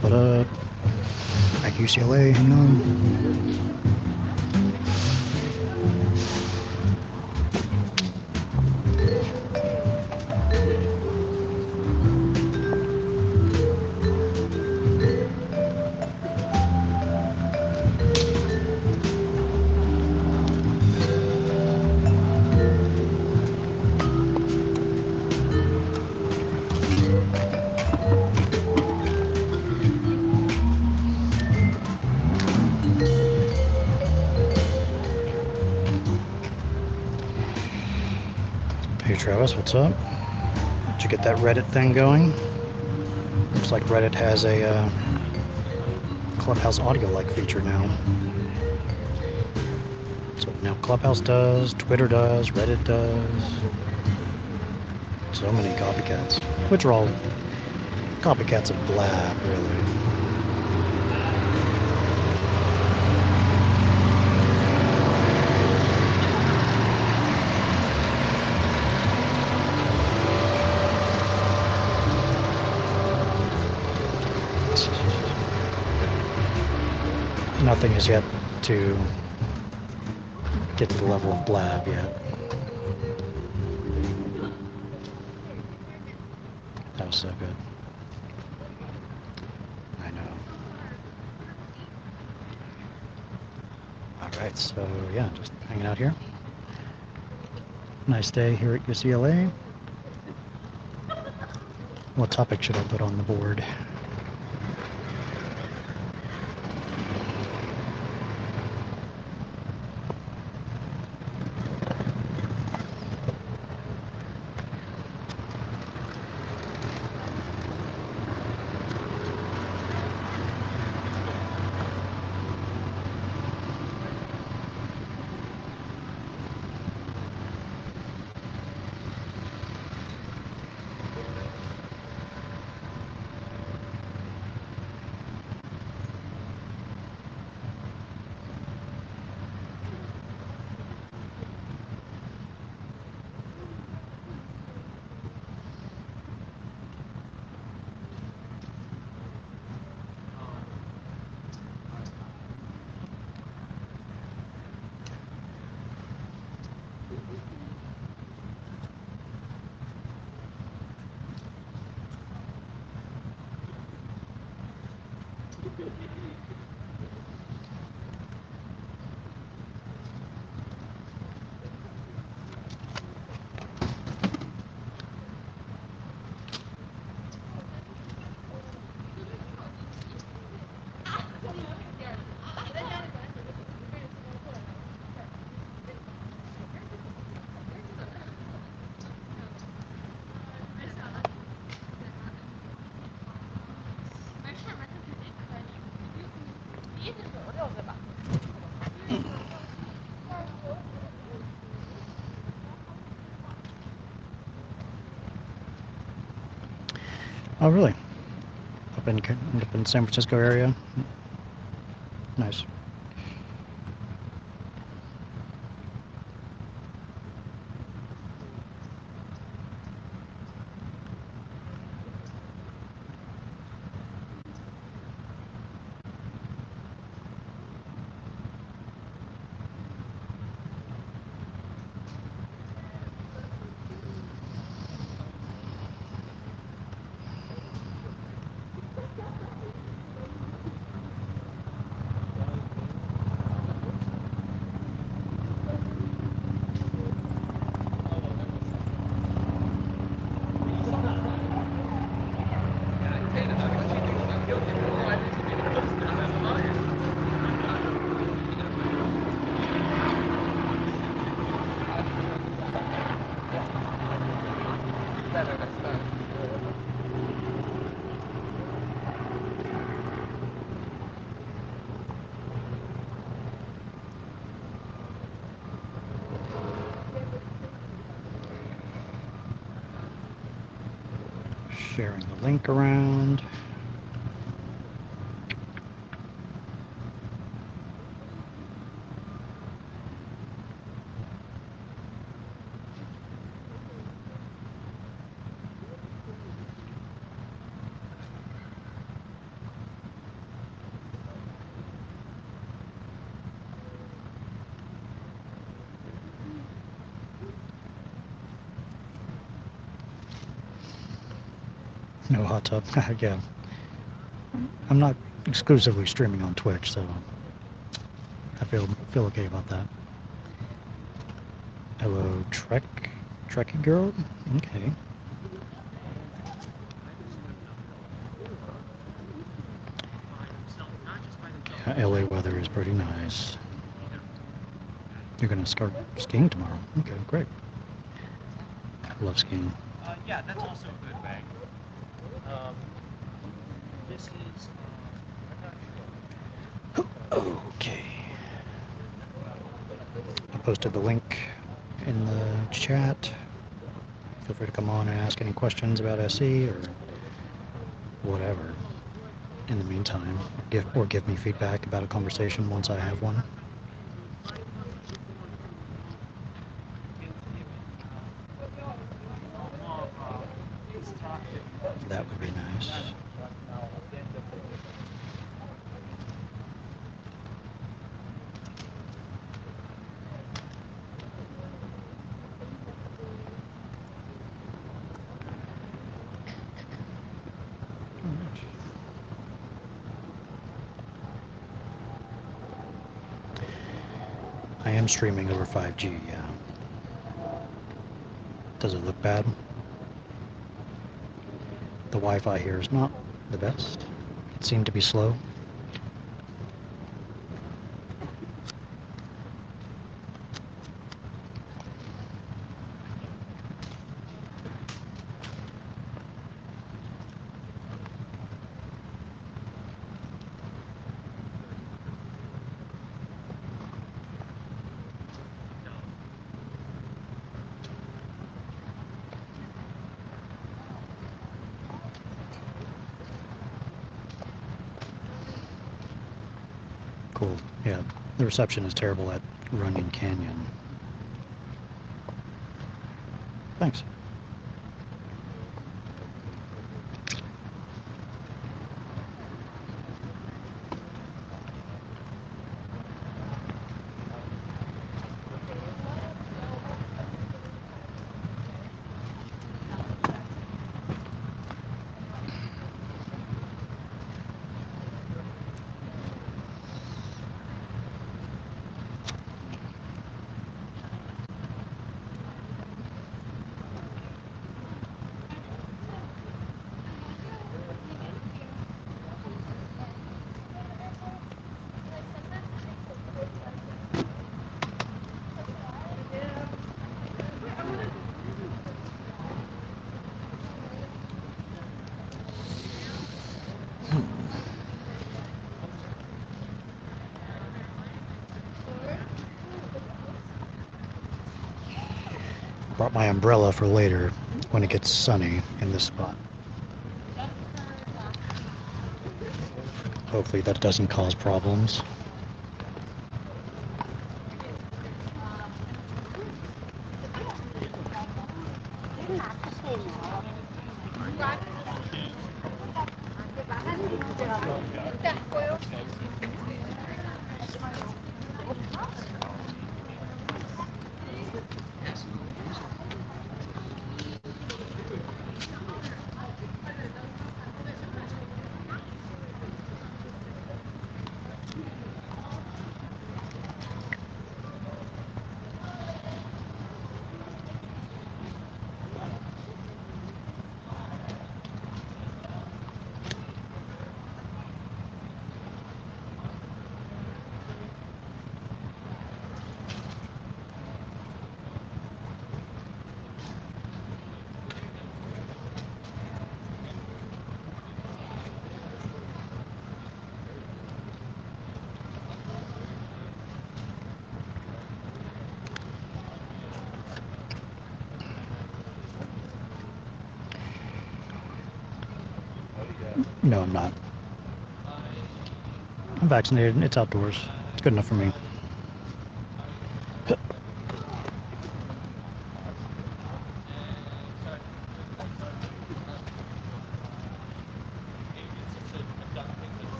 What up? At UCLA, hang on. Hey Travis, what's up? Did you get that Reddit thing going? Looks like Reddit has a Clubhouse audio-like feature now. So now Clubhouse does, Twitter does, Reddit does. So many copycats, which are all copycats of Blab, really. Nothing is yet to get to the level of Blab yet. That was so good. I know. Alright, so yeah, just hanging out here. Nice day here at UCLA. What topic should I put on the board? Oh, really? Up in San Francisco area? Nice. Sharing the link around. No hot tub. Yeah. I'm not exclusively streaming on Twitch, so I feel okay about that. Hello, Trekkie girl? Okay. Yeah, LA weather is pretty nice. You're gonna start skiing tomorrow. Okay, great. I love skiing. Yeah, that's also a good way. This is, I'm not sure. Okay. I posted the link in the chat. Feel free to come on and ask any questions about SE or whatever. In the meantime, give me feedback about a conversation once I have one. That would be nice. I am streaming over 5G, yeah. Does it look bad? The Wi-Fi here is not the best. It seemed to be slow. Cool. Yeah, the reception is terrible at Runyon Canyon. Thanks. Brought my umbrella for later when it gets sunny in this spot. Hopefully that doesn't cause problems. No, I'm not. I'm vaccinated. It's outdoors. It's good enough for me.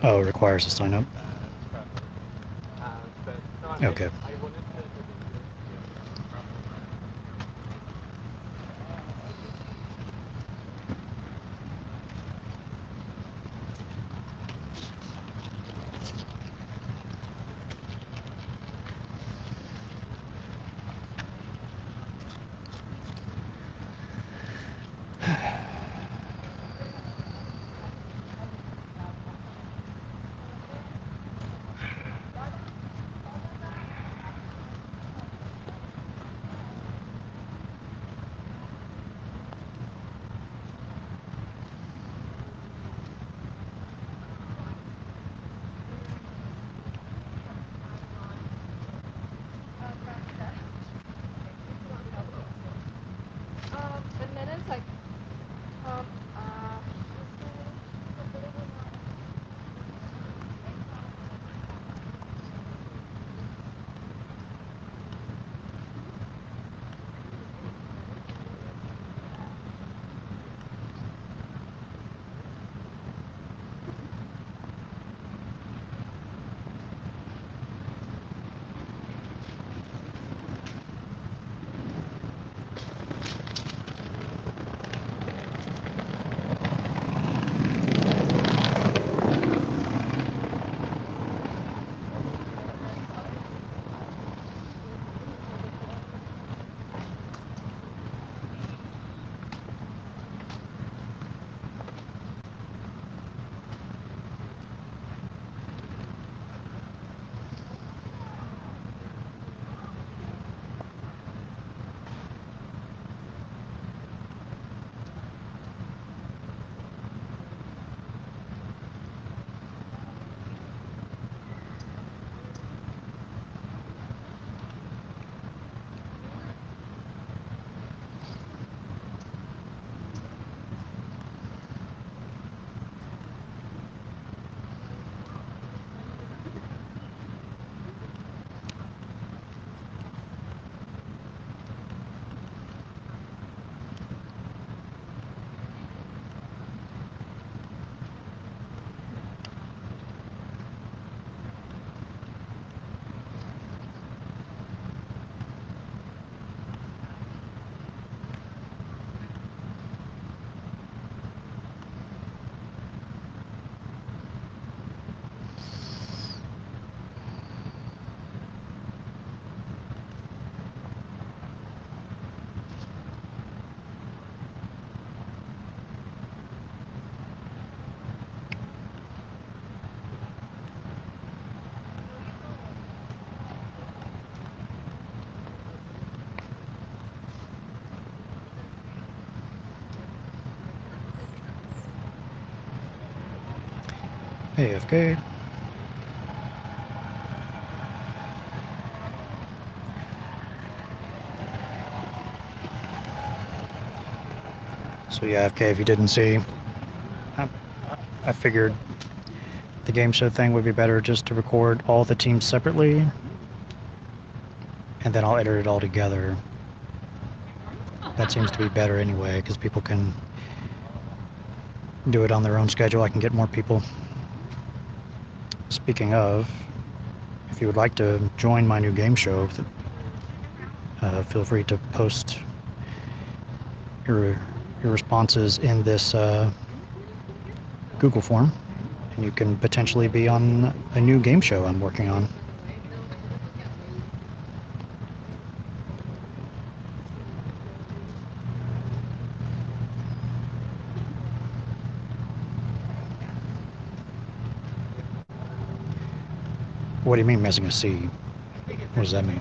Oh, it requires a sign up. Okay. And then it's like, um, AFK. So yeah, AFK, if you didn't see, I figured the game show thing would be better just to record all the teams separately, and then I'll edit it all together. That seems to be better anyway, because people can do it on their own schedule. I can get more people. Speaking of, if you would like to join my new game show, feel free to post your responses in this Google form, and you can potentially be on a new game show I'm working on. What do you mean missing a C? What does that mean?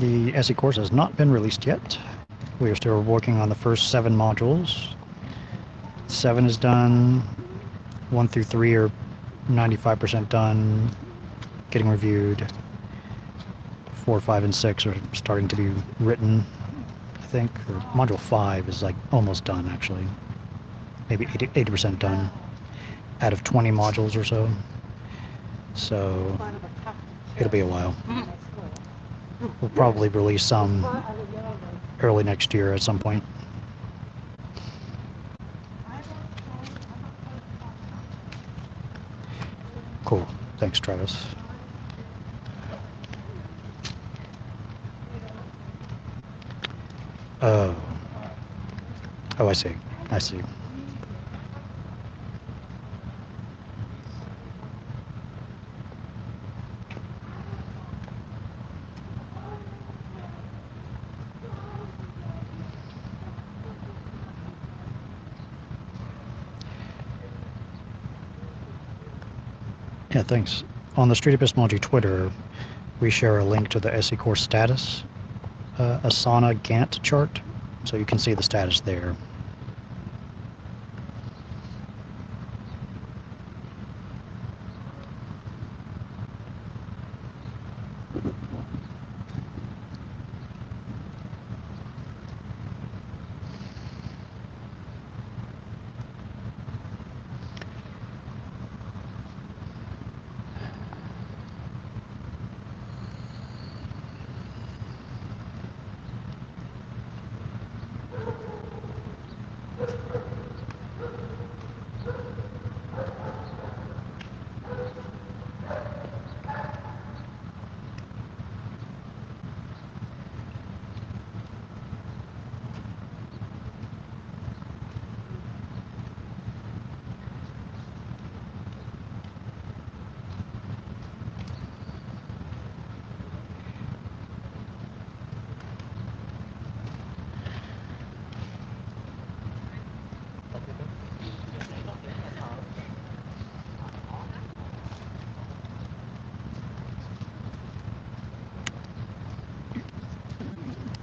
The SE course has not been released yet. We are still working on the first 7 modules. 7 is done. 1 through 3 are 95% done, getting reviewed. 4, 5, and 6 are starting to be written, I think. Or module 5 is like almost done, actually. Maybe 80% done out of 20 modules or so. So it'll be a while. We'll probably release some early next year at some point. Cool. Thanks, Travis. Oh, I see. I see. Yeah, thanks. On the Street Epistemology Twitter, we share a link to the SE course status, Asana Gantt chart, so you can see the status there.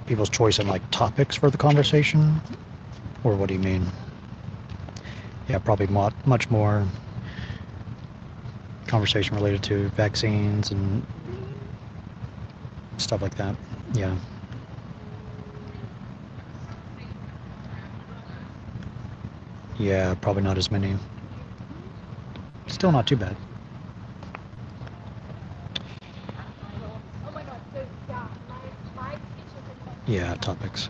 People's choice in like topics for the conversation, or what do you mean? Yeah, probably much more conversation related to vaccines and stuff like that. Yeah. Yeah, probably not as many. Still not too bad. Oh my god, so yeah, my teacher Yeah, topics.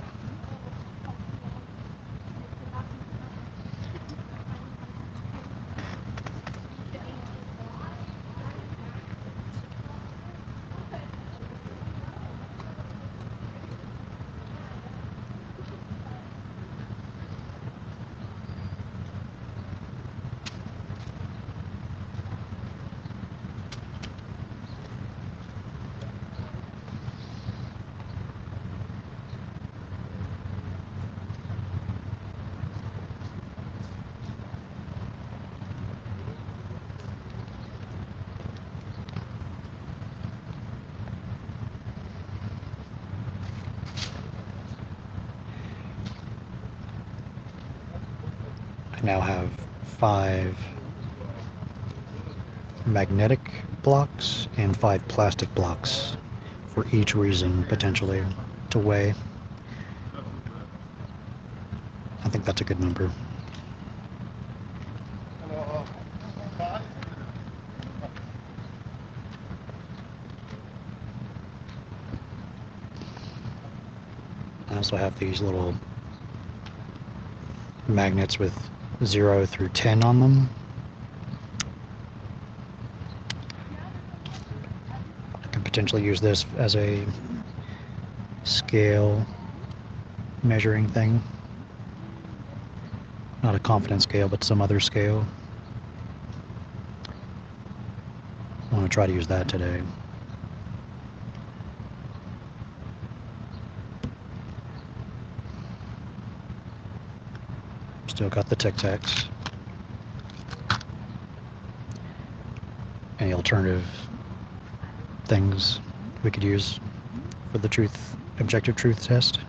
I now have 5 magnetic blocks and 5 plastic blocks for each reason, potentially, to weigh. I think that's a good number. I also have these little magnets with 0 through 10 on them. I can potentially use this as a scale measuring thing. Not a confidence scale, but some other scale. I want to try to use that today. Still got the Tic Tacs. Any alternative things we could use for the objective truth test.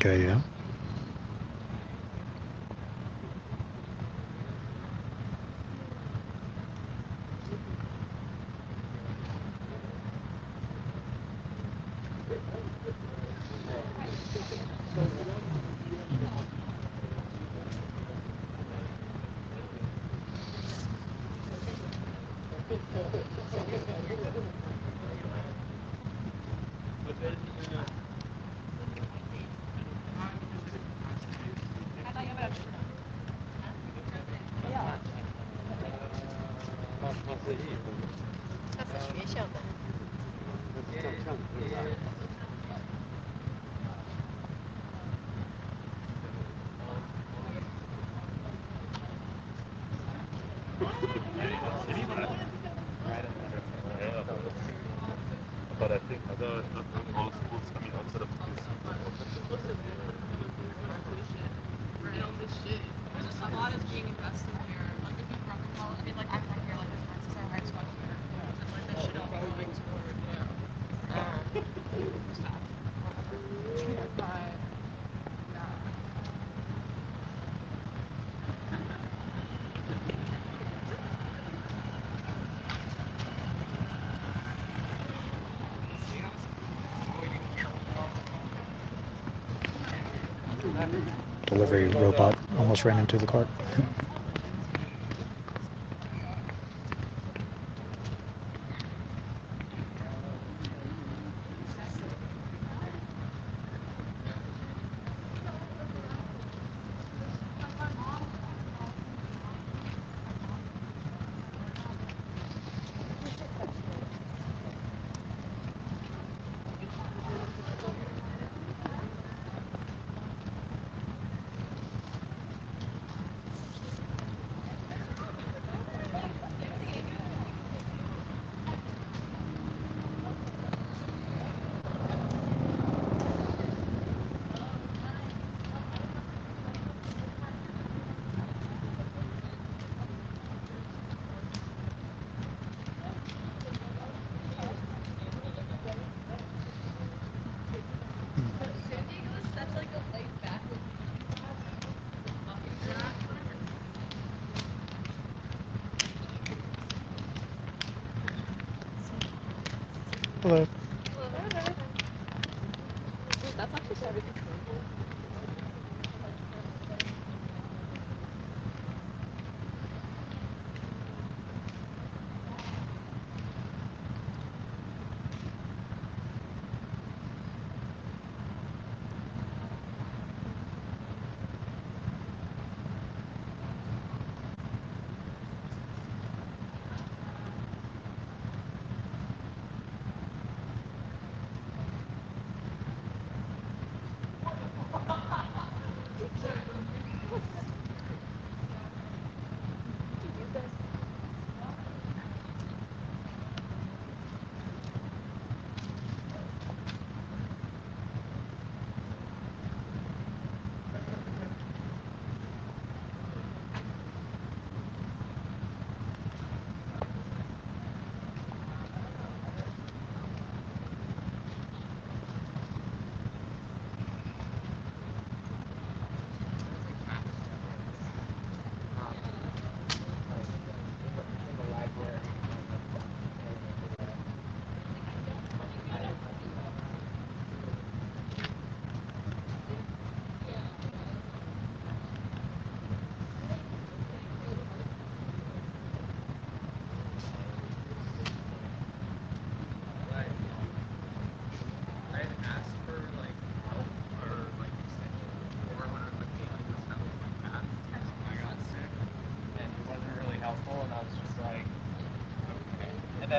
Okay, yeah. But I think other all schools, I mean, outside of There's just a lot of being invested here. Like if you grew up in college, I mean, like I'm from here, like as much as our high school here, and like that should all be going toward, stuff. But Delivery robot almost ran into the cart. Hello. that's actually so ridiculous.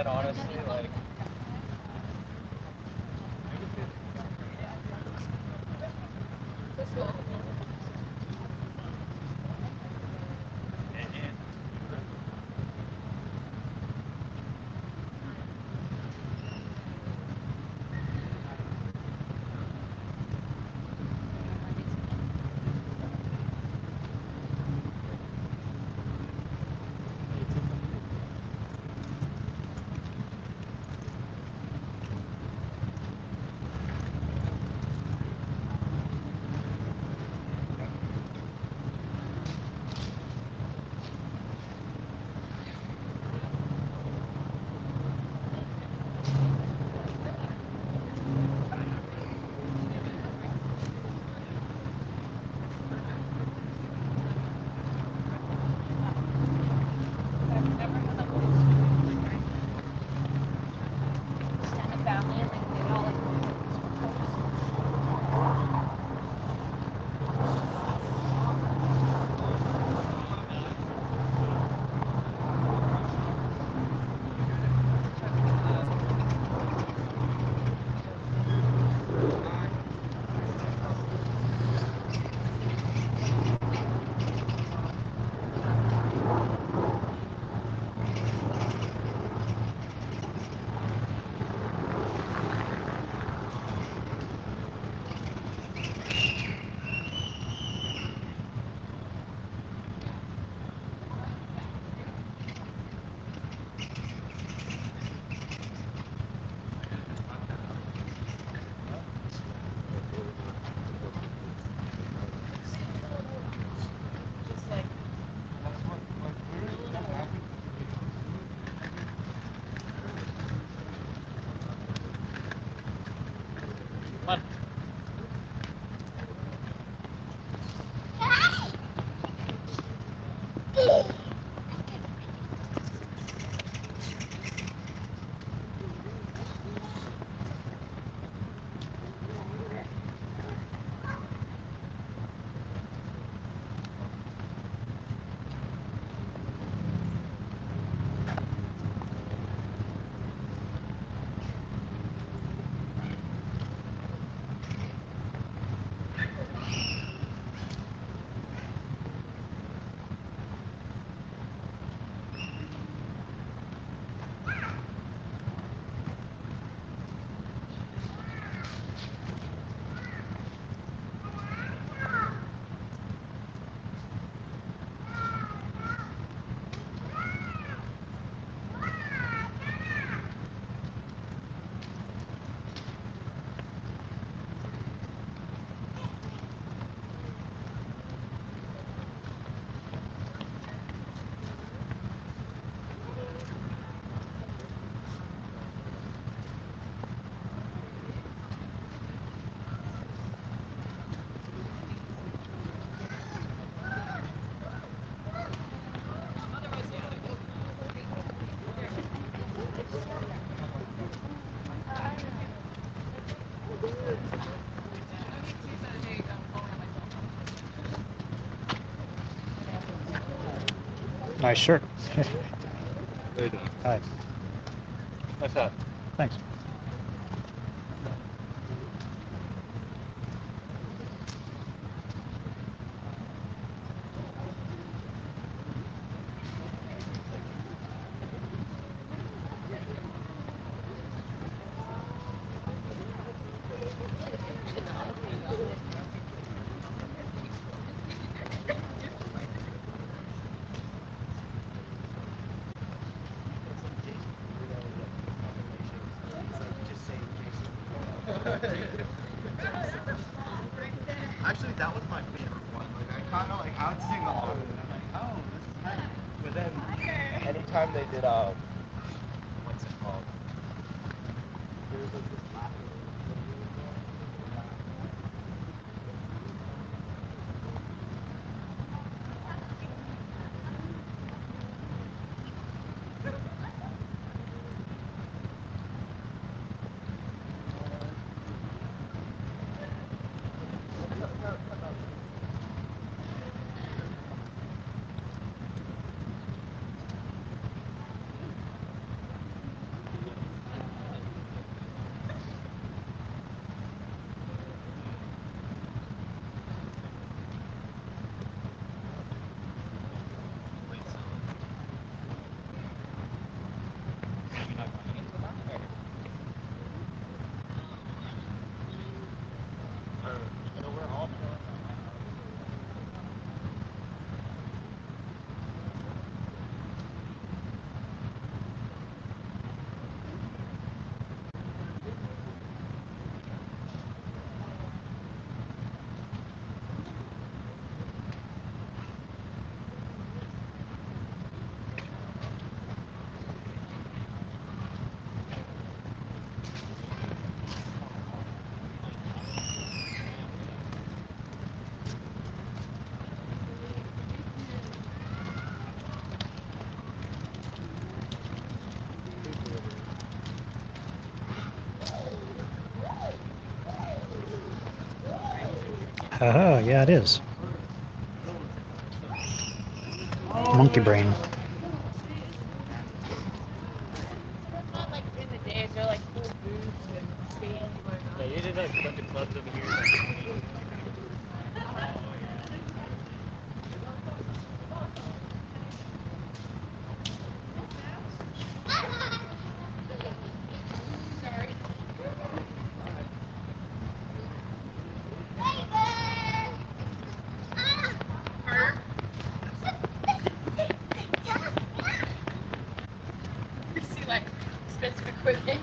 that honestly, like. Nice shirt. Very nice. Hi. Nice hat. Thanks. Actually, that was my favorite one. Like, I kind of like, I would sing along with it. I'm like, oh, this is nice. But then, anytime they did, what's it called? There was like this laughter. Haha, yeah, it is. Monkey brain. Not like in the days, they're like full boots and skating. Yeah, you did like a bunch of clubs over here. Sorry. Her. You see like expensive equipment.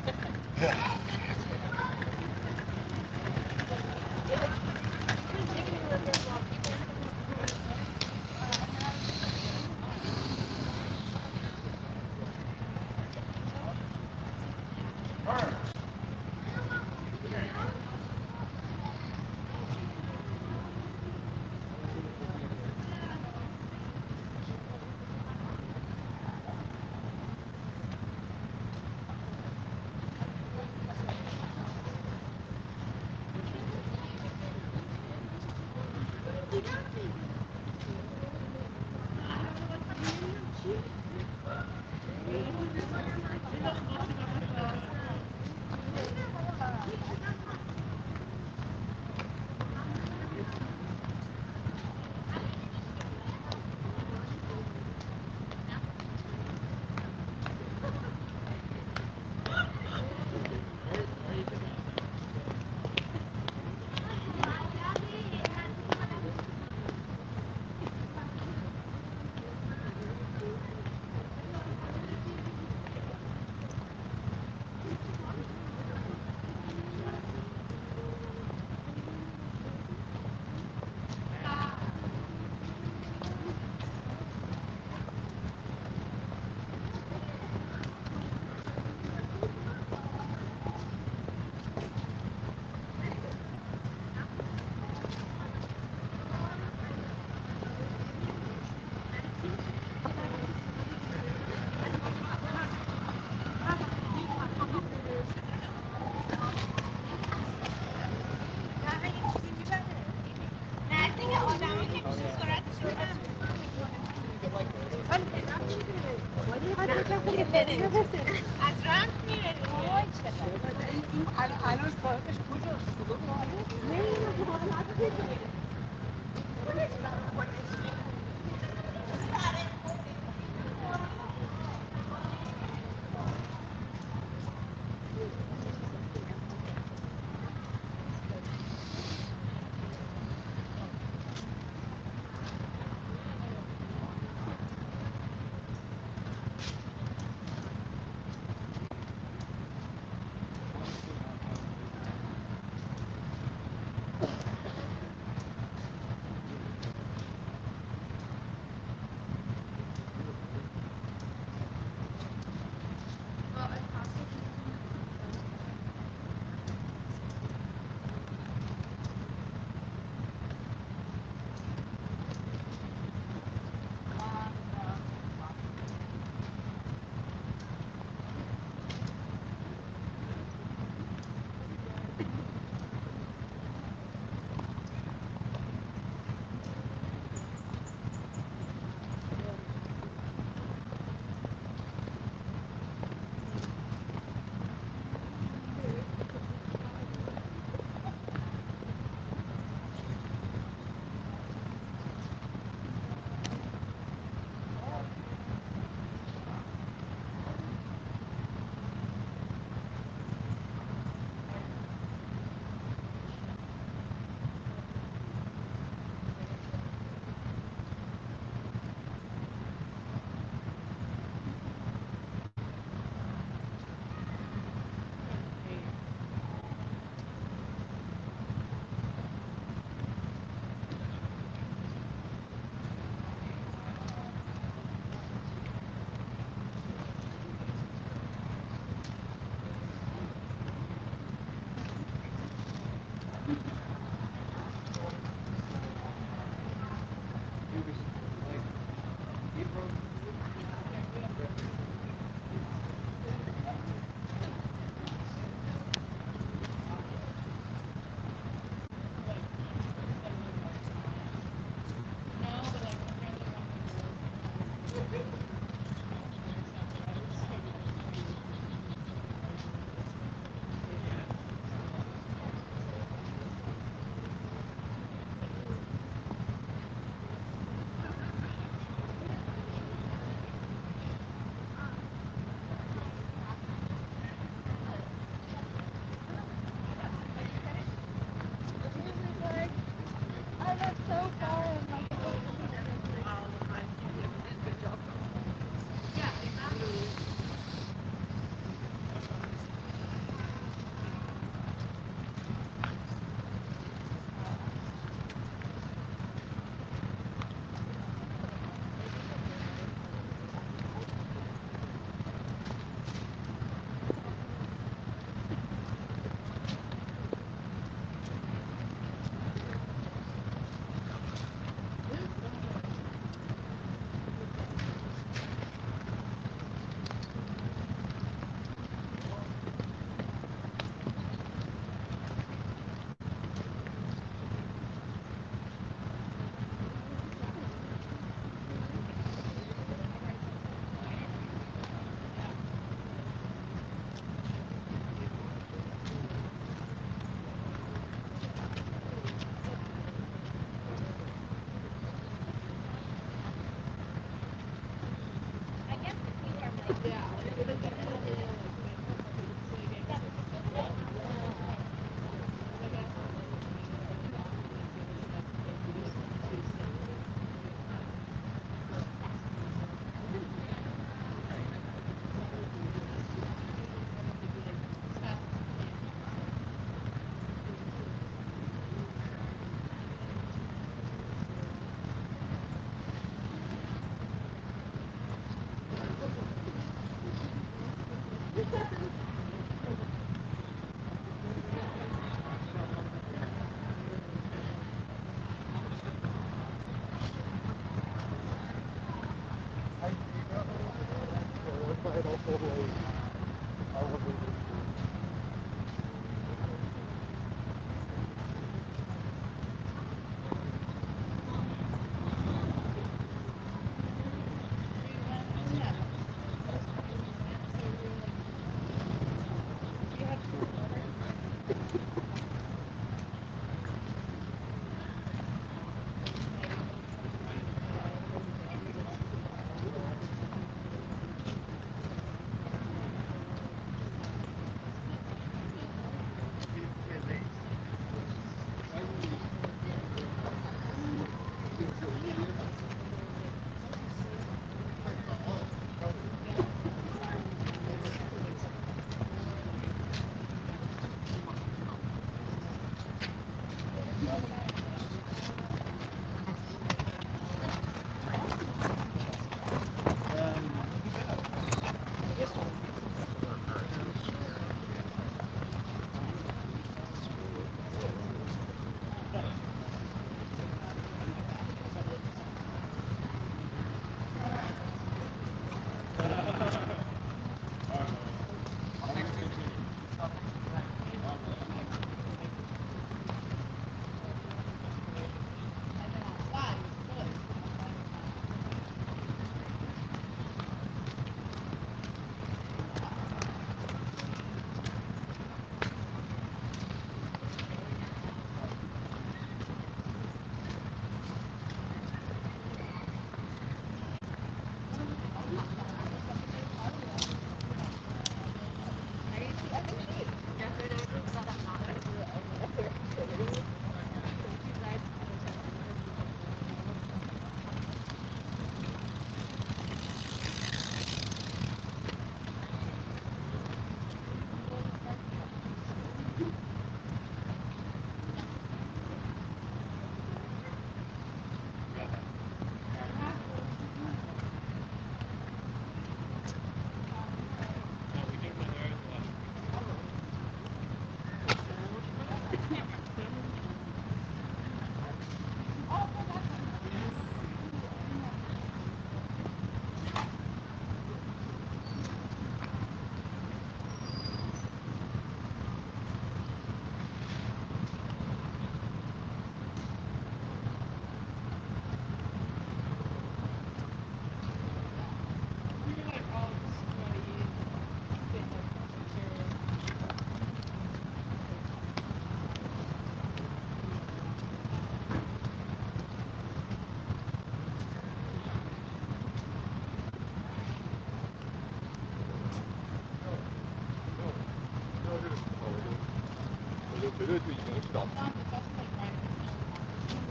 绝对就已经是老师。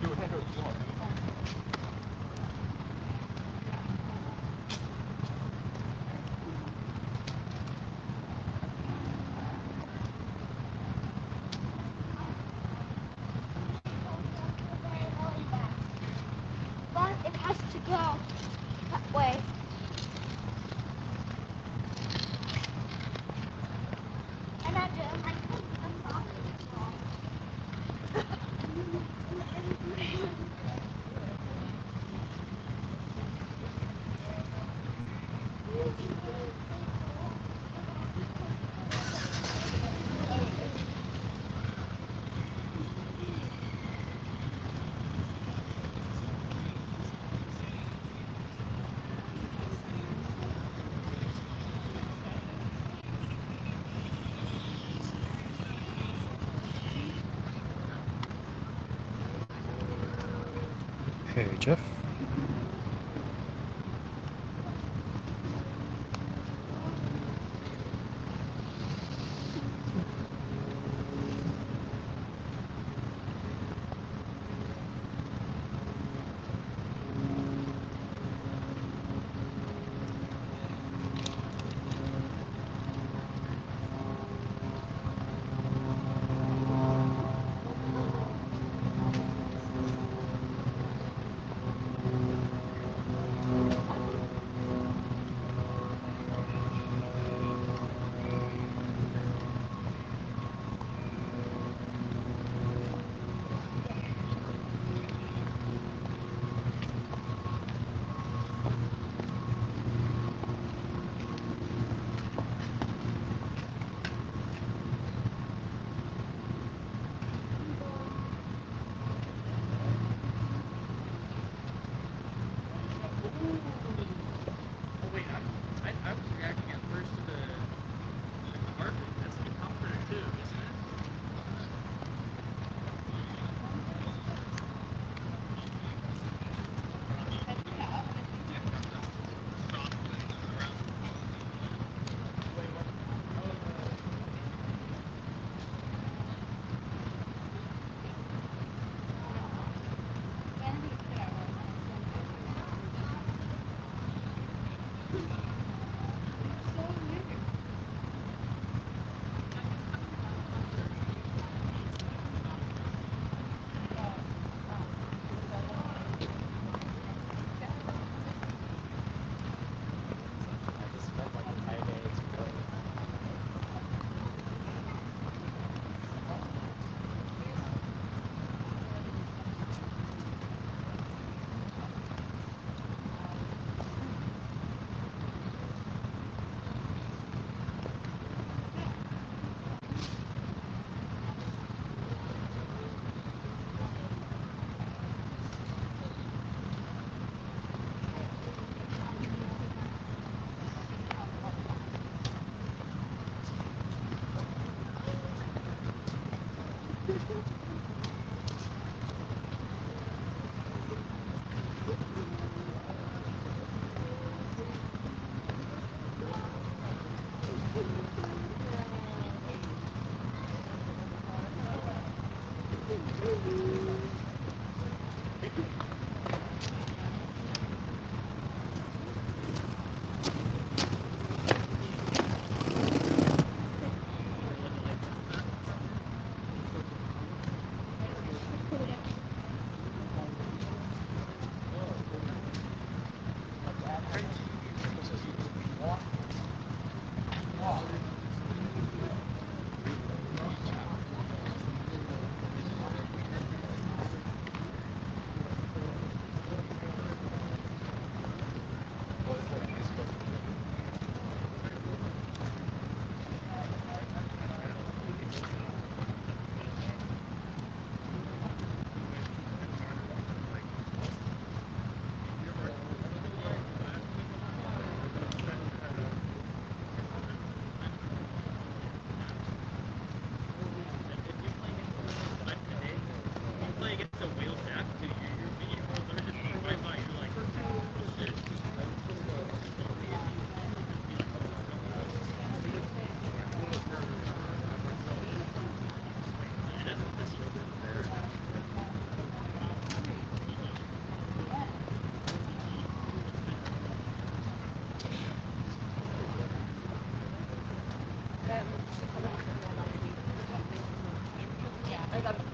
结果那时候挺好听。But it has to go that way. And I do. I think I'm not wrong. Hey, Jeff. I was reacting at first to the carpet. That's like a comforter too, isn't it? Oh, yeah.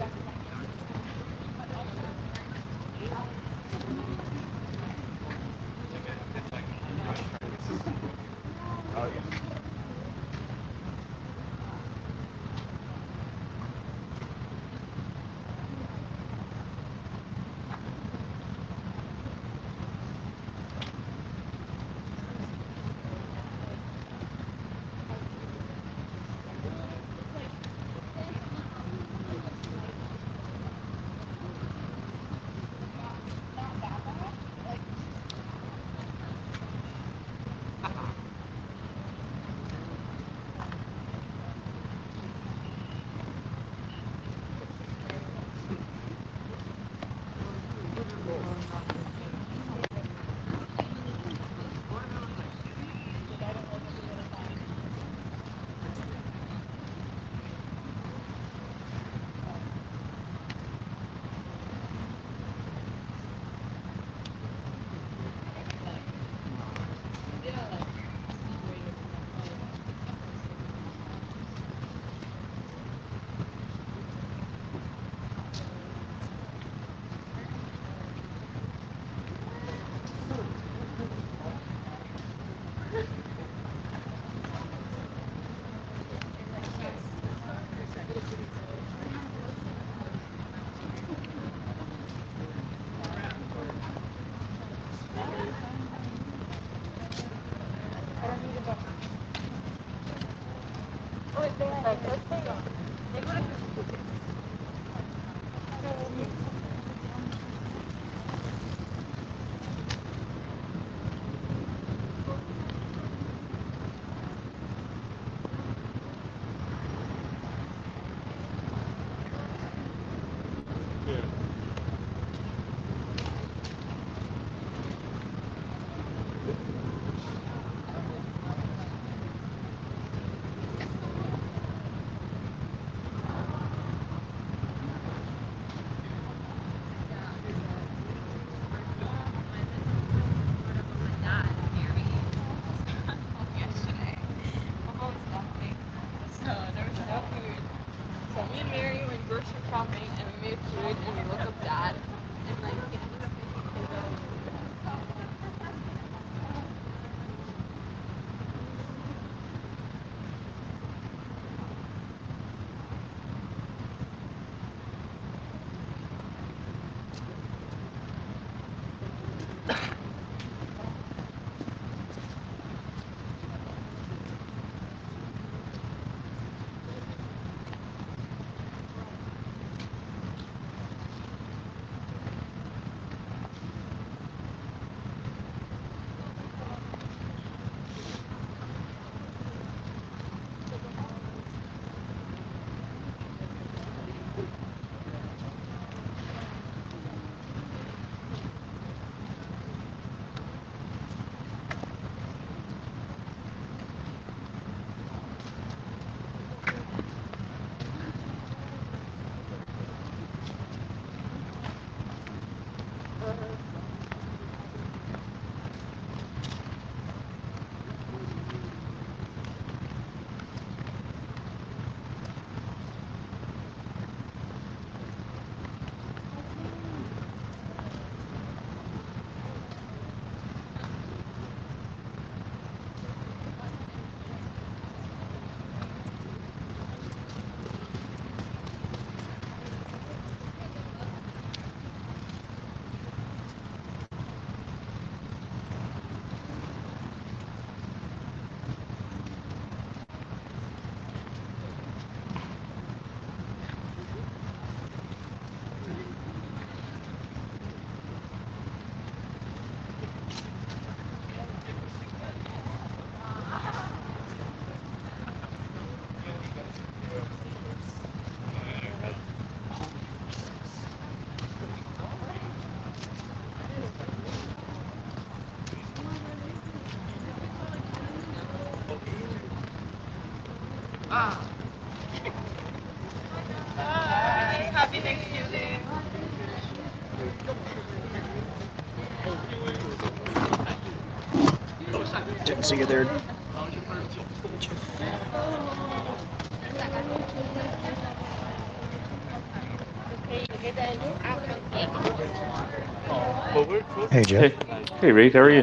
Bye. Happy Thanksgiving. Didn't see you there. Hey, Jeff. Hey, hey, Reed, how are you?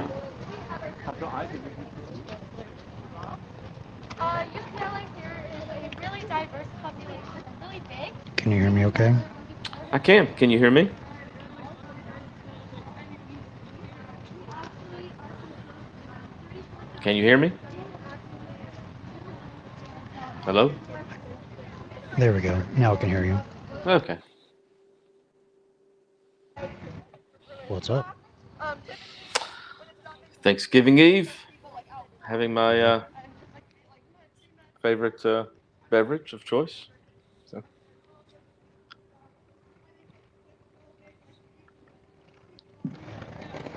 UCLA here is a really diverse population. It's really big. Can you hear me okay? I can. Can you hear me? Can you hear me? Hello? There we go. Now I can hear you. Okay. What's up? Thanksgiving Eve, having my favorite beverage of choice. So.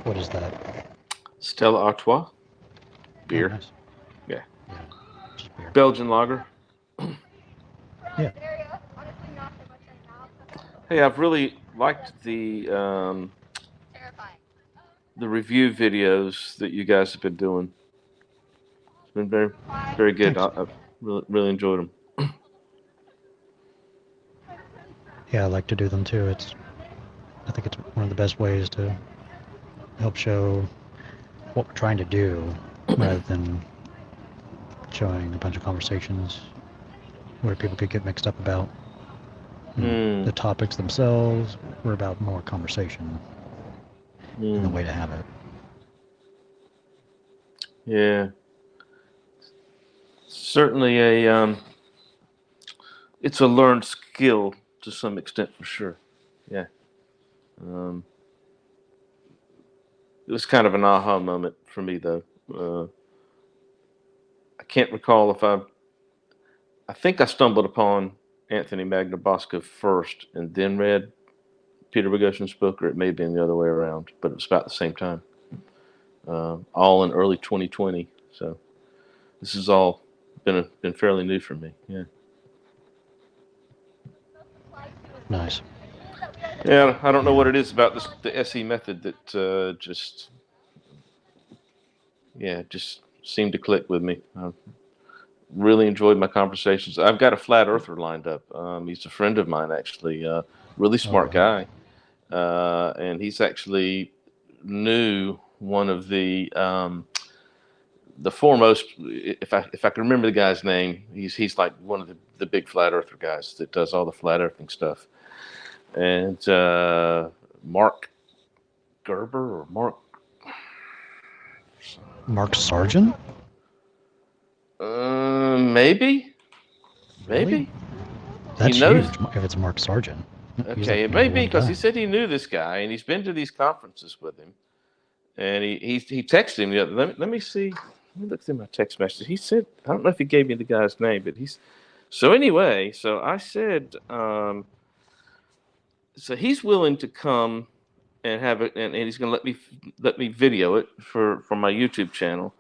What is that? Stella Artois, beer. Oh, nice. Yeah. Just beer. Belgian lager. Yeah. Hey, I've really liked the review videos that you guys have been doing. It's been very, very good. Thanks. I've really enjoyed them. Yeah, I like to do them too. I think it's one of the best ways to help show what we're trying to do rather than showing a bunch of conversations where people could get mixed up about the topics themselves. We're about more conversation and the way to have it. Yeah. Certainly it's a learned skill to some extent for sure. Yeah. It was kind of an aha moment for me though. I can't recall if I think I stumbled upon Anthony Magnabosco first and then read Peter Boghossian's book, or it may have been the other way around, but it was about the same time. All in early 2020. So this has all been fairly new for me. Yeah. Nice. Yeah, I don't know what it is about the SE method that just seemed to click with me. I really enjoyed my conversations. I've got a flat earther lined up. He's a friend of mine, actually, really smart guy, and he's actually knew one of the foremost. If I can remember the guy's name, he's like one of the big flat earther guys that does all the flat earthing stuff. And Mark Gerber or Mark Sargent? Maybe. Really? That's huge if it's Mark Sargent. Okay, it may be because he said he knew this guy and he's been to these conferences with him. And he texted him the other. Let me see. Let me look through my text message. He said, I don't know if he gave me the guy's name, but so anyway. So I said, so he's willing to come and have it, and he's going to let me video it for my YouTube channel.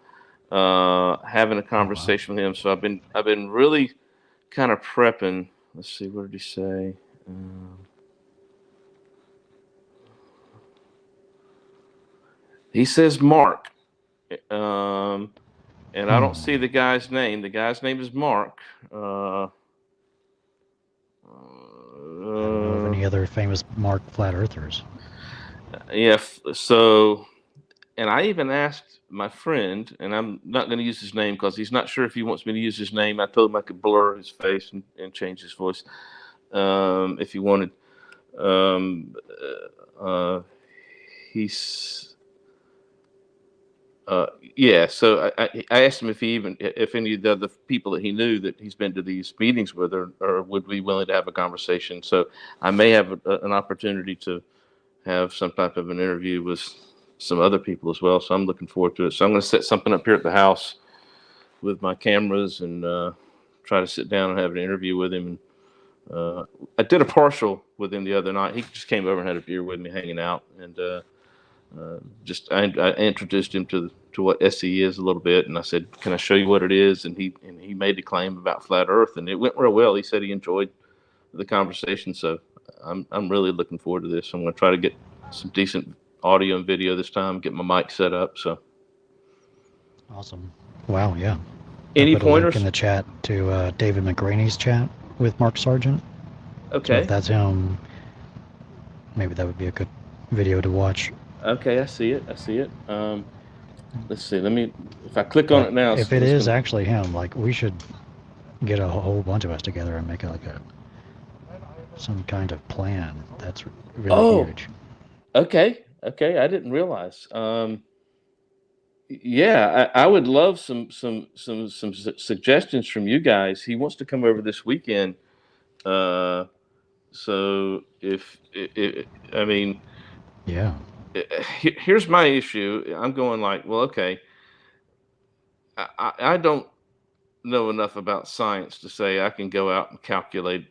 Having a conversation with him. So I've been really kind of prepping. Let's see, what did he say? He says Mark, and I don't see the guy's name. The guy's name is Mark. I don't know of any other famous Mark flat earthers. Yeah. So, and I even asked my friend, and I'm not going to use his name because he's not sure if he wants me to use his name. I told him I could blur his face and change his voice if he wanted. Yeah. So I asked him if any of the other people that he knew that he's been to these meetings with or would be willing to have a conversation. So I may have an opportunity to have some type of an interview with some other people as well. So I'm looking forward to it. So I'm going to set something up here at the house with my cameras and try to sit down and have an interview with him. And I did a partial with him the other night. He just came over and had a beer with me, hanging out, and I introduced him to what SE is a little bit, and I said, "Can I show you what it is?" And he made the claim about flat Earth, and it went real well. He said he enjoyed the conversation, so I'm really looking forward to this. I'm going to try to get some decent audio and video this time. Get my mic set up. So awesome! Wow, yeah. Any I put pointers a link in the chat to David McRaney's chat with Mark Sargent. Okay. So if that's him, maybe that would be a good video to watch. Okay, I see it. I see it. Let's see. Let me. If I click on But it now, if it is actually him, like we should get a whole bunch of us together and make it like some kind of plan. That's really huge. Okay. Okay. I didn't realize. Yeah, I would love some suggestions from you guys. He wants to come over this weekend. So I mean, Yeah. here's my issue. I'm going like, well, okay. I don't know enough about science to say I can go out and calculate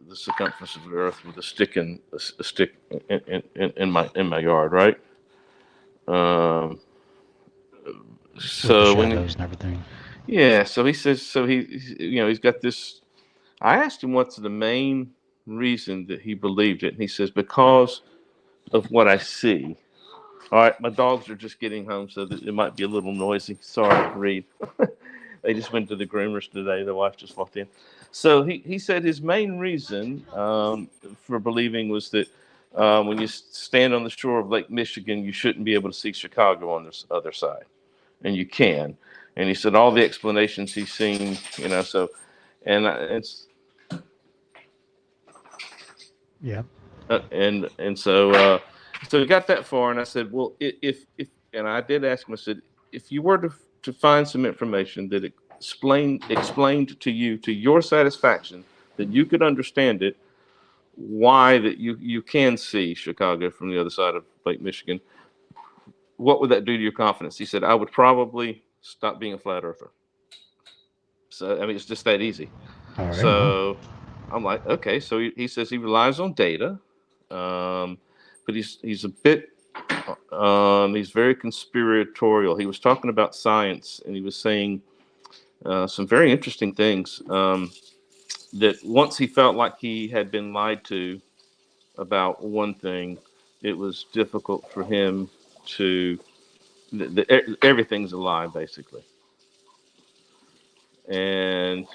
the circumference of the Earth with a stick in my yard, right? So with the shadows and everything. Yeah, so he says, so he's got this. I asked him what's the main reason that he believed it, and he says because of what I see. All right, my dogs are just getting home, so that it might be a little noisy. Sorry, Reed. They just went to the groomers today. The wife just walked in. So he said his main reason for believing was that when you stand on the shore of Lake Michigan, you shouldn't be able to see Chicago on this other side, and you can. And he said all the explanations he's seen, so, and it's. Yeah. And so he got that far, and I said, well, if and I did ask him, I said, if you were to find some information that explained to you to your satisfaction that you could understand it, why that you can see Chicago from the other side of Lake Michigan, what would that do to your confidence? He said, I would probably stop being a flat earther. So I mean, it's just that easy. All right. So I'm like, okay. So he says he relies on data, but he's a bit he's very conspiratorial. He was talking about science, and he was saying some very interesting things. That once he felt like he had been lied to about one thing, it was difficult for him to. Everything's a lie, basically, and.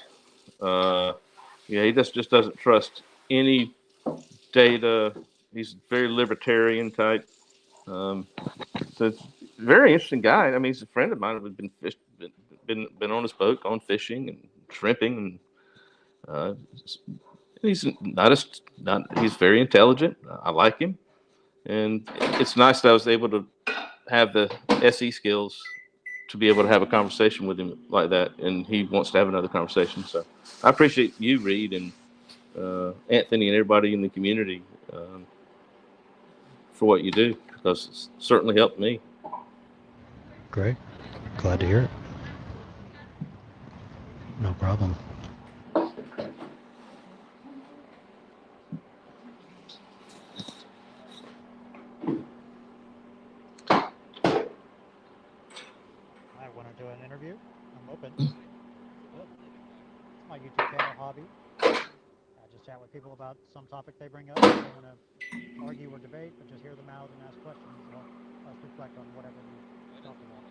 He just doesn't trust any data. He's very libertarian type. So it's a very interesting guy. I mean, he's a friend of mine. We've been on his boat, gone fishing and shrimping, and he's he's very intelligent. I like him, and it's nice that I was able to have the SE skills to be able to have a conversation with him like that, and he wants to have another conversation. So I appreciate you, Reed, and Anthony, and everybody in the community for what you do, because it's certainly helped me. Great. Glad to hear it. No problem. My YouTube channel hobby. I just chat with people about some topic they bring up. I don't want to argue or debate, but just hear them out and ask questions. So let's reflect on whatever we talked about.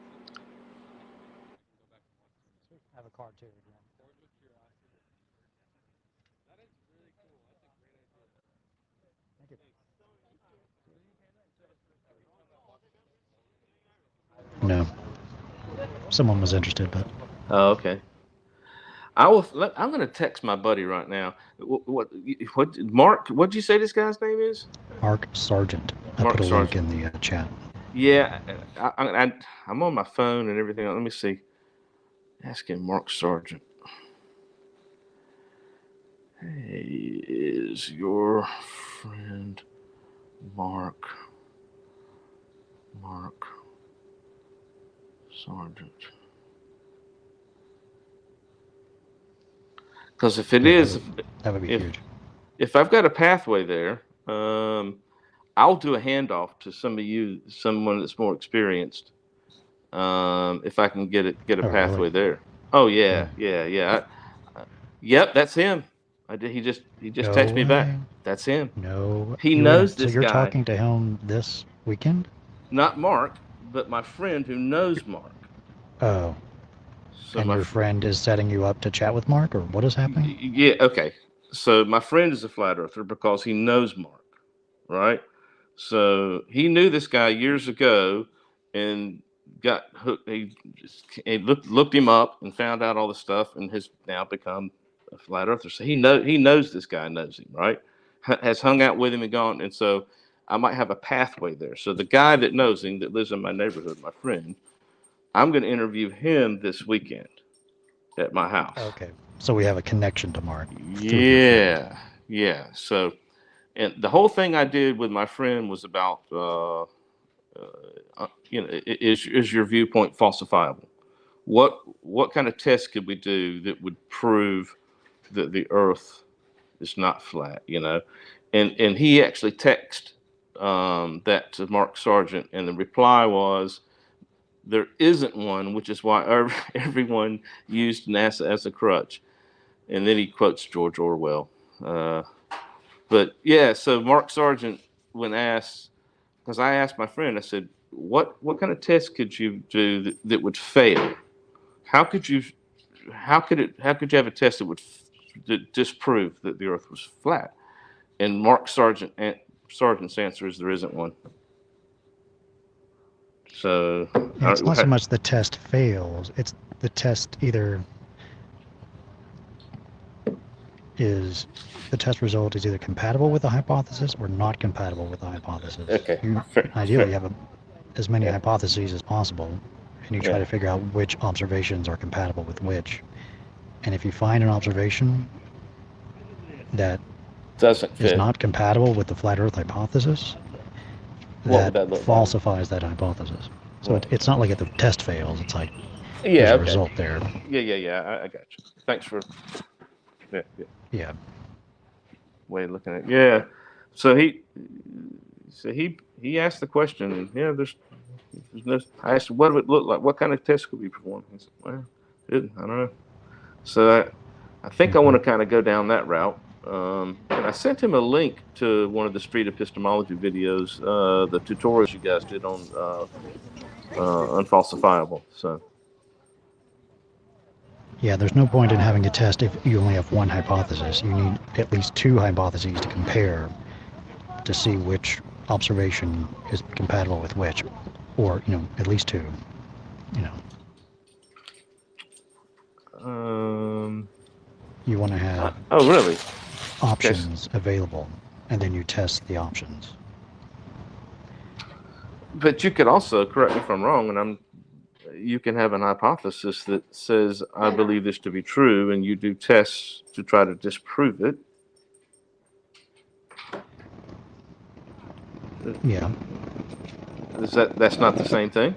I have a card too. Again. Thank you. No. Someone was interested, but. Oh, okay. I'm going to text my buddy right now. What Mark? What'd you say this guy's name is? Mark Sargent. I Mark put a Sargent. link in the chat. Yeah, I'm on my phone and everything. Let me see. Asking Mark Sargent. Hey, is your friend Mark Sargent? Because if it is, that would be huge. If I've got a pathway there, I'll do a handoff to someone that's more experienced. If I can get a pathway really? there. Oh yeah. Yep, that's him. He just texted me back. That's him. No. He knows this guy. So you're talking to him this weekend? Not Mark, but my friend who knows Mark. Oh. So and your friend is setting you up to chat with Mark, or what is happening? Yeah, okay. So my friend is a flat earther because he knows Mark, right? So he knew this guy years ago and got hooked. He looked him up and found out all the stuff and has now become a flat earther. So he knows this guy knows him, right? Has hung out with him and gone. And so I might have a pathway there. So the guy that knows him, that lives in my neighborhood, my friend, I'm going to interview him this weekend at my house. Okay. So we have a connection to Mark. through your friend. Yeah. So, and the whole thing I did with my friend was about, is your viewpoint falsifiable? What kind of test could we do that would prove that the Earth is not flat? And he actually texted that to Mark Sargent, and the reply was, there isn't one, which is why everyone used NASA as a crutch. And then he quotes George Orwell. But yeah, so Mark Sargent, when asked, because I asked my friend, I said, what kind of test could you do that would fail? How could you have a test that would disprove that the Earth was flat? And Mark Sargent's answer is there isn't one. So Yeah, it's not so much the test fails, it's the test the test result is either compatible with the hypothesis or not compatible with the hypothesis. Okay. Ideally, you have as many hypotheses as possible, and you try to figure out which observations are compatible with which. And if you find an observation that is not compatible with the flat Earth hypothesis, that falsifies that hypothesis. So it's not like if the test fails, it's like there's a result there. Yeah. I got you. Thanks for Yeah. way of looking at it. Yeah. So he asked the question, and there's no. I asked him, what would it look like? What kind of test could we perform? He said, well, I don't know. So I think I want to kind of go down that route. And I sent him a link to one of the street epistemology videos, the tutorials you guys did on unfalsifiable. So. Yeah, there's no point in having a test if you only have one hypothesis. You need at least two hypotheses to compare to see which observation is compatible with which, or at least two. You want to have options available, and then you test the options. But you could also, correct me if I'm wrong, and you can have an hypothesis that says, I believe this to be true, and you do tests to try to disprove it. Yeah. That's not the same thing?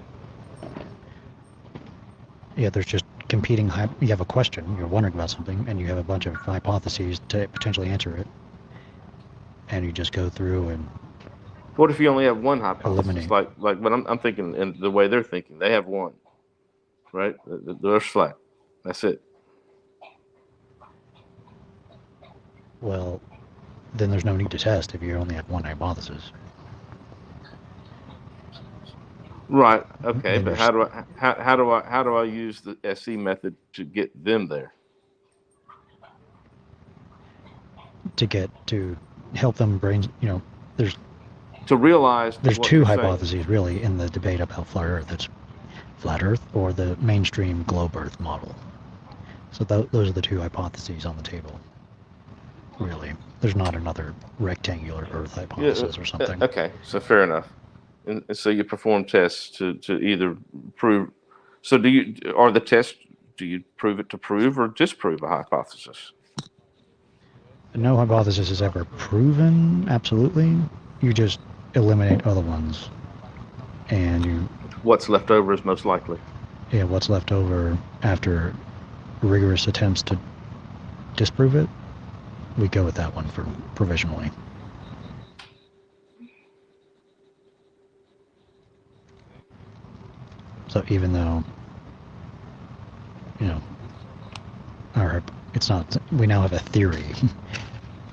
Yeah, there's just competing. You have a question, you're wondering about something, and you have a bunch of hypotheses to potentially answer it. And you just go through and. What if you only have one hypothesis? Eliminate. Like what I'm thinking, and the way they're thinking, they have one, right? The Earth's flat. That's it. Well, then there's no need to test if you only have one hypothesis. Right. Okay. But how do I use the SE method to get them there? To help them there's. To realize there's two hypotheses really in the debate about flat Earth. It's flat Earth or the mainstream globe Earth model. So those are the two hypotheses on the table. Really, there's not another rectangular Earth hypothesis or something. Okay, so fair enough. And so you perform tests to either prove. So do you prove it to prove or disprove a hypothesis? No hypothesis is ever proven absolutely. You just eliminate other ones, and what's left over is most likely. Yeah, what's left over after rigorous attempts to disprove it, we go with that one for provisionally. So even though, we now have a theory.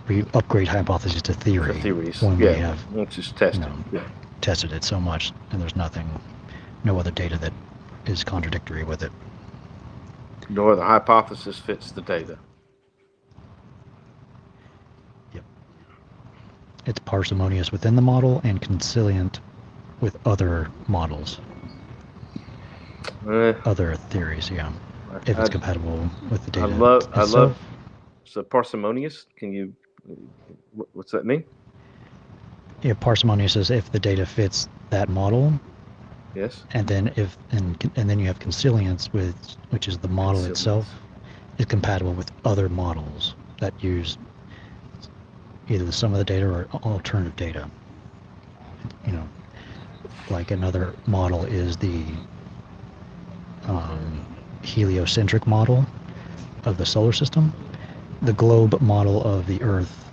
We upgrade hypotheses to theory. Theories. When we have just tested. Tested it so much, and there's no other data that is contradictory with it. No other hypothesis fits the data. Yep. it's parsimonious within the model and conciliant with other models, other theories. Yeah, if it's compatible with the data I itself. love. So parsimonious. Can you? What's that mean? Yeah, parsimonious is if the data fits that model, Yes. and then and then you have conciliance, which is the model itself is compatible with other models that use either the sum of the data or alternative data. You know, like another model is the heliocentric model of the solar system. The globe model of the Earth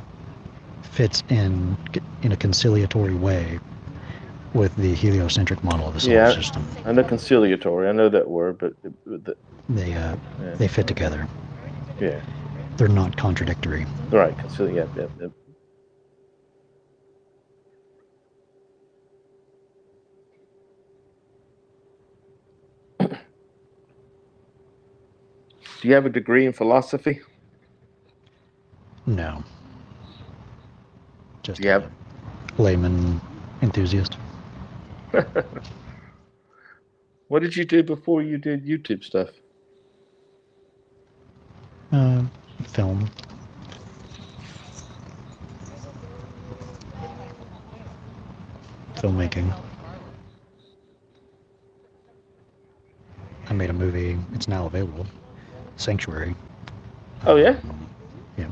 fits in a conciliatory way with the heliocentric model of the solar system. I know conciliatory. I know that word, but they fit together. Yeah. They're not contradictory. Right. Conciliate. Yep. Do you have a degree in philosophy? No. Just a layman enthusiast. What did you do before you did YouTube stuff? Film. Filmmaking. I made a movie. It's now available. Sanctuary. Oh yeah. Yeah.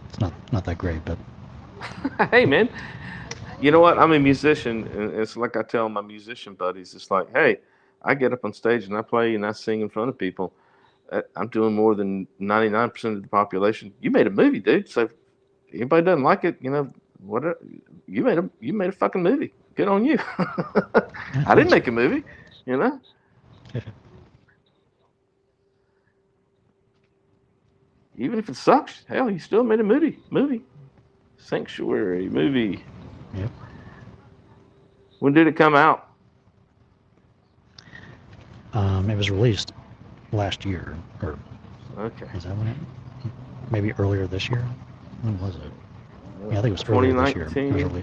It's not that great, but. Hey man, you know what? I'm a musician, and it's like I tell my musician buddies. It's like, hey, I get up on stage and I play and I sing in front of people. I'm doing more than 99% of the population. You made a movie, dude. So if anybody doesn't like it, whatever. You made a fucking movie. Good on you. I didn't make a movie, Even if it sucks, hell, you still made a movie. Sanctuary movie. Yep. When did it come out? It was released last year, or okay. Is that when it? Maybe earlier this year. When was it? Yeah, I think it was earlier this year.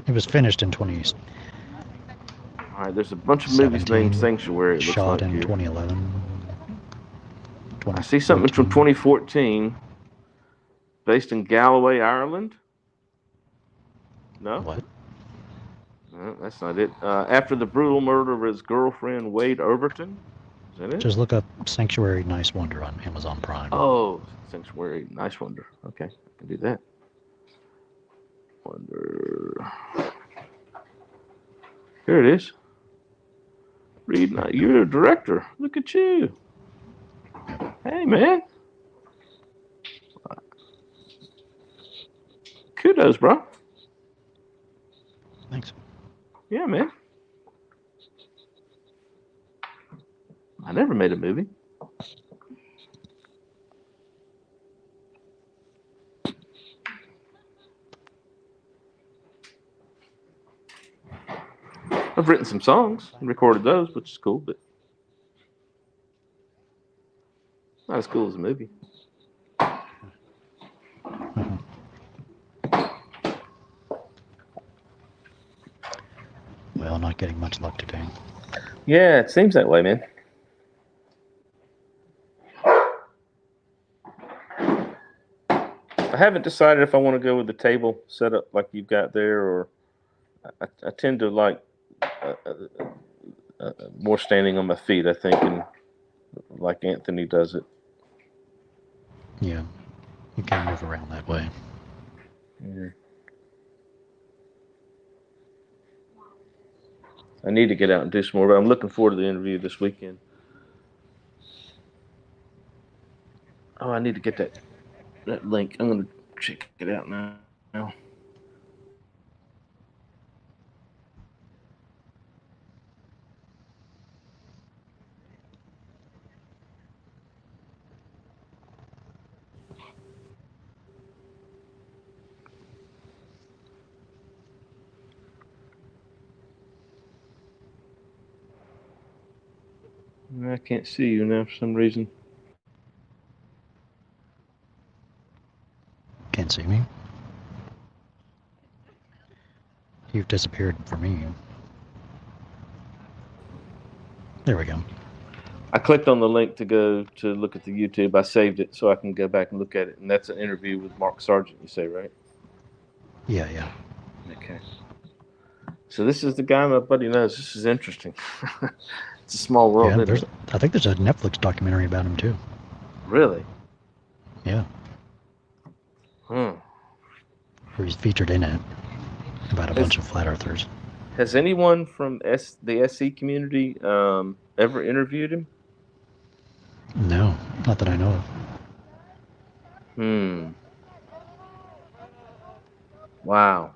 It was finished in 20. All right, there's a bunch of movies named Sanctuary. It looks shot like in 2011. I see something from 2014, based in Galloway, Ireland. No. What? No, that's not it. After the brutal murder of his girlfriend, Wade Overton. Is that it? Just look up Sanctuary Nice Wonder on Amazon Prime. Oh, Sanctuary Nice Wonder. Okay, I can do that. Wonder. Here it is. Reed, you're a director. Look at you. Hey, man. Kudos, bro. Thanks. Yeah, man. I never made a movie. I've written some songs and recorded those, which is cool, but not as cool as a movie. Well, not getting much luck today. Yeah, it seems that way, man. I haven't decided if I want to go with the table set up like you've got there, or I tend to like more standing on my feet, I think, and like Anthony does it. Yeah, you can move around that way. Yeah. I need to get out and do some more, but I'm looking forward to the interview this weekend. Oh, I need to get that link. I'm going to check it out now. I can't see you now for some reason. Can't see me? You've disappeared for me. There we go. I clicked on the link to go to look at the YouTube. I saved it so I can go back and look at it. And that's an interview with Mark Sargent, you say, right? Yeah. Okay. So this is the guy my buddy knows. This is interesting. It's a small world, Yeah, isn't it? I think there's a Netflix documentary about him too. Really? Yeah, Hmm. where he's featured in it about a bunch of flat earthers. Has anyone from the SC community ever interviewed him? No, not that I know of. Wow.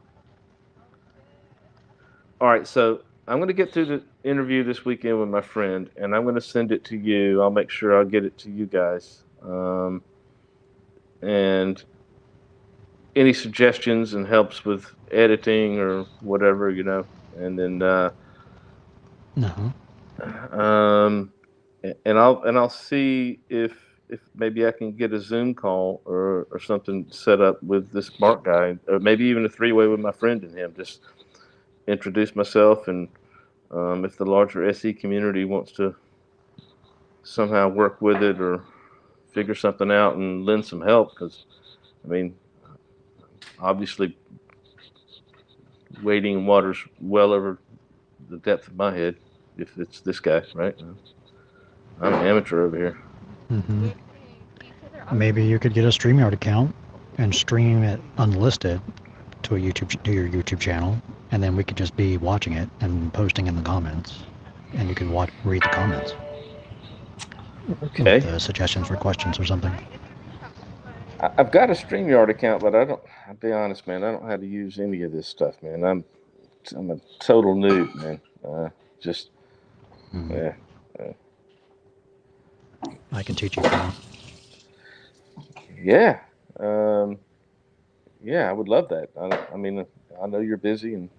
All right, so I'm going to get through the interview this weekend with my friend, and I'm going to send it to you. I'll make sure I'll get it to you guys. And any suggestions and helps with editing or whatever, and then and I'll see if maybe I can get a Zoom call or something set up with this Mark guy, or maybe even a three-way with my friend and him. Just introduce myself, and if the larger SE community wants to somehow work with it or figure something out and lend some help, because I mean, obviously, wading in water's well over the depth of my head. If it's this guy, right? I'm an amateur over here. Mm-hmm. Maybe you could get a StreamYard account and stream it unlisted to your YouTube channel, and then we could just be watching it and posting in the comments, and you can read the comments. Okay. With suggestions for questions or something. I've got a StreamYard account, but I'll be honest, man, I don't know how to use any of this stuff, man. I'm a total noob, man. Yeah. I can teach you, Paul. Yeah. Yeah, I would love that. I mean, I know you're busy and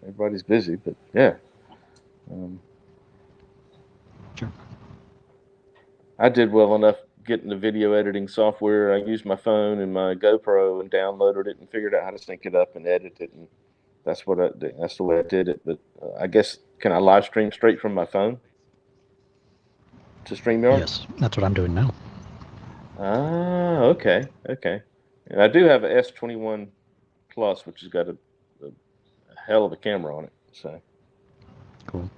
everybody's busy, but yeah. Sure. I did well enough getting the video editing software. I used my phone and my GoPro and downloaded it and figured out how to sync it up and edit it, and that's what I did. That's the way I did it. But I guess, can I live stream straight from my phone to StreamYard? Yes, that's what I'm doing now. Ah, okay. And I do have a S21 Plus, which has got a hell of a camera on it. So cool.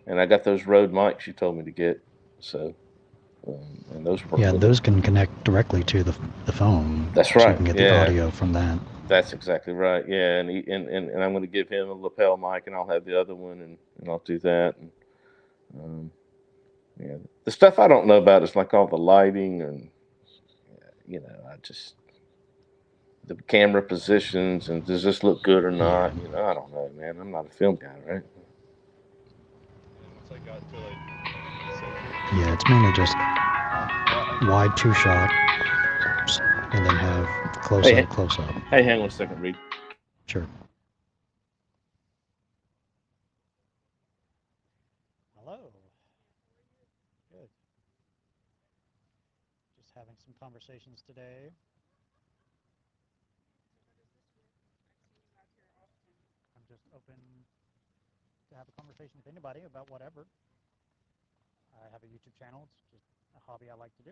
And I got those Rode mics you told me to get. So and those work. Yeah, those can connect directly to the phone. That's right. So you right. can get the audio from that. That's exactly right. Yeah, and I'm going to give him a lapel mic, and I'll have the other one, and I'll do that. And yeah, the stuff I don't know about is like all the lighting, and I just the camera positions, and does this look good or not? Yeah. I don't know, man. I'm not a film guy, right? Yeah, it's mainly just wide 2-shot, and then have close up. Hey, hang on a second, Reed. Sure. Hello. Good. Just having some conversations today. I'm just open to have a conversation with anybody about whatever. I have a YouTube channel. It's just a hobby I like to do.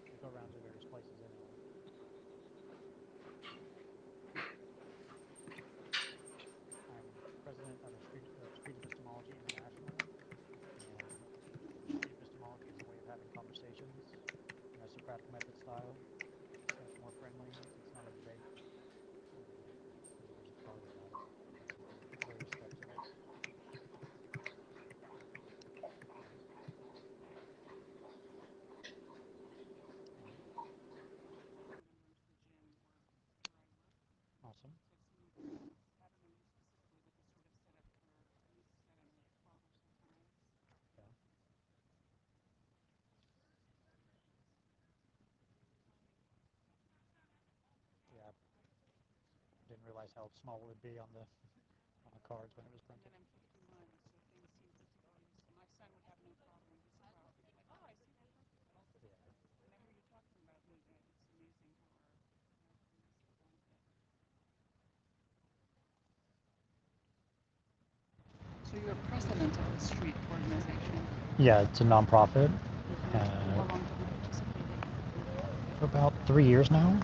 We go around to various places anyway. I'm president of Street Epistemology International, and Street Epistemology is a way of having conversations in a Socratic method style. So it's more friendly. It's not a debate. There's a card about it. Various steps of it. Awesome. Yeah. Didn't realize how small it would be on the cards when it was printed. So you're president of the street organization. Yeah, it's a nonprofit. How long have you participated? For about 3 years now.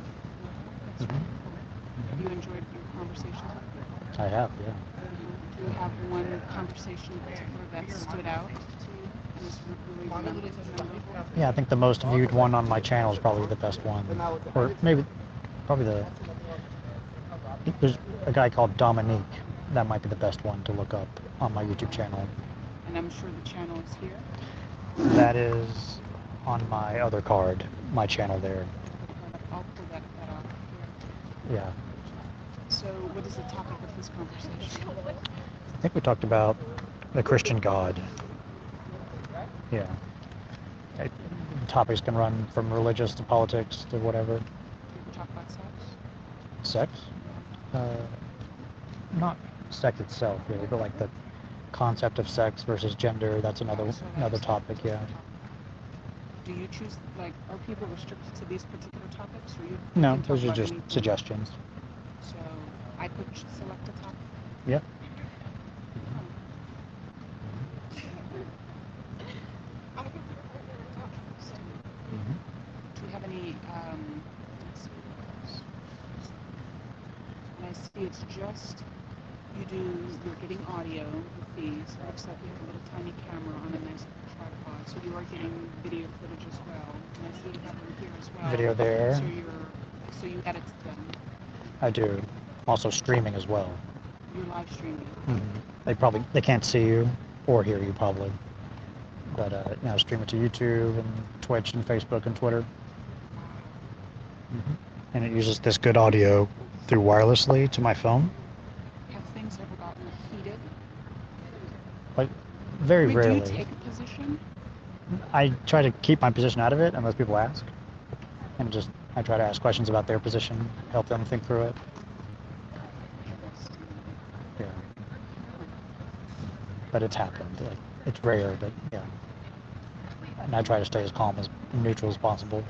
That's Mhm. really cool. Have you enjoyed your conversations with people? I have, yeah. Do you have one conversation in particular that stood out to you and is really memorable? Yeah, I think the most viewed one on my channel is probably the best one. Or maybe, probably there's a guy called Dominique. That might be the best one to look up on my YouTube channel. And I'm sure the channel is here. That is on my other card, my channel there. I'll pull that off here. Yeah. So what is the topic of this conversation? I think we talked about the Christian God. Yeah. Topics can run from religious to politics to whatever. Do you ever talk about sex? Sex? Not sex itself, really, but like the concept of sex versus gender. That's another topic. Yeah. Do you choose, like, are people restricted to these particular topics, or you? No, can talk those are about just anything? suggestions. So I could select a topic. Yeah. Mhm. Do you have any? Let's see what else. And I see it's just you're getting audio with these. It looks like you have a little tiny camera on a nice tripod, so you are getting video footage as well. And I see you have them here as well. Video there. So you edit them. I do. Also streaming as well. You're live streaming. They can't see you or hear you probably, but stream it to YouTube and Twitch and Facebook and Twitter. And it uses this good audio through wirelessly to my phone. Have things ever gotten heated? Like very rarely. Do you take a position? I try to keep my position out of it unless people ask, and I try to ask questions about their position, help them think through it. Yeah. But it's happened. Like, it's rare, but yeah. And I try to stay as calm and neutral as possible.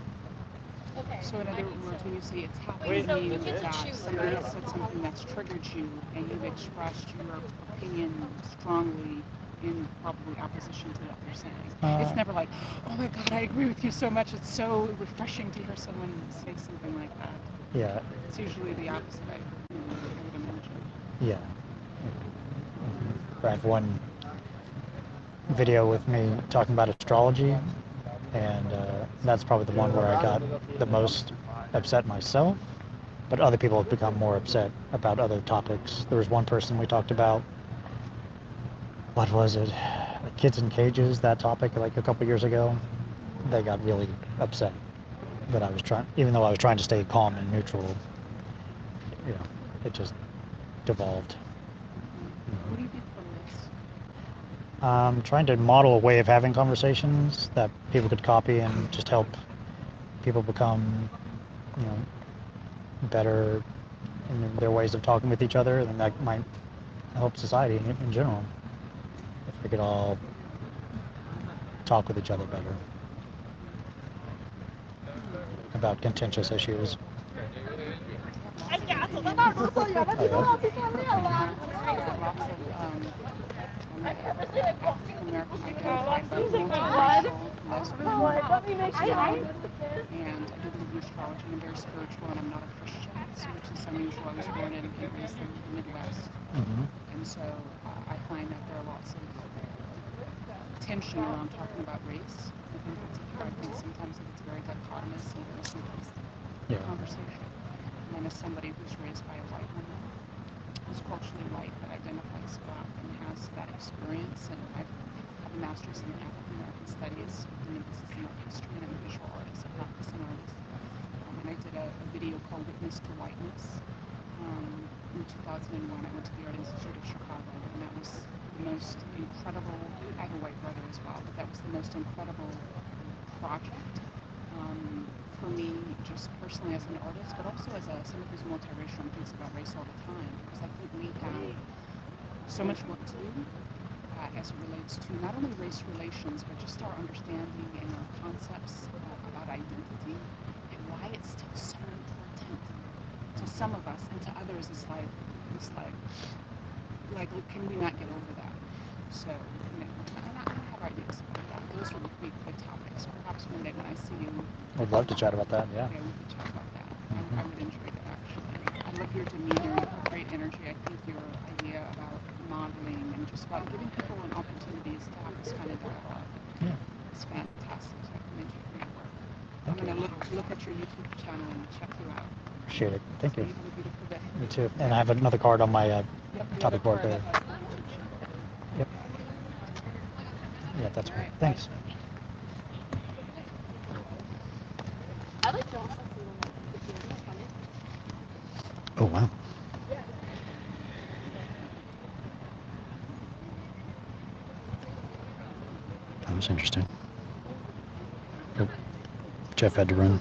So in other words, when you say it's happened, you mean that somebody has said something that's triggered you, and you've expressed your opinion strongly in probably opposition to what they're saying. It's never like, oh my God, I agree with you so much. It's so refreshing to hear someone say something like that. Yeah. It's usually the opposite, I would imagine. Yeah. I have one video with me talking about astrology, and that's probably the one where I got the most upset myself, but other people have become more upset about other topics. There was one person we talked about, what was it, like kids in cages, that topic, like a couple years ago. They got really upset that I was even though I was trying to stay calm and neutral, it just devolved. What do you think from this? Trying to model a way of having conversations that people could copy and just help people become, better in their ways of talking with each other, and that might help society in general if we could all talk with each other better about contentious issues. And I do believe in astrology, and I'm very spiritual, and I'm not a Christian, which is unusual. I was born and raised in the Midwest, and so I find that there are lots of tension around talking about race. I think sometimes it's very dichotomous and very simplistic conversation. And then as somebody who's raised by a white woman, who's culturally white but identifies Black and has that experience, and I have a master's in African American Studies with an emphasis in art history, and I'm a visual artist, a practicing artist. And I did a video called Witness to Whiteness. In 2001, I went to the Art Institute of Chicago, and that was the most incredible, I have a white brother as well, but that was the most incredible project for me, just personally as an artist, but also as somebody who's multiracial and thinks about race all the time, because I think we have so much work to do as it relates to not only race relations, but just our understanding and our concepts about identity and why it's still so important to some of us, and to others it's like can we not get over that? So, and I have ideas about that. Those would be good topics. Perhaps one day when I see you, Would love to chat about that, yeah. we could chat about that. I would enjoy that actually. I love your demeanor. You have great energy. I think your idea about modeling and just about giving people an opportunities to have this kind of dialogue is fantastic. So I commend you for your work. I'm going to look at your YouTube channel and check you out. Appreciate it. Thank So you. you have a beautiful day. Me too. And I have another card on my topic board there. Yep. Yeah, that's right. Thanks. I like John's funny. Oh, wow. That was interesting. Oh, Jeff had to run.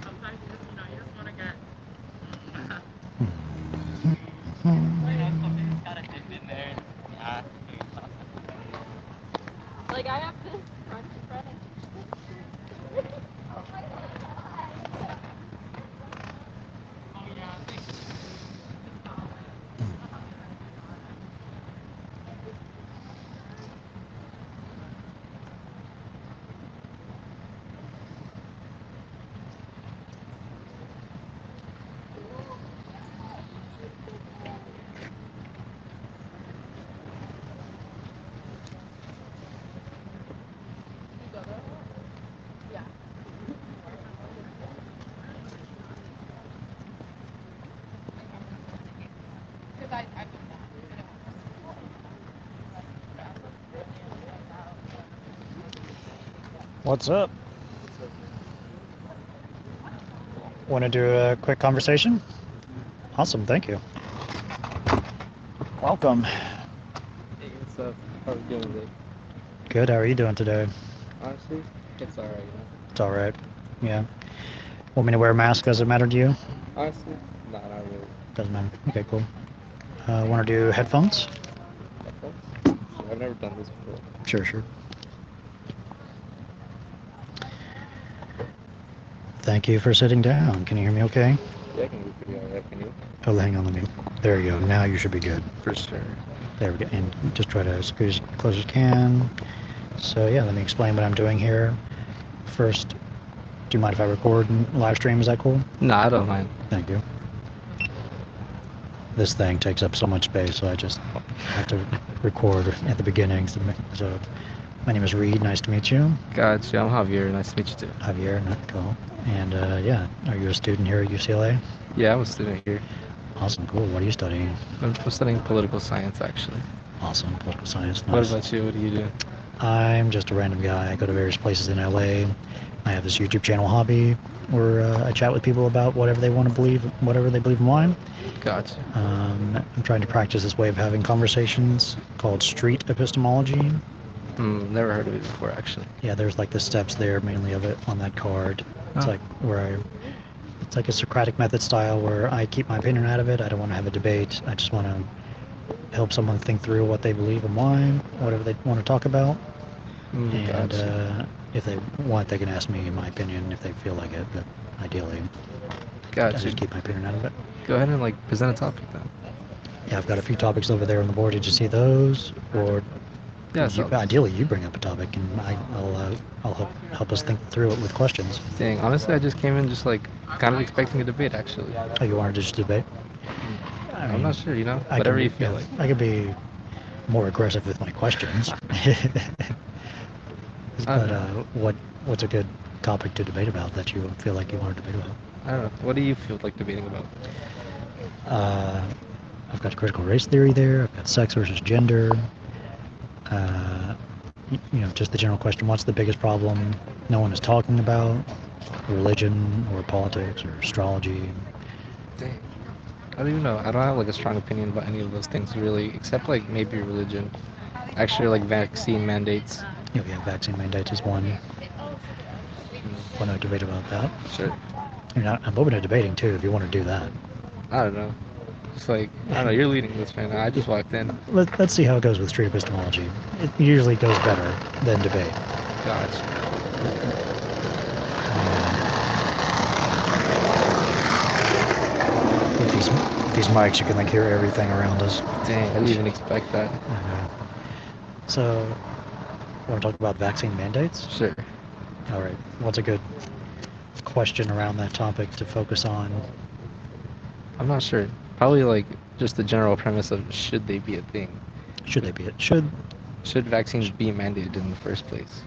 Sometimes you just want to get. Something's got a dip in there. Yeah. Like I have this crunch bread. Oh yeah. Yeah. Because I've done that. What's up? Want to do a quick conversation? Awesome, thank you. Welcome. Hey, what's up? How are you doing today? Good, how are you doing today? Honestly, it's alright, It's alright. Yeah. Want me to wear a mask? Does it matter to you? Honestly, nah, not really. Doesn't matter. Okay, cool. Want to do headphones? Headphones? I've never done this before. Sure. Thank you for sitting down. Can you hear me okay? Yeah, I can be pretty alright, can you? Oh, hang on, there you go. Now you should be good. For sure. There we go. And just try to squeeze as close as you can. So yeah, let me explain what I'm doing here. First, do you mind if I record and live stream? Is that cool? Nah, I don't mind. Thank you. This thing takes up so much space, so I just have to record at the beginning. So my name is Reed. Nice to meet you. Gotcha, I'm Javier. Nice to meet you too. Javier, not cool. And yeah, are you a student here at UCLA? Yeah, I'm a student here. Awesome, cool. What are you studying? I'm studying political science, actually. Awesome, political science. What Nice. about you? What do you do? I'm just a random guy. I go to various places in LA. I have this YouTube channel hobby where I chat with people about whatever they want to believe, whatever they believe in why. Gotcha. I'm trying to practice this way of having conversations called street epistemology. Never heard of it before, actually. Yeah, there's like the steps there, mainly of it on that card. It's like it's like a Socratic method style where I keep my opinion out of it. I don't want to have a debate. I just want to help someone think through what they believe and why, whatever they want to talk about. And Gotcha. if they want, they can ask me my opinion if they feel like it, but ideally, I Gotcha. just keep my opinion out of it. Go ahead and present a topic then. Yeah, I've got a few topics over there on the board. Did you see those? Or Yeah, so ideally, you bring up a topic, and I'll help us think through it with questions. dang, honestly, I just came in just kind of expecting a debate, actually. Oh, you wanted to just debate? I'm not sure, I whatever can you be- feel yeah, like. I could be more aggressive with my questions. But what's a good topic to debate about that you feel like you want to debate about? I don't know. What do you feel like debating about? I've got critical race theory there. I've got sex versus gender. Just the general question: what's the biggest problem no one is talking about? Religion or politics or astrology? Dang. I don't even know. I don't have a strong opinion about any of those things really, except maybe religion. Actually, vaccine mandates. Yeah, vaccine mandates is one. Want to debate about that? Sure. I'm open to debating too, if you want to do that. I don't know. Just I don't know. You're leading this right now. I just walked in. Let's see how it goes with street epistemology. It usually goes better than debate. Gotcha. With these mics, you can like hear everything around us. Dang, I didn't even expect that. I know. So, want to talk about vaccine mandates? Sure. All right. What's a good question around that topic to focus on? I'm not sure. Probably like just the general premise of should they be a thing? Should they be? Should vaccines be mandated in the first place?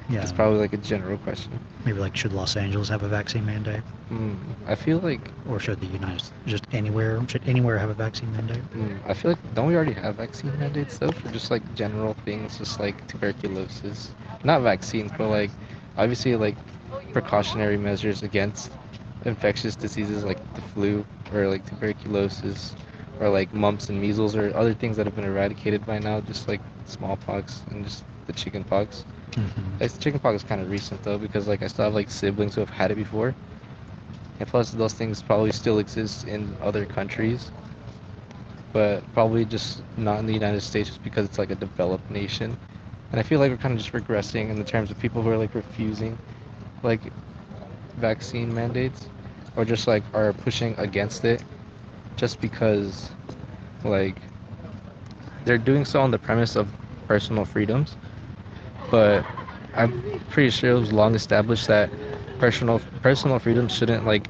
Yeah. It's probably like a general question. Maybe like should Los Angeles have a vaccine mandate, I feel like or should the should anywhere have a vaccine mandate? I feel like don't we already have vaccine mandates though for just like general things, just like tuberculosis, not vaccines, but like obviously like precautionary measures against infectious diseases like the flu or like tuberculosis or like mumps and measles or other things that have been eradicated by now, just like smallpox and just the chickenpox. Chickenpox is kind of recent though because like I still have like siblings who have had it before, and plus those things probably still exist in other countries, but probably just not in the United States just because it's like a developed nation. And I feel like we're kind of just regressing in the terms of people who are like refusing like vaccine mandates or just like are pushing against it just because like they're doing so on the premise of personal freedoms. But I'm pretty sure it was long established that personal freedoms shouldn't like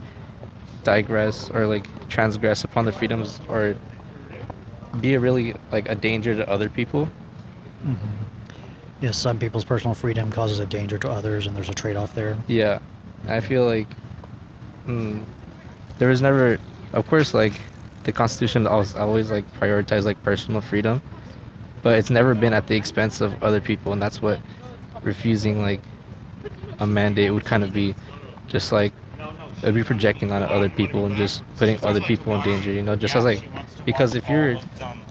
digress or like transgress upon the freedoms or be really like a danger to other people. Yes, some people's personal freedom causes a danger to others, and there's a trade-off there. Yeah, I feel like there was never, of course, like the Constitution always like prioritized like personal freedom, but it's never been at the expense of other people, and that's what refusing like a mandate would kind of be, just like it would be projecting on other people and just putting other people in danger, you know, just as like, because if you're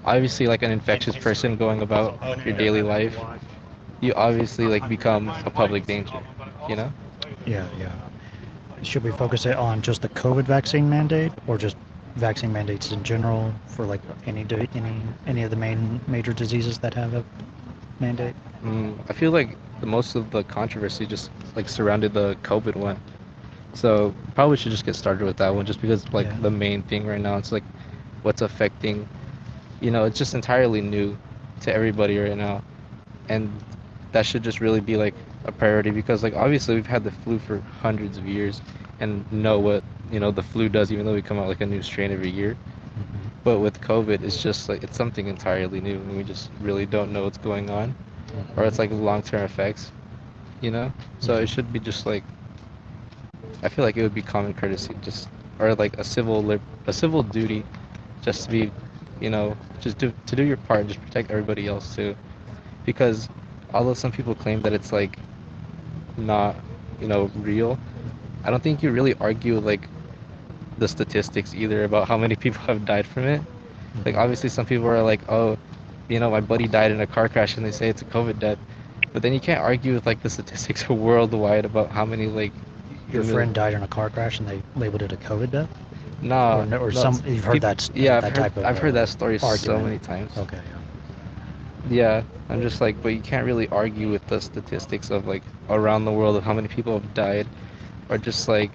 obviously like an infectious person going about your daily life, you obviously like become a public danger, you know? Yeah. Should we focus it on just the COVID vaccine mandate, or just vaccine mandates in general for like any of the major diseases that have a mandate? I feel like most of the controversy just like surrounded the COVID one, so probably should just get started with that one, just because like the main thing right now, it's like what's affecting, you know, it's just entirely new to everybody right now, and that should just really be like a priority, because like obviously we've had the flu for hundreds of years and know what, you know, the flu does, even though we come out like a new strain every year. But with COVID, it's just like it's something entirely new, and we just really don't know what's going on, or it's like long-term effects, you know. So it should be just like, I feel like it would be common courtesy, just, or like a civil duty, just to be, you know, just to do your part and just protect everybody else too, because although some people claim that it's like not, you know, real, I don't think you really argue like the statistics either about how many people have died from it. Like obviously some people are like, oh, you know, my buddy died in a car crash, and they say it's a COVID death, but then you can't argue with like the statistics worldwide about how many like your friend died in a car crash and they labeled it a COVID death. No, or some you've heard that. Yeah, I've heard that story argument so many times. Okay. Yeah, I'm just like, but you can't really argue with the statistics of like around the world of how many people have died, or just like,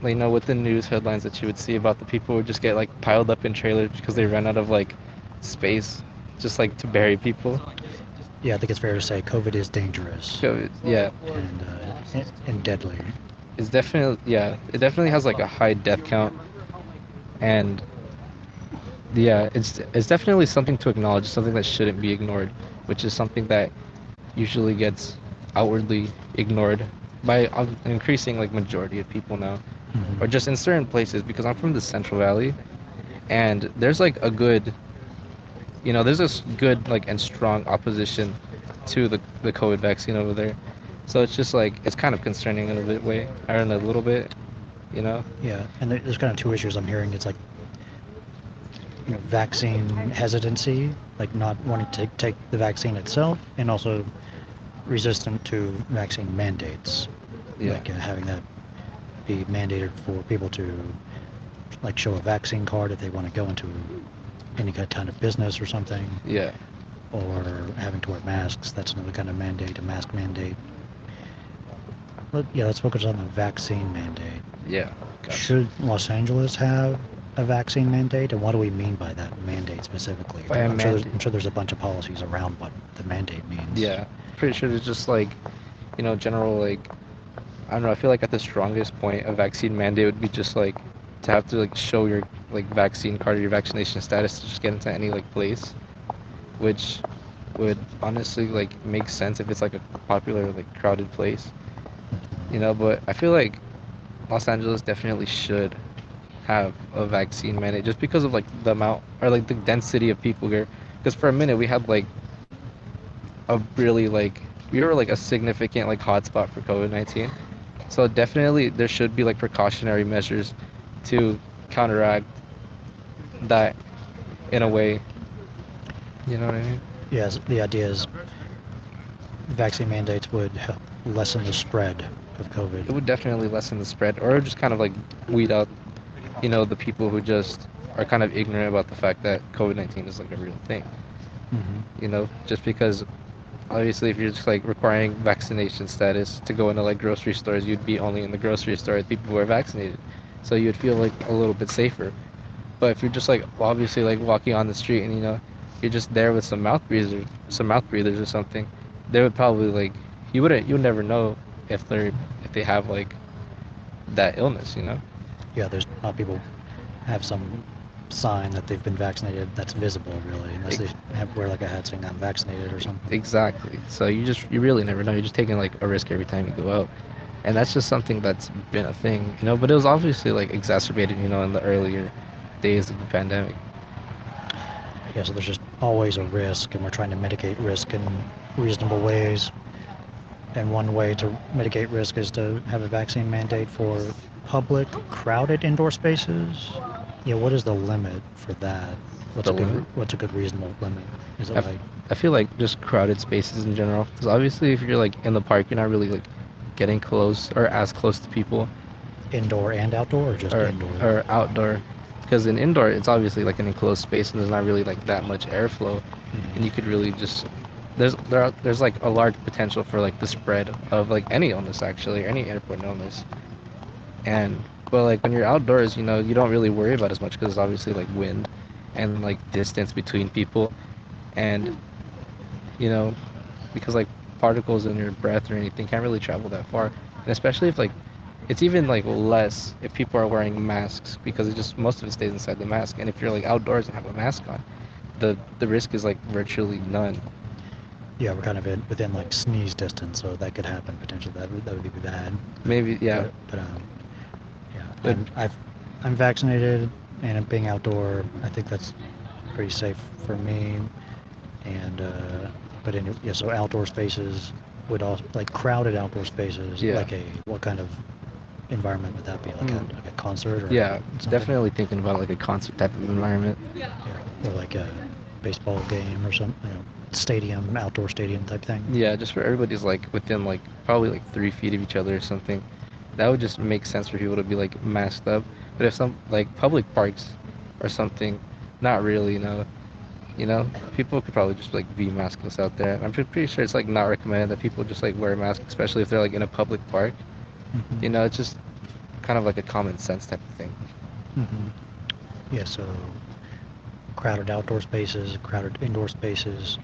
you know, with the news headlines that you would see about the people who just get like piled up in trailers because they ran out of like space, just like to bury people. Yeah, I think it's fair to say COVID is dangerous. COVID, yeah. And deadly. It's definitely, yeah, it definitely has like a high death count, and yeah, it's definitely something to acknowledge, something that shouldn't be ignored, which is something that usually gets outwardly ignored by an increasing like majority of people now, or just in certain places, because I'm from the Central Valley, and there's like a good, you know, there's this good like and strong opposition to the COVID vaccine over there. So it's just like, it's kind of concerning in a little bit, you know? Yeah, and there's kind of two issues I'm hearing. It's like, you know, vaccine hesitancy, like not wanting to take the vaccine itself, and also resistant to vaccine mandates. Yeah. Like having that be mandated for people to like show a vaccine card if they want to go into any kind of business or something. Yeah. Or having to wear masks. That's another kind of mandate, a mask mandate. let's focus on the vaccine mandate. Yeah. Gotcha. Should Los Angeles have a vaccine mandate, and what do we mean by that mandate specifically? By a I'm sure mandate. I'm sure there's a bunch of policies around what the mandate means. Yeah. Pretty sure it's just like, general like, I don't know. I feel like at the strongest point, a vaccine mandate would be just like to have to like show your like vaccine card or your vaccination status to just get into any like place, which would honestly like make sense if it's like a popular like crowded place, But I feel like Los Angeles definitely should have a vaccine mandate just because of like the amount or like the density of people here. Because for a minute we had like a really like we were like a significant like hotspot for COVID-19. So definitely there should be like precautionary measures to counteract that in a way. You know what I mean? Yes, the idea is vaccine mandates would help lessen the spread of It COVID. would definitely lessen the spread or just kind of like weed out, the people who just are kind of ignorant about the fact that COVID-19 is like a real thing. Just because obviously if you're just like requiring vaccination status to go into like grocery stores, you'd be only in the grocery store with people who are vaccinated. So you'd feel like a little bit safer. But if you're just like obviously like walking on the street and you're just there with some mouth breathers or something, they would probably like you would never know if they have like that illness. Yeah, there's not people have some sign that they've been vaccinated that's visible really, unless they wear like a hat saying I'm vaccinated or something. Exactly. So you really never know. You're just taking like a risk every time you go out. And that's just something that's been a thing, but it was obviously like exacerbated, in the earlier days of the pandemic. Yeah, so there's just always a risk, and we're trying to mitigate risk in reasonable ways. And one way to mitigate risk is to have a vaccine mandate for public, crowded indoor spaces. Yeah, what is the limit for that? What's a good reasonable limit? Is it like I feel like just crowded spaces in general, because obviously if you're like in the park, you're not really like getting close or as close to people, indoor and outdoor, or just indoor? or outdoor? Because in indoor, it's obviously like an enclosed space, and there's not really like that much airflow, and you could really just there's like a large potential for like the spread of like any illness actually, or any airborne illness. But like when you're outdoors, you don't really worry about as much because it's obviously like wind and like distance between people, and because like particles in your breath or anything can't really travel that far, and especially if like it's even like less if people are wearing masks because it just most of it stays inside the mask, and if you're like outdoors and have a mask on, the risk is like virtually none. Yeah, we're kind of within like sneeze distance, so that could happen potentially. That would be bad. Maybe, yeah. But yeah, I'm vaccinated, and being outdoor, I think that's pretty safe for me. And so outdoor spaces would also like crowded outdoor spaces. Yeah. Like what kind of environment would that be? Like a concert or Yeah, something? definitely thinking about like a concert type of environment. Yeah, or like a baseball game or something. Outdoor stadium type thing. Yeah, just where everybody's like within like probably like 3 feet of each other or something. That would just make sense for people to be like masked up. But if some like public parks or something, not really, people could probably just like be maskless out there. I'm pretty sure it's like not recommended that people just like wear a mask, especially if they're like in a public park. It's just kind of like a common sense type of thing. Yeah, so crowded outdoor spaces, crowded indoor spaces.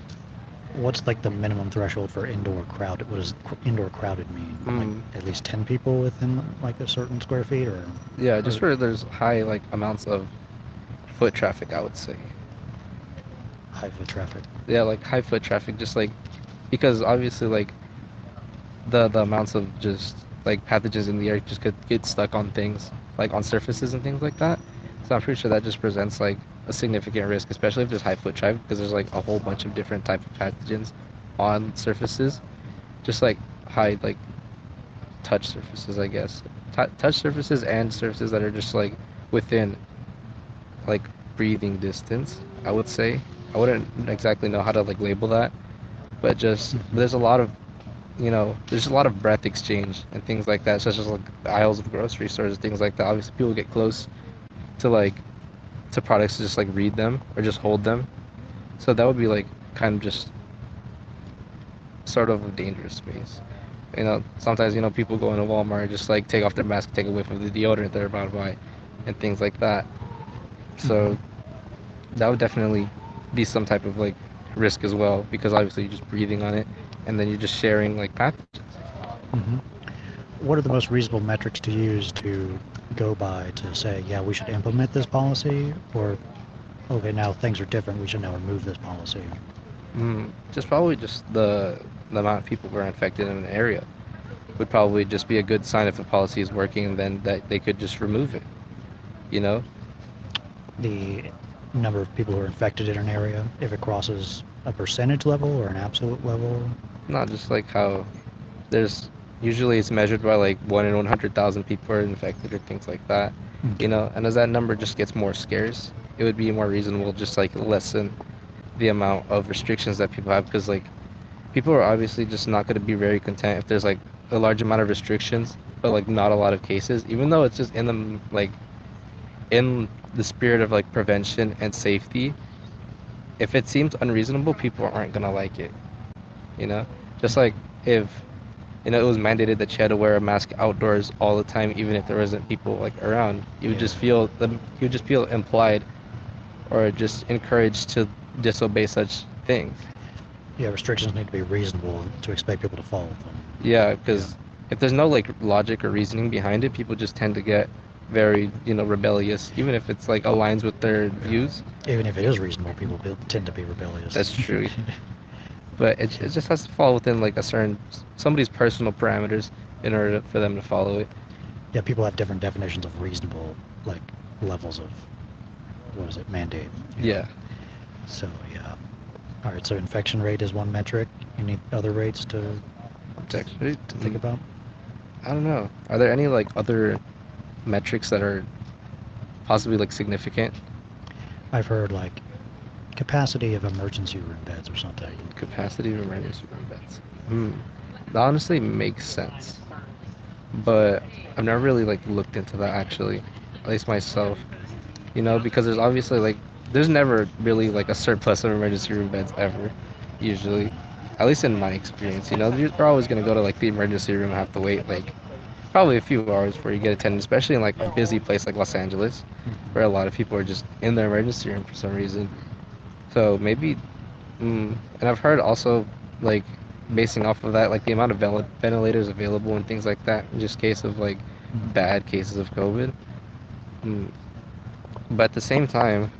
What's like the minimum threshold for indoor crowded? What does indoor crowded mean? Like at least 10 people within like a certain square feet, or? Yeah, just where there's high like amounts of foot traffic, I would say. High foot traffic. Yeah, like high foot traffic, just like because obviously like the amounts of just like pathogens in the air just could get stuck on things, like on surfaces and things like that. So I'm pretty sure that just presents like a significant risk, especially if there's high foot traffic, because there's like a whole bunch of different type of pathogens on surfaces, just like high like touch surfaces, I guess. Touch surfaces and surfaces that are just like within like breathing distance, I would say. I wouldn't exactly know how to like label that, but just there's a lot of breath exchange and things like that, such as like the aisles of grocery stores and things like that. Obviously people get close to products to just like read them or just hold them, so that would be like kind of just sort of a dangerous space. Sometimes people go into Walmart and just like take off their mask, take a whiff of the deodorant they're about to buy, and things like that. So that would definitely be some type of like risk as well, because obviously you're just breathing on it, and then you're just sharing like pathogens. hmm What are the most reasonable metrics to use to go by to say, yeah, we should implement this policy, or okay, now things are different, we should now remove this policy? Just probably just the amount of people who are infected in an area would probably just be a good sign if the policy is working, and then that they could just remove it. You know? The number of people who are infected in an area, if it crosses a percentage level or an absolute level? Not just like how there's usually it's measured by like 1 in 100,000 people are infected or things like that. And as that number just gets more scarce, it would be more reasonable just like lessen the amount of restrictions that people have, because like people are obviously just not going to be very content if there's like a large amount of restrictions but like not a lot of cases, even though it's just in the spirit of like prevention and safety. If it seems unreasonable, people aren't going to like it. Just like if it was mandated that you had to wear a mask outdoors all the time, even if there wasn't people like around, you would just feel implied or just encouraged to disobey such things. Yeah, restrictions need to be reasonable to expect people to follow them. Yeah, because if there's no like logic or reasoning behind it, people just tend to get very rebellious, even if it's like aligns with their views. Even if it is reasonable, people tend to be rebellious. That's true. But it just has to fall within like somebody's personal parameters in order for them to follow it. Yeah, people have different definitions of reasonable, like levels of mandate. Yeah. So yeah. All right. So infection rate is one metric. Any other rates to think about? I don't know. Are there any like other metrics that are possibly like significant? I've heard like capacity of emergency room beds or something. Capacity of emergency room beds. That honestly makes sense, but I've never really like looked into that actually, at least myself. Because there's obviously like there's never really like a surplus of emergency room beds ever, usually, at least in my experience. You're always gonna go to like the emergency room and have to wait like probably a few hours before you get attended, especially in like a busy place like Los Angeles, where a lot of people are just in the emergency room for some reason. So maybe, and I've heard also like basing off of that, like the amount of ventilators available and things like that, in just case of like bad cases of COVID. But at the same time,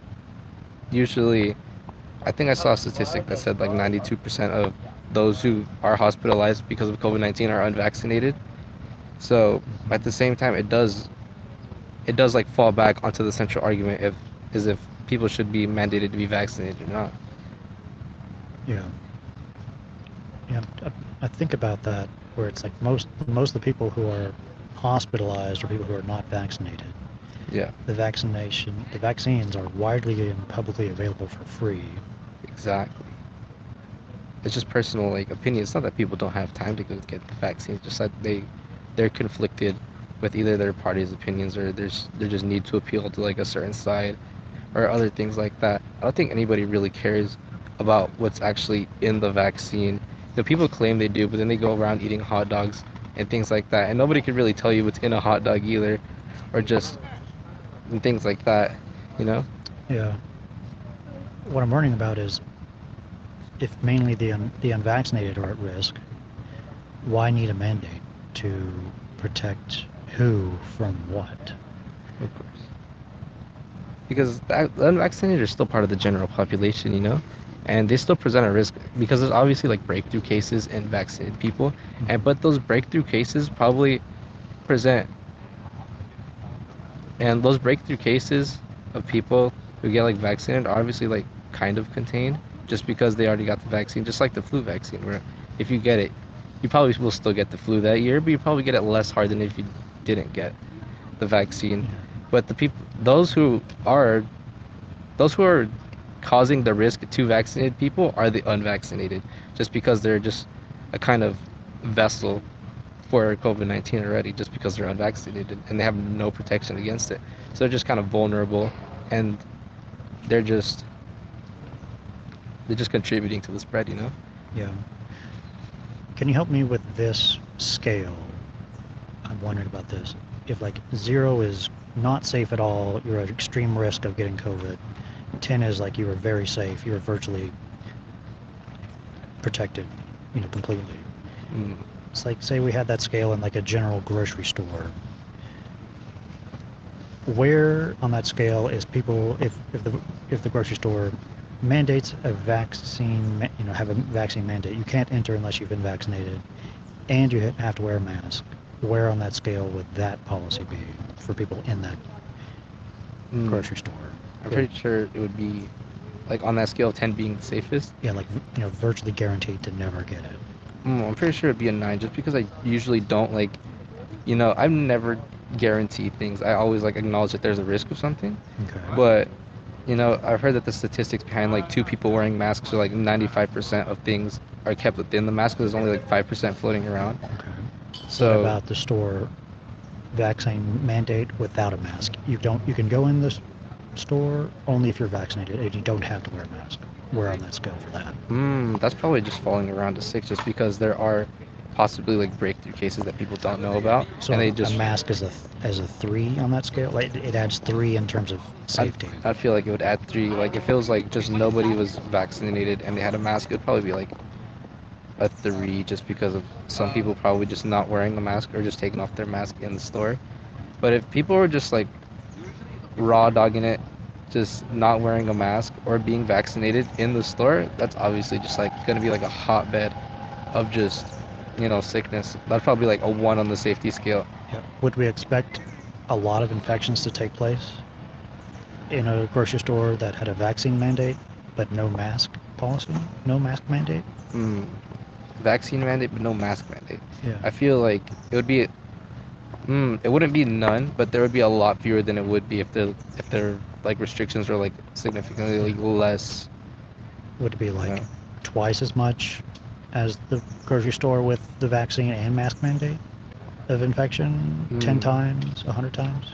usually, I think I saw a statistic that said like 92% of those who are hospitalized because of COVID-19 are unvaccinated. So at the same time, it does like fall back onto the central argument if people should be mandated to be vaccinated or not. Yeah. I think about that, where it's like most of the people who are hospitalized are people who are not vaccinated. Yeah. The vaccines are widely and publicly available for free. Exactly. It's just personal like opinion. It's not that people don't have time to go get the vaccine. It's just that they're conflicted with either their party's opinions or they just need to appeal to like a certain side or other things like that. I don't think anybody really cares about what's actually in the vaccine. People claim they do, but then they go around eating hot dogs and things like that, and nobody could really tell you what's in a hot dog either, or just and things like that. Yeah. What I'm learning about is if mainly the unvaccinated are at risk, why need a mandate to protect who from what? Of course. Because the unvaccinated are still part of the general population, and they still present a risk because there's obviously like breakthrough cases in vaccinated people, but those breakthrough cases probably present, and those breakthrough cases of people who get like vaccinated are obviously like kind of contained just because they already got the vaccine, just like the flu vaccine, where if you get it, you probably will still get the flu that year, but you probably get it less hard than if you didn't get the vaccine. But those who are causing the risk to vaccinated people are the unvaccinated, just because they're just a kind of vessel for COVID-19 already, just because they're unvaccinated and they have no protection against it. So they're just kind of vulnerable, and they're just contributing to the spread, Yeah. Can you help me with this? scale, I'm wondering about this. If like 0 is not safe at all, you're at extreme risk of getting COVID. 10 is like you were very safe, you were virtually protected, completely. Mm. It's like, say we had that scale in like a general grocery store. Where on that scale is people, if the grocery store mandates a vaccine, have a vaccine mandate, you can't enter unless you've been vaccinated, and you have to wear a mask. Where on that scale would that policy be for people in that grocery store? I'm pretty sure it would be like on that scale of 10 being the safest. Yeah, like virtually guaranteed to never get it. I'm pretty sure it'd be a 9, just because I usually don't like, I've never guaranteed things. I always like acknowledge that there's a risk of something. Okay. But I've heard that the statistics behind like 2 people wearing masks are like 95% of things are kept within the mask. There's only like 5% floating around. Okay. So what about the store vaccine mandate without a mask? You can go in the store only if you're vaccinated, and you don't have to wear a mask. Where on that scale for that? That's probably just falling around to 6, just because there are possibly like breakthrough cases that people don't know about. So and they a mask is a 3 on that scale. Like it adds 3 in terms of safety. I'd feel like it would add 3. Like if it was like just nobody was vaccinated and they had a mask, it'd probably be like a 3, just because of some people probably just not wearing a mask or just taking off their mask in the store. But if people were just like raw dogging it, just not wearing a mask or being vaccinated in the store, that's obviously just like gonna be like a hotbed of just sickness. That's probably like a 1 on the safety scale. Yeah. Would we expect a lot of infections to take place in a grocery store that had a vaccine mandate but no mask policy, no mask mandate? Vaccine mandate but no mask mandate. Yeah. I feel like it would be it wouldn't be none, but there would be a lot fewer than it would be if their like restrictions were like significantly less. Would it be like twice as much as the grocery store with the vaccine and mask mandate of infection? 10 times, 100 times?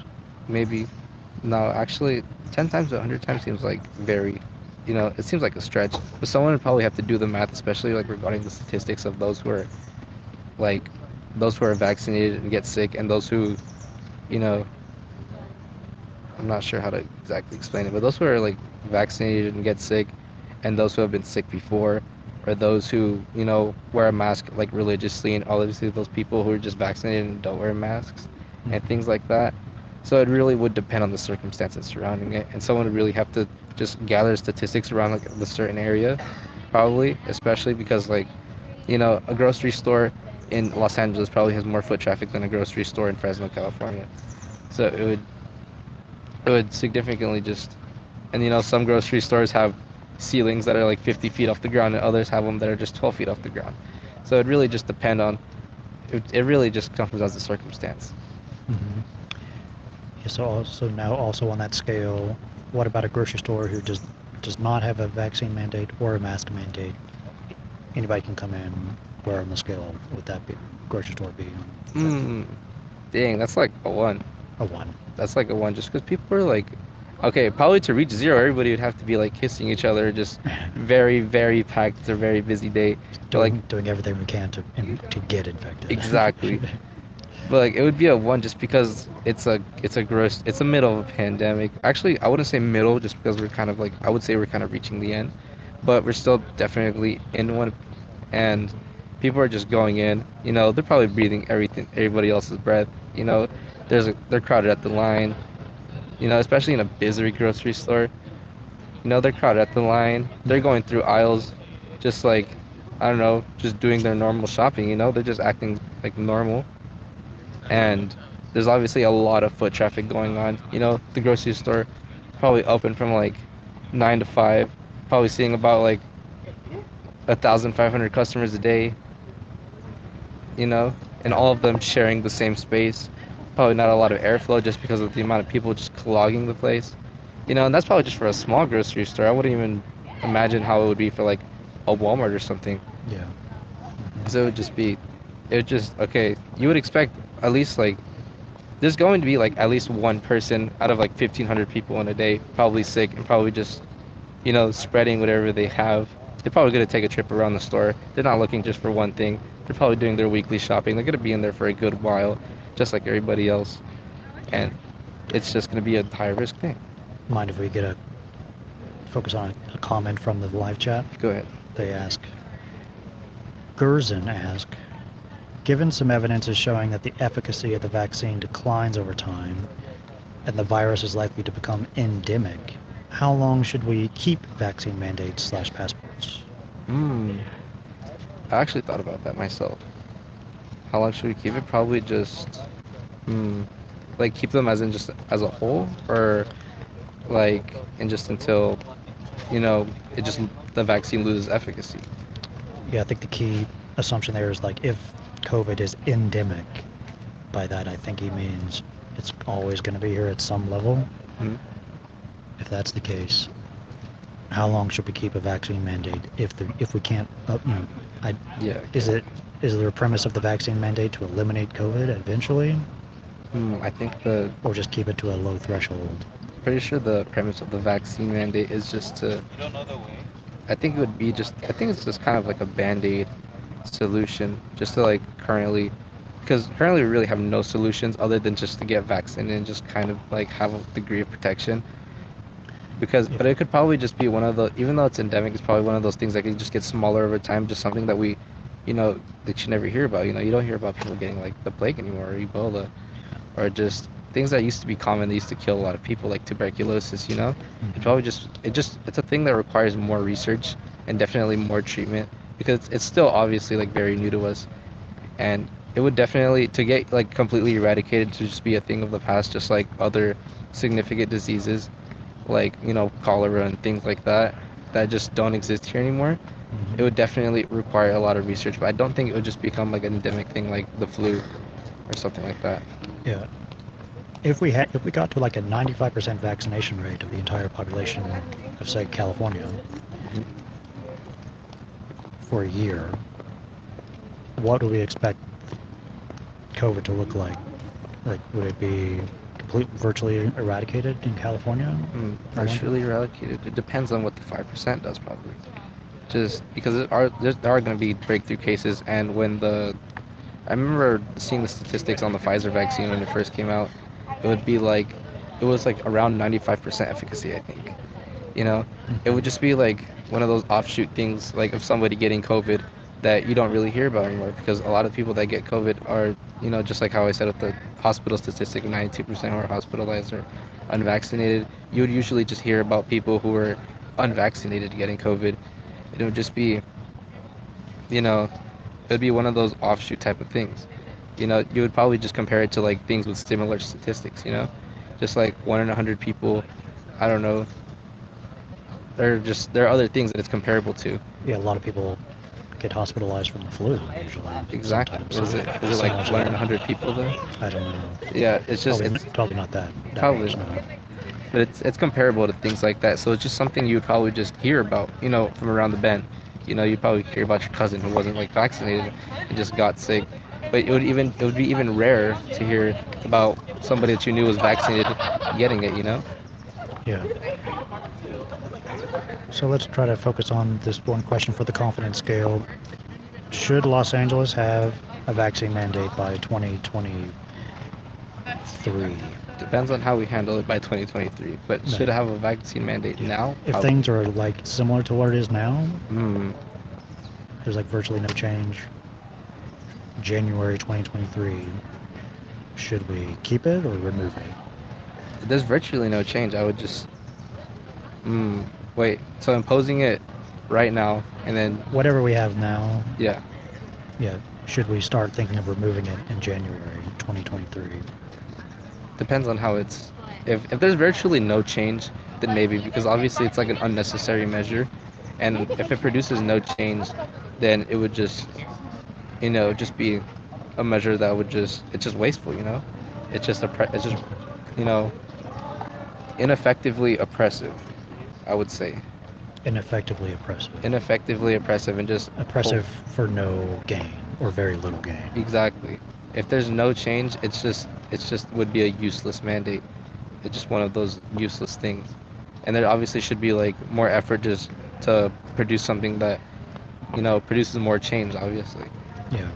Maybe. No, actually, 10 times, 100 times seems like very, it seems like a stretch. But someone would probably have to do the math, especially like regarding the statistics of those who are vaccinated and get sick, and those who, I'm not sure how to exactly explain it, but those who are like vaccinated and get sick, and those who have been sick before, or those who, wear a mask like religiously, and obviously those people who are just vaccinated and don't wear masks and things like that. So it really would depend on the circumstances surrounding it, and someone would really have to just gather statistics around like the certain area, probably, especially because like, a grocery store in Los Angeles probably has more foot traffic than a grocery store in Fresno, California. So it would significantly just, and some grocery stores have ceilings that are like 50 feet off the ground, and others have them that are just 12 feet off the ground. So it really just depend on, it really just comes as the circumstance. Mm-hmm. Yeah, so also on that scale, what about a grocery store who does not have a vaccine mandate or a mask mandate? Anybody can come in. Where on the scale would that grocery store be? Dang, that's like a 1. A 1. That's like a 1, just because people are like, okay, probably to reach 0, everybody would have to be like kissing each other, just very, very packed. It's a very busy day. Doing everything we can to get infected. Exactly. But like it would be a 1 just because it's a middle of a pandemic. Actually, I wouldn't say middle, just because we're kind of like, I would say we're kind of reaching the end, but we're still definitely in one, and people are just going in. They're probably breathing everybody else's breath. They're crowded at the line. Especially in a busy grocery store. They're crowded at the line. They're going through aisles, just like, I don't know, just doing their normal shopping. They're just acting like normal. And there's obviously a lot of foot traffic going on. The grocery store probably open from like 9 to 5, probably seeing about like 1,500 customers a day. And all of them sharing the same space. Probably not a lot of airflow just because of the amount of people just clogging the place. And that's probably just for a small grocery store. I wouldn't even imagine how it would be for like a Walmart or something. Yeah. So okay, you would expect at least like, there's going to be like at least one person out of like 1,500 people in a day probably sick and probably just, spreading whatever they have they're probably going to take a trip around the store. They're not looking just for one thing. They're probably doing their weekly shopping. They're going to be in there for a good while, just like everybody else. And it's just going to be a high risk thing. Mind if we get a focus on a comment from the live chat? Go ahead. They ask, Gerson ask, given some evidence is showing that the efficacy of the vaccine declines over time and the virus is likely to become endemic, how long should we keep vaccine mandates / passports? I actually thought about that myself. How long should we keep it? Probably just, like keep them as in just as a whole, or like and just until, the vaccine loses efficacy. Yeah, I think the key assumption there is like if COVID is endemic, by that I think he means it's always going to be here at some level. If that's the case, how long should we keep a vaccine mandate if we can't? Is there a premise of the vaccine mandate to eliminate COVID eventually? I think or just keep it to a low threshold. Pretty sure the premise of the vaccine mandate is just to. I think it would be just. I think it's just kind of like a band-aid solution, just to like because currently we really have no solutions other than just to get vaccinated and just kind of like have a degree of protection. But it could probably just be one of the, even though it's endemic, it's probably one of those things that can just get smaller over time, just something that we, that you never hear about. You don't hear about people getting like the plague anymore, or Ebola, or just things that used to be common that used to kill a lot of people, like tuberculosis. It probably it's a thing that requires more research and definitely more treatment, because it's still obviously like very new to us, and it would definitely, to get like completely eradicated, to just be a thing of the past, just like other significant diseases like cholera and things like that just don't exist here anymore. It would definitely require a lot of research, but I don't think it would just become like an endemic thing like the flu or something like that. Yeah. If we got to like a 95% vaccination rate of the entire population of, say, California for a year, what do we expect COVID to look like? Like, would it be virtually eradicated in California? Virtually eradicated. It depends on what the 5% does, probably. Just because there are going to be breakthrough cases, and I remember seeing the statistics on the Pfizer vaccine when it first came out. It was like around 95% efficacy, I think. It would just be like one of those offshoot things, like of somebody getting COVID that you don't really hear about anymore, because a lot of people that get COVID are, just like how I said with the hospital statistic of 92% are hospitalized or unvaccinated. You would usually just hear about people who are unvaccinated getting COVID. It would just be, it would be one of those offshoot type of things. You would probably just compare it to like things with similar statistics, just like 1 in 100 people. I don't know. There are other things that it's comparable to. Yeah, a lot of people get hospitalized from the flu usually. Exactly. Is it like 1 in 100 people though? I don't know. Yeah, it's just probably not that. Probably not. But it's comparable to things like that. So it's just something you would probably just hear about, from around the bend. You'd probably hear about your cousin who wasn't like vaccinated and just got sick. But it would be even rarer to hear about somebody that you knew was vaccinated getting it. Yeah. So let's try to focus on this one question for the confidence scale. Should Los Angeles have a vaccine mandate by 2023? Depends on how we handle it by 2023. But should it have a vaccine mandate now? If things are like similar to what it is now, there's like virtually no change. January 2023, should we keep it or remove it? There's virtually no change. I would just wait. So imposing it right now, and then whatever we have now. Yeah. Should we start thinking of removing it in January 2023? Depends on how it's. If there's virtually no change, then maybe, because obviously it's like an unnecessary measure, and if it produces no change, then it would just, just be a measure that would it's just wasteful. It's just ineffectively oppressive, I would say. Ineffectively oppressive. Ineffectively oppressive, and just oppressive for no gain or very little gain. Exactly. If there's no change, it's just would be a useless mandate. It's just one of those useless things. And there obviously should be like more effort just to produce something that, produces more change, obviously. Yeah.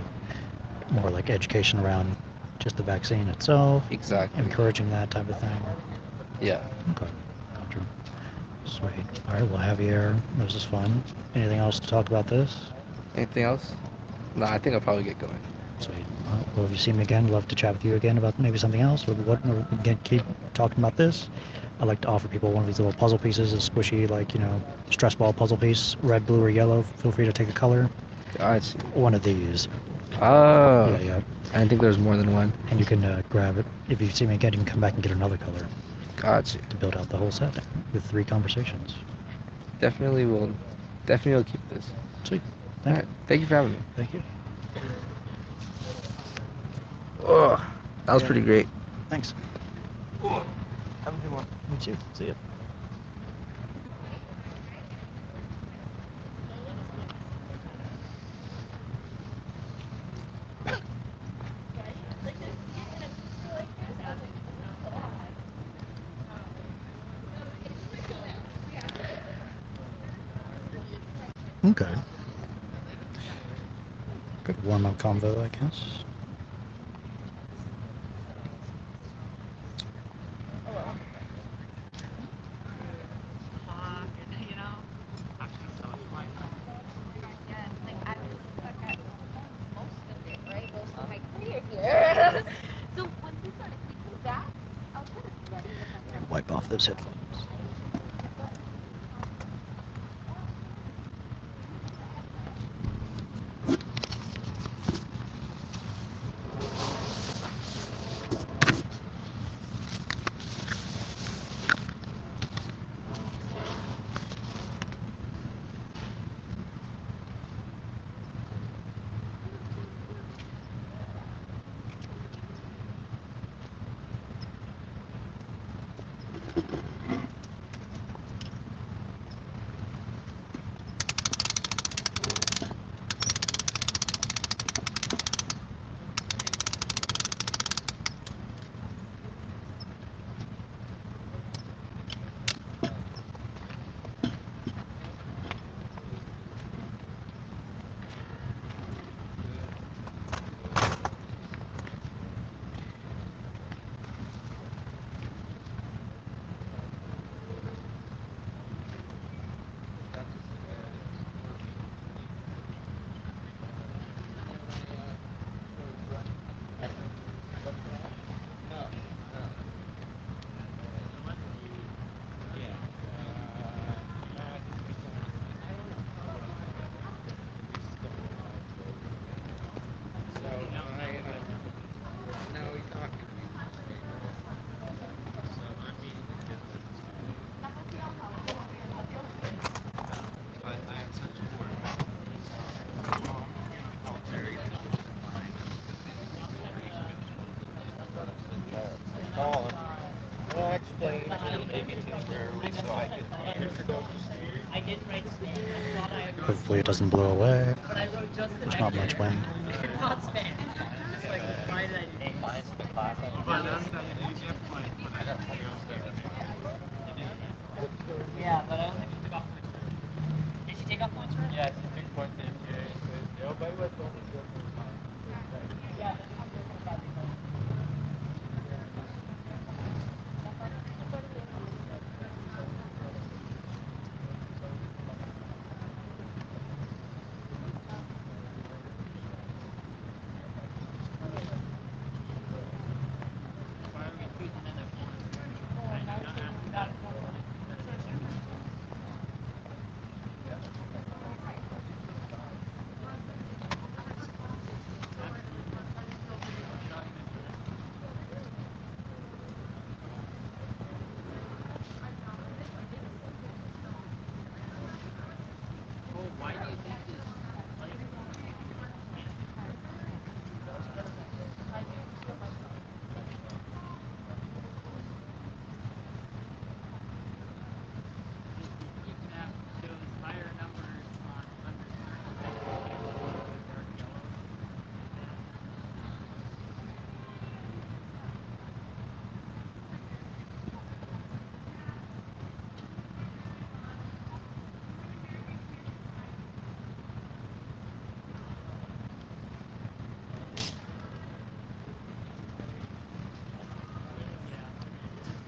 More like education around just the vaccine itself. Exactly. Encouraging that type of thing. Yeah. Okay. Gotcha. Sweet. All right, well, Javier, this is fun. Anything else to talk about this? Anything else? No, I think I'll probably get going. Sweet. Well, if you see me again, love to chat with you again about maybe something else. Or what? Or keep talking about this. I like to offer people one of these little puzzle pieces, a squishy, stress ball puzzle piece, red, blue, or yellow. Feel free to take a color. Gotcha. One of these. Oh. Yeah, yeah. I didn't think there was more than one. And you can grab it. If you see me again, you can come back and get another color. Gotcha. To build out the whole set with 3 conversations. Definitely will keep this. Sweet. All right. Thank you for having me. Thank you. Oh, that was pretty great. Thanks. Have a good one. You too. See ya. Okay. Good warm-up convo, I guess. Wipe off those headphones. Hopefully it doesn't blow away. There's not much wind. Yeah, but I don't think she took off points. Did she take off points for it? Yeah, she took points in. Yeah,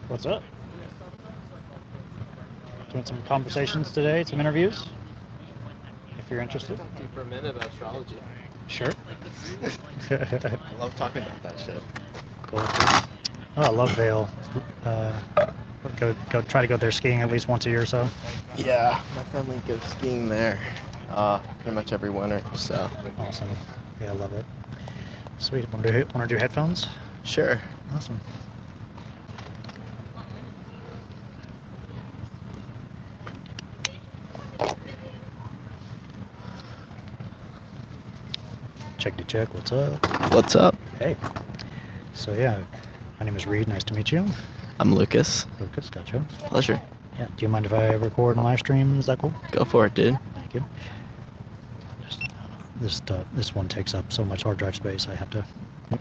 What's up? Doing some conversations today, some interviews. If you're interested. Talk to you for a minute about astrology. Sure. I love talking about that shit. Cool. Oh, I love Vail. Go try to go there skiing at least once a year or so. Yeah, my family goes skiing there pretty much every winter, so. Awesome. Yeah, I love it. Sweet. Want to do headphones? Sure. Awesome. Check to check. What's up? What's up? Hey. So yeah, my name is Reed. Nice to meet you. I'm Lucas. Lucas, gotcha. Pleasure. Yeah. Do you mind if I record and live stream? Is that cool? Go for it, dude. Thank you. This one takes up so much hard drive space. I have to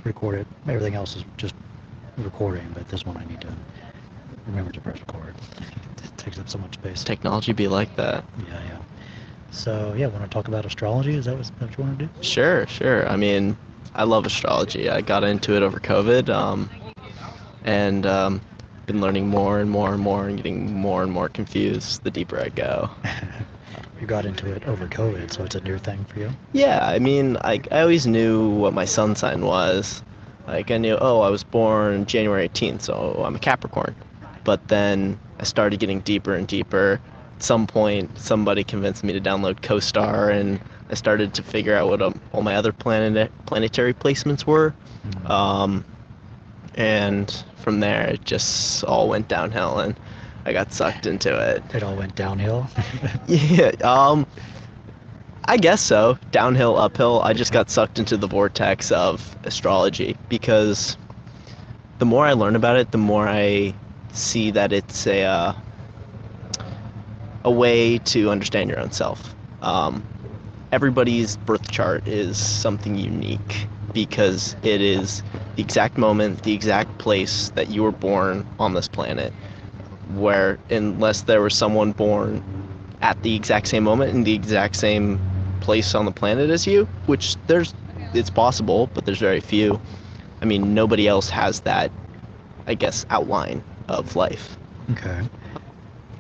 record it. Everything else is just recording, but this one I need to remember to press record. It takes up so much space. Technology be like that. Yeah. So yeah, want to talk about astrology? Is that what you want to do? Sure. I mean, I love astrology. I got into it over COVID, and been learning more and more and more and getting more and more confused the deeper I go. You got into it over COVID, so it's a new thing for you? Yeah, I mean, I always knew what my sun sign was. Like, I knew, I was born January 18th, so I'm a Capricorn. But then I started getting deeper and deeper. At some point, somebody convinced me to download CoStar, and I started to figure out what all my other planetary placements were. And from there, it just all went downhill, and I got sucked into it. It all went downhill? Yeah, I guess so. Downhill, uphill. I just got sucked into the vortex of astrology, because the more I learn about it, the more I see that it's a way to understand your own self. Everybody's birth chart is something unique, because it is the exact moment, the exact place that you were born on this planet, where unless there was someone born at the exact same moment in the exact same place on the planet as you, which it's possible, but there's very few. I mean, nobody else has that, I guess, outline of life. Okay.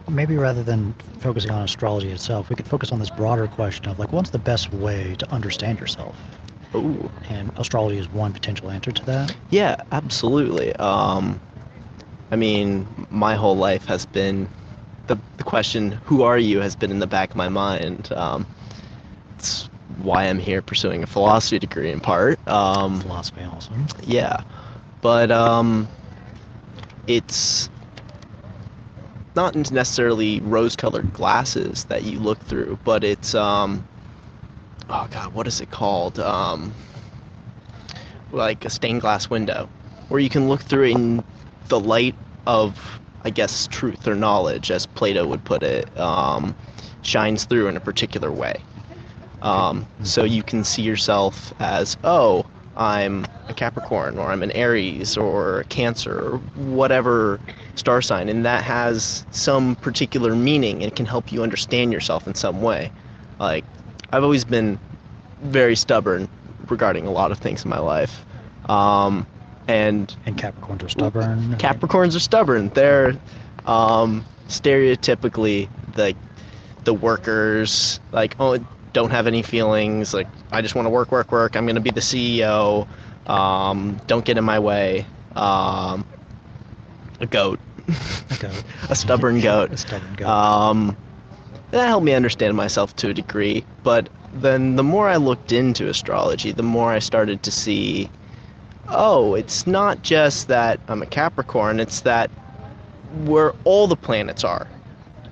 Maybe rather than focusing on astrology itself, we could focus on this broader question of, like, what's the best way to understand yourself? Ooh. And astrology is one potential answer to that? Yeah, absolutely. I mean, my whole life has been, the question, who are you, has been in the back of my mind. It's why I'm here pursuing a philosophy degree in part. Philosophy, awesome. Yeah, but it's not necessarily rose-colored glasses that you look through, but it's oh god, what is it called? Like a stained glass window, where you can look through in the light of, I guess, truth or knowledge, as Plato would put it, shines through in a particular way. So you can see yourself as, I'm a Capricorn, or I'm an Aries, or a Cancer, or whatever star sign, and that has some particular meaning and can help you understand yourself in some way. Like, I've always been very stubborn regarding a lot of things in my life. And Capricorns are stubborn? Capricorns are stubborn. They're stereotypically the workers, like, don't have any feelings, like, I just want to work, I'm going to be the CEO, don't get in my way. A goat. A goat. A stubborn goat. A stubborn goat. That helped me understand myself to a degree, but then the more I looked into astrology, the more I started to see, it's not just that I'm a Capricorn, it's that where all the planets are.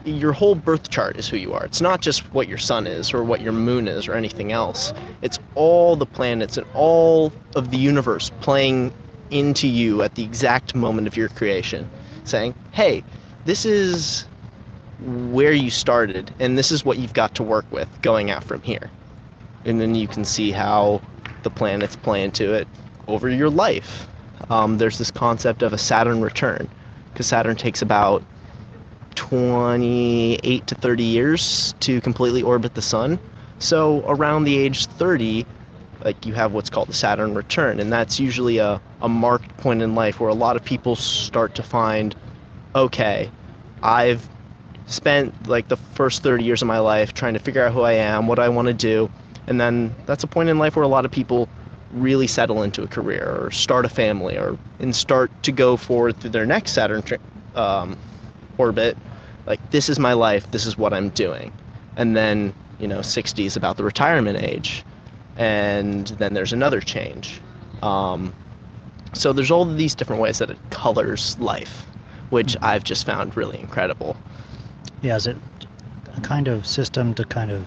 Your whole birth chart is who you are. It's not just what your sun is or what your moon is or anything else. It's all the planets and all of the universe playing into you at the exact moment of your creation, saying, hey, this is where you started, and this is what you've got to work with going out from here. And then you can see how the planets play into it over your life. There's this concept of a Saturn return, because Saturn takes about 28 to 30 years to completely orbit the sun. So around the age 30, like, you have what's called the Saturn return, and that's usually a marked point in life where a lot of people start to find okay, I've spent like the first 30 years of my life trying to figure out who I am, what I want to do, and then that's a point in life where a lot of people really settle into a career or start a family and start to go forward through their next Saturn orbit. Like, this is my life, this is what I'm doing. And then, 60 is about the retirement age, and then there's another change. So there's all of these different ways that it colors life, which I've just found really incredible. Yeah, is it a kind of system to kind of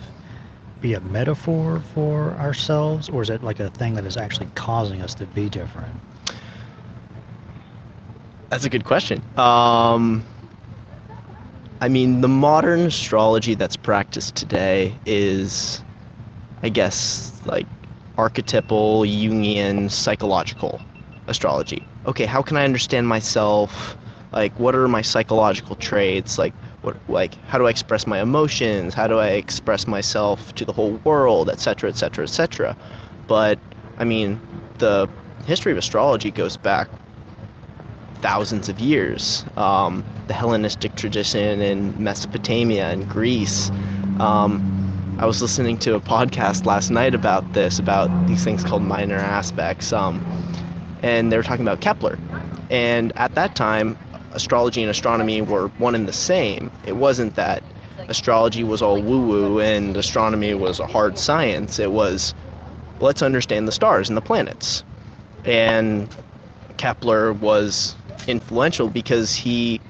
be a metaphor for ourselves, or is it like a thing that is actually causing us to be different? That's a good question. The modern astrology that's practiced today is, I guess, like archetypal, Jungian, psychological astrology. Okay, how can I understand myself? Like, what are my psychological traits? How do I express my emotions? How do I express myself to the whole world, etc., etc., etc.? But, the history of astrology goes back thousands of years. The Hellenistic tradition in Mesopotamia and Greece. I was listening to a podcast last night about these things called minor aspects, and they were talking about Kepler. And at that time, astrology and astronomy were one and the same. It wasn't that astrology was all woo-woo and astronomy was a hard science. It was, let's understand the stars and the planets. And Kepler was influential because he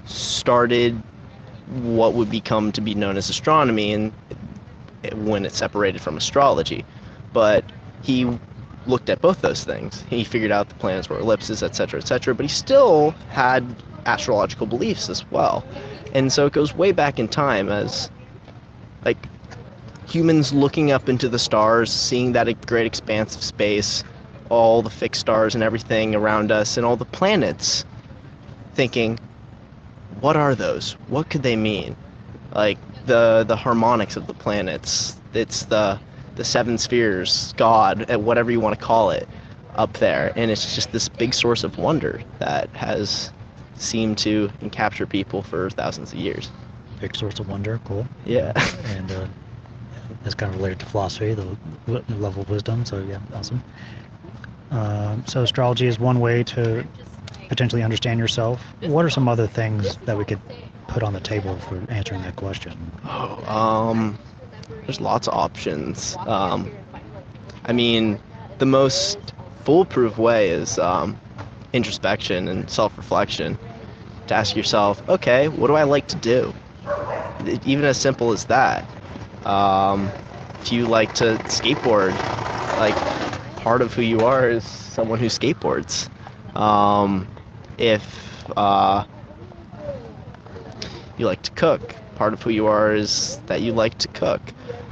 started what would become to be known as astronomy, and when it separated from astrology. But he looked at both those things. He figured out the planets were ellipses, etc., etc., but he still had astrological beliefs as well. And so it goes way back in time as like humans looking up into the stars, seeing that great expanse of space, all the fixed stars and everything around us, and all the planets, thinking, what are those? What could they mean? Like the harmonics of the planets. It's the seven spheres, God, whatever you want to call it, up there. And it's just this big source of wonder that has seemed to capture people for thousands of years. Big source of wonder, cool. Yeah. And that's kind of related to philosophy, the level of wisdom, so yeah, awesome. So astrology is one way to potentially understand yourself. What are some other things that we could put on the table for answering that question? There's lots of options. The most foolproof way is introspection and self-reflection. To ask yourself, okay, what do I like to do? Even as simple as that. Do you like to skateboard? Like, part of who you are is someone who skateboards. If you like to cook, part of who you are is that you like to cook.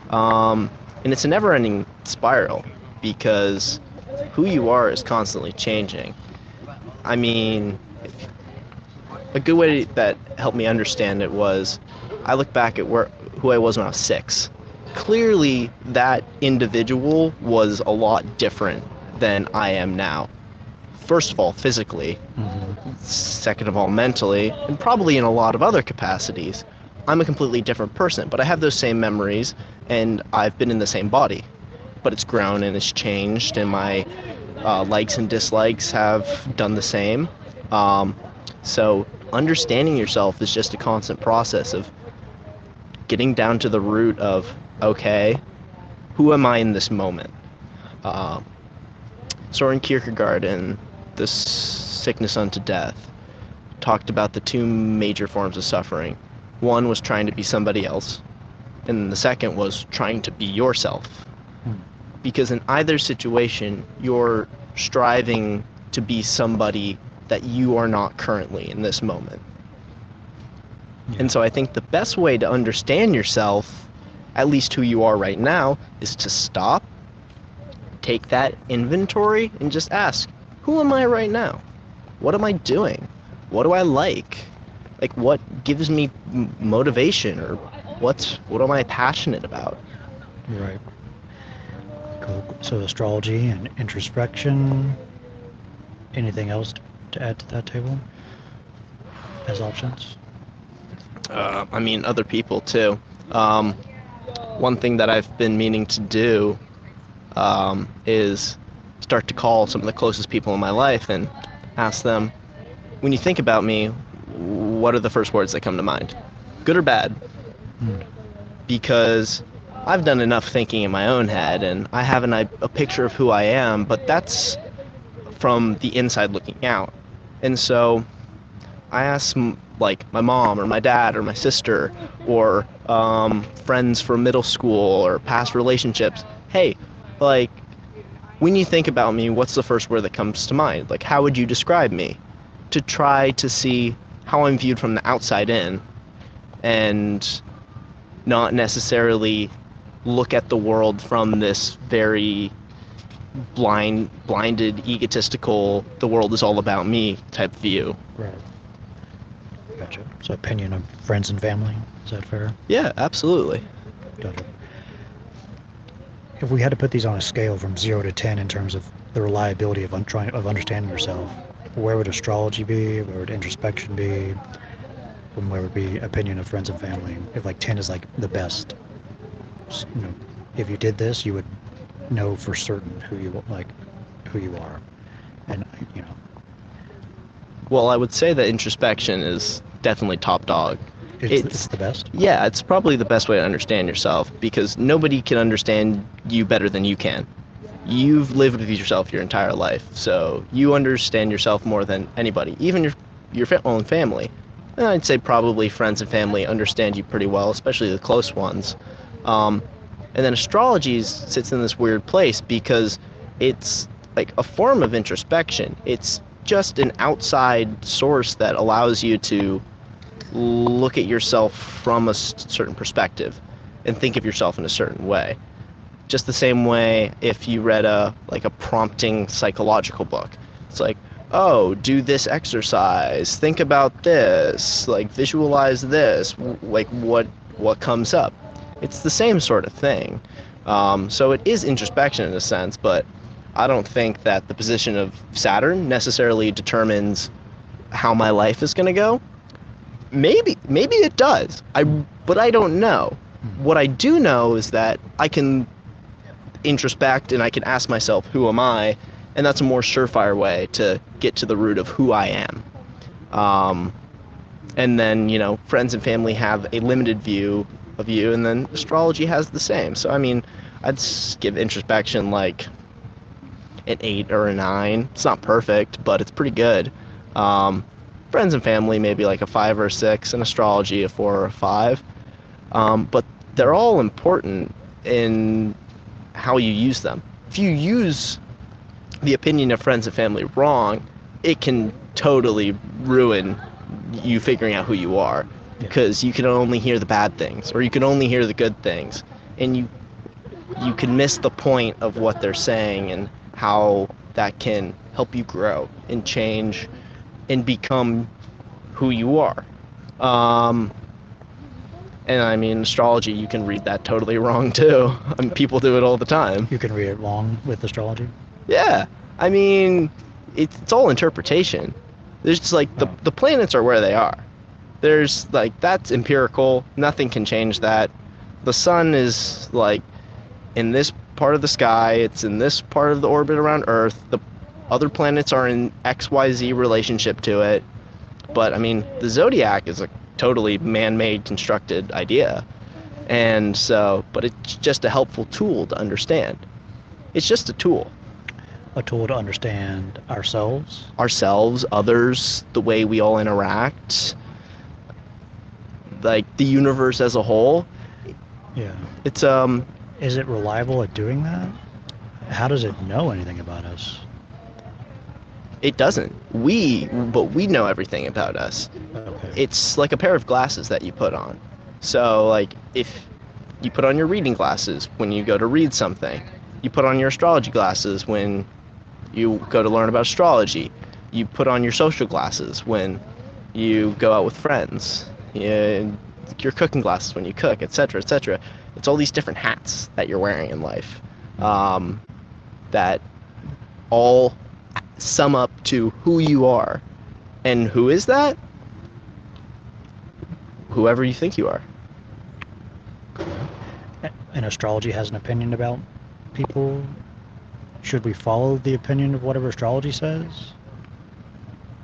And it's a never-ending spiral because who you are is constantly changing. A good way that helped me understand it was I look back at who I was when I was 6. Clearly, that individual was a lot different than I am now. First of all, physically. Mm-hmm. Second of all, mentally, and probably in a lot of other capacities. I'm a completely different person, but I have those same memories, and I've been in the same body. But it's grown and it's changed, and my likes and dislikes have done the same. So understanding yourself is just a constant process of getting down to the root of, okay, who am I in this moment? Soren Kierkegaard in The Sickness Unto Death talked about the two major forms of suffering. One was trying to be somebody else, and the second was trying to be yourself. Because in either situation, you're striving to be somebody that you are not currently in this moment. Yeah. And so I think the best way to understand yourself, at least who you are right now, is to stop, take that inventory, and just ask, who am I right now? What am I doing? What do I like? Like, what gives me motivation, or what am I passionate about? Right. Cool. So astrology and introspection. Anything else to add to that table? as options? I mean, other people too. One thing that I've been meaning to do is start to call some of the closest people in my life and ask them, when you think about me, what are the first words that come to mind? Good or bad? Because I've done enough thinking in my own head, and I have a picture of who I am, but that's from the inside looking out. And so I ask, like, my mom or my dad or my sister or friends from middle school or past relationships, hey, like, when you think about me, what's the first word that comes to mind? Like, how would you describe me? To try to see how I'm viewed from the outside in, and not necessarily look at the world from this very blinded, egotistical, the world is all about me type view. Right. Gotcha. So opinion of friends and family, is that fair? Yeah, absolutely. Gotcha. If we had to put these on a scale from 0 to 10 in terms of the reliability of understanding yourself, where would astrology be? Where would introspection be? And where would be opinion of friends and family? If like 10 is like the best, you know, if you did this, you would know for certain who you are, and you know. Well, I would say that introspection is definitely top dog. It's the best? Yeah, it's probably the best way to understand yourself, because nobody can understand you better than you can. You've lived with yourself your entire life, so you understand yourself more than anybody, even your own family. And I'd say probably friends and family understand you pretty well, especially the close ones. And then astrology sits in this weird place because it's like a form of introspection. It's just an outside source that allows you to look at yourself from a certain perspective and think of yourself in a certain way. Just the same way if you read a prompting psychological book. It's like, oh, do this exercise, think about this, like visualize this, like what comes up. It's the same sort of thing. So it is introspection in a sense, but I don't think that the position of Saturn necessarily determines how my life is going to go. Maybe it does, but I don't know. What I do know is that I can introspect and I can ask myself, who am I? And that's a more surefire way to get to the root of who I am. And then, you know, friends and family have a limited view of you, and then astrology has the same. So, I mean, I'd give introspection like an 8 or a 9. It's not perfect, but it's pretty good. Friends and family, maybe like a 5 or a 6, and astrology, a 4 or a 5. But they're all important in how you use them. If you use the opinion of friends and family wrong, it can totally ruin you figuring out who you are, because you can only hear the bad things, or you can only hear the good things, and you can miss the point of what they're saying and how that can help you grow and change and become who you are. And I mean, astrology, you can read that totally wrong too. I mean, people do it all the time. You can read it wrong with astrology? Yeah. I mean, it's all interpretation. There's just like the planets are where they are. There's like, that's empirical. Nothing can change that. The sun is like in this part of the sky. It's in this part of the orbit around Earth. The other planets are in XYZ relationship to it. But I mean, the zodiac is a totally man-made constructed idea. And so, but it's just a helpful tool to understand. It's just a tool. A tool to understand ourselves? Ourselves, others, the way we all interact, like the universe as a whole. Yeah. It's Is it reliable at doing that? How does it know anything about us? It doesn't. But we know everything about us. Okay. It's like a pair of glasses that you put on. So like if you put on your reading glasses when you go to read something, you put on your astrology glasses when you go to learn about astrology, you put on your social glasses when you go out with friends, your cooking glasses when you cook, etc., etc. It's all these different hats that you're wearing in life, that all sum up to who you are. And who is that? whoever you think you are. And astrology has an opinion about people. Should we follow the opinion of whatever astrology says?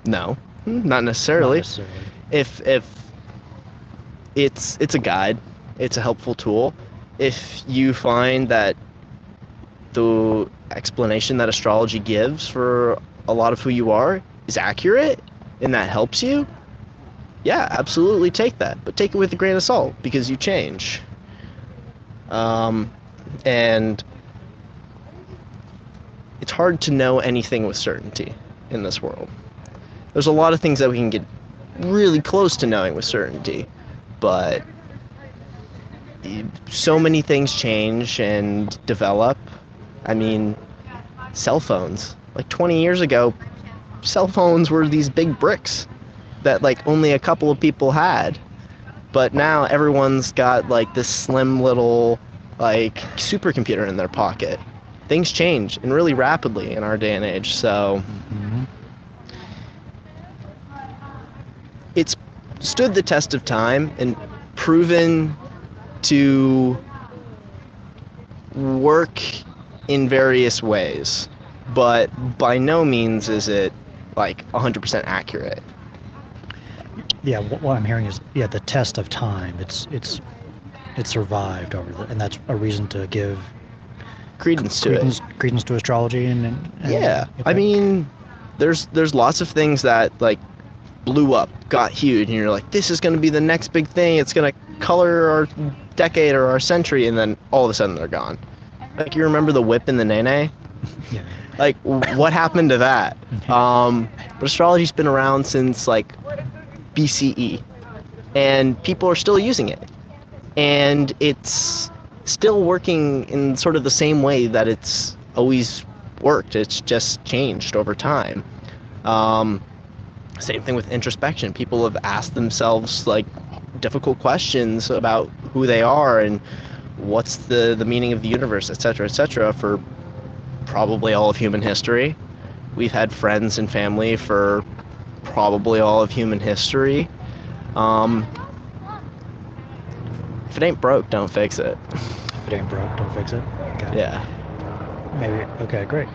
No, not necessarily. Not necessarily. If it's a guide, it's a helpful tool. If you find that the explanation that astrology gives for a lot of who you are is accurate and that helps you, yeah, absolutely take that. But take it with a grain of salt because you change. And it's hard to know anything with certainty in this world. There's a lot of things that we can get really close to knowing with certainty, but so many things change and develop. I mean, cell phones. Like 20 years ago, cell phones were these big bricks that like only a couple of people had. But now everyone's got like this slim little like supercomputer in their pocket. Things change and really rapidly in our day and age. So it's stood the test of time and proven to work in various ways, but by no means is it like 100% accurate. Yeah, what I'm hearing is, yeah, the test of time. It survived and that's a reason to give credence to it. Credence to astrology and yeah, I mean, there's lots of things that like blew up, got huge, and you're like, this is going to be the next big thing. It's going to color our decade or our century, and then all of a sudden they're gone. Like, you remember the whip and the nene? Yeah. Like, what happened to that? But astrology's been around since like BCE, and people are still using it, and it's still working in sort of the same way that it's always worked. It's just changed over time. Same thing with introspection. People have asked themselves like difficult questions about who they are and what's the meaning of the universe, etc., for probably all of human history. We've had friends and family for probably all of human history. If it ain't broke, don't fix it. If it ain't broke, don't fix it. Okay. Yeah. Maybe. Okay, great.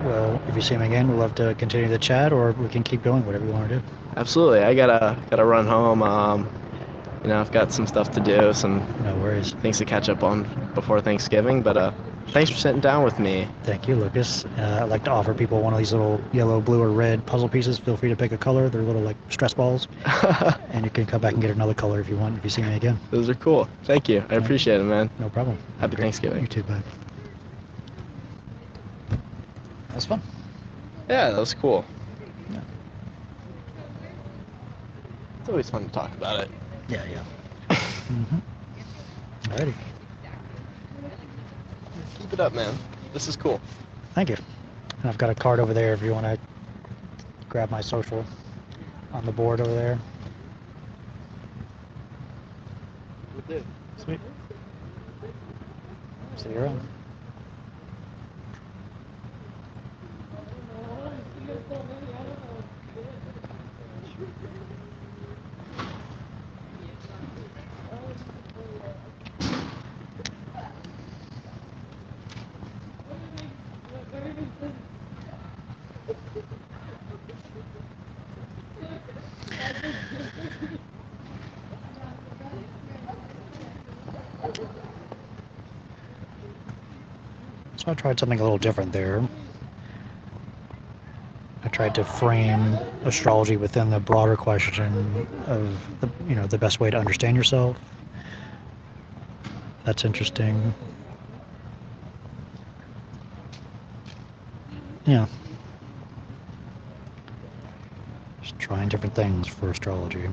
Well, if you see him again, we'd love to continue the chat, or we can keep going, whatever you want to do. Absolutely. I gotta run home. I've got some stuff to do, some no worries, things to catch up on before Thanksgiving. But thanks for sitting down with me. Thank you, Lucas. I'd like to offer people one of these little yellow, blue, or red puzzle pieces. Feel free to pick a color. They're little like stress balls, and you can come back and get another color if you want. If you see me again. Those are cool. Thank you. I appreciate it, man. No problem. Happy Thanksgiving. You too, bud. That was fun. Yeah, that was cool. Yeah. It's always fun to talk about it. Yeah. Alrighty. Keep it up, man. This is cool. Thank you. And I've got a card over there if you want to grab my social on the board over there. Will do. Sweet. See you around. So I tried something a little different there. I tried to frame astrology within the broader question of the best way to understand yourself. That's interesting. Yeah. Just trying different things for astrology.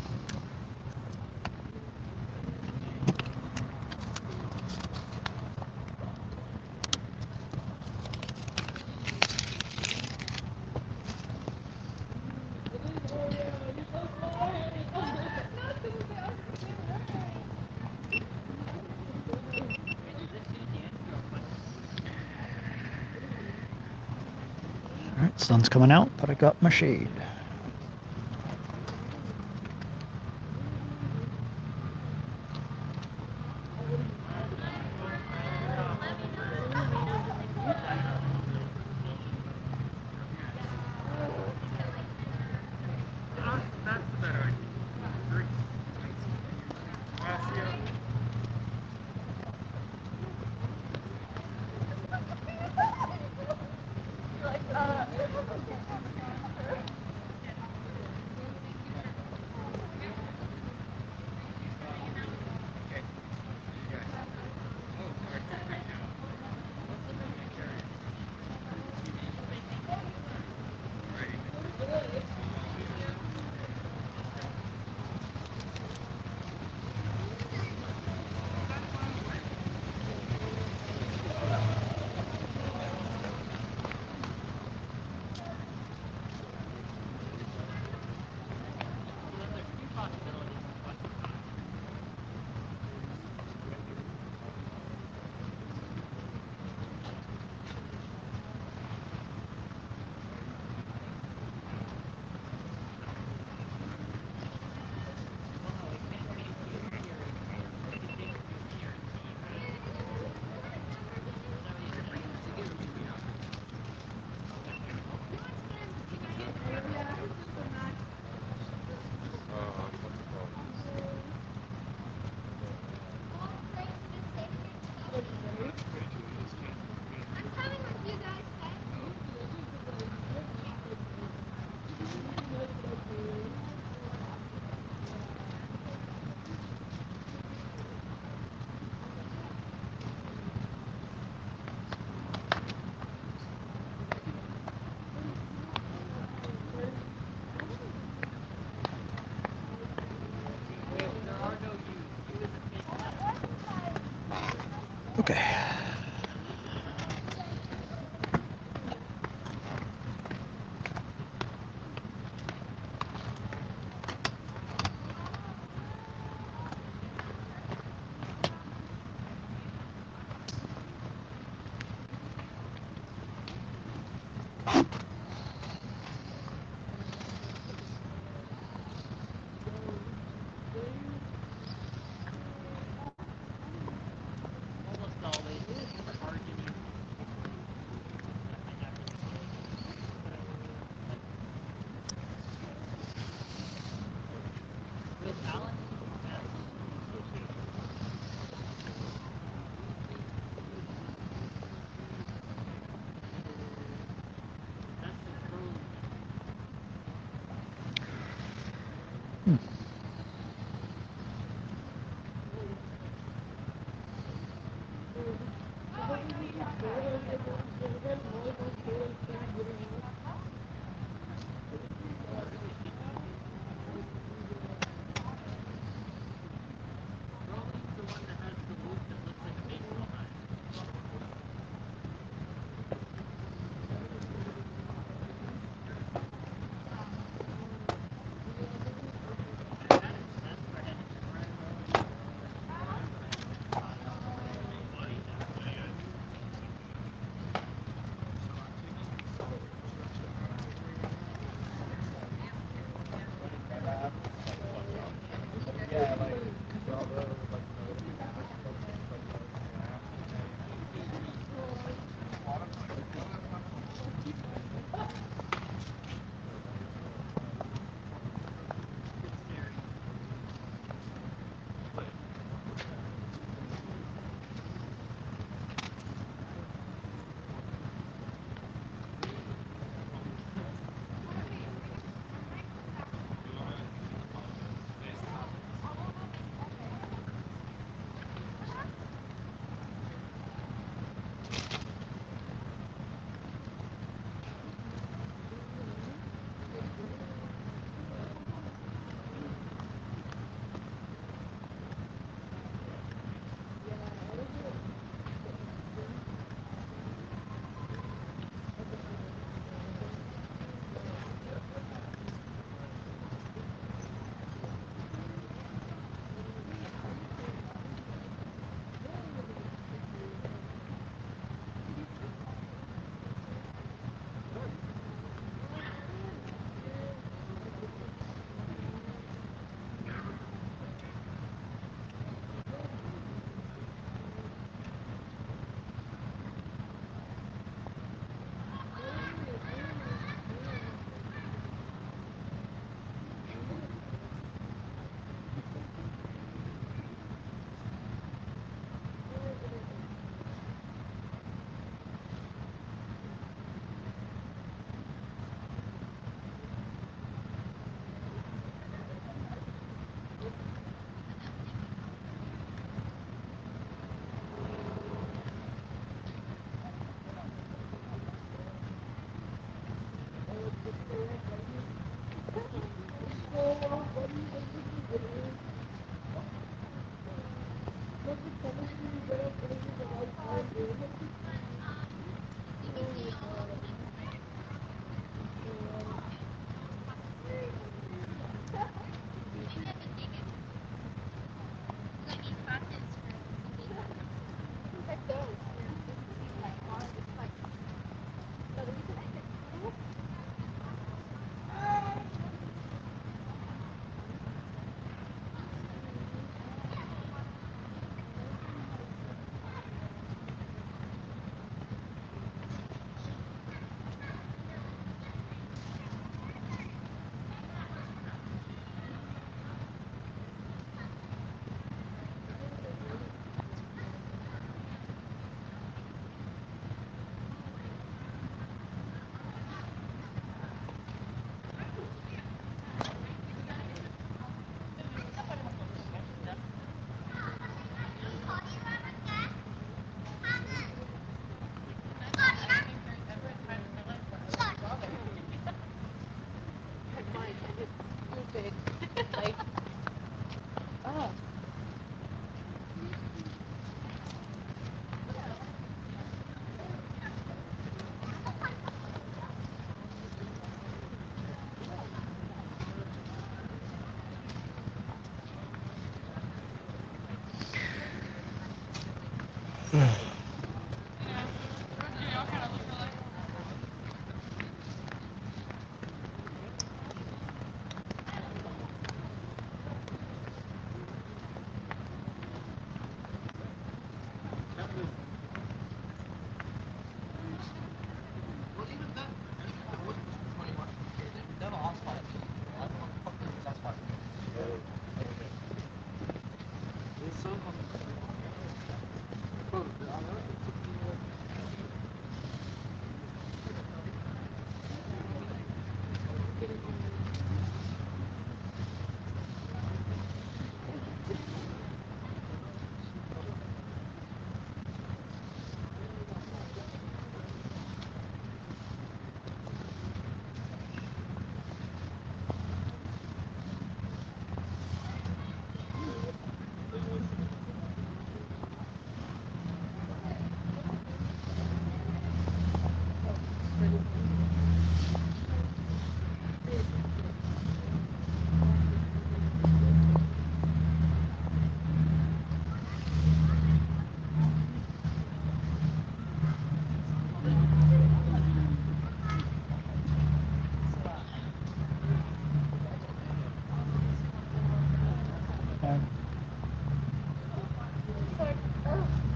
Alright, sun's coming out, but I got my shade. Okay.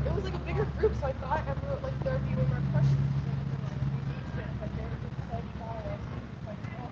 It was like a bigger group, so I thought everyone, like, there would be way more questions. Engagement, but they were just so small. Like, oh.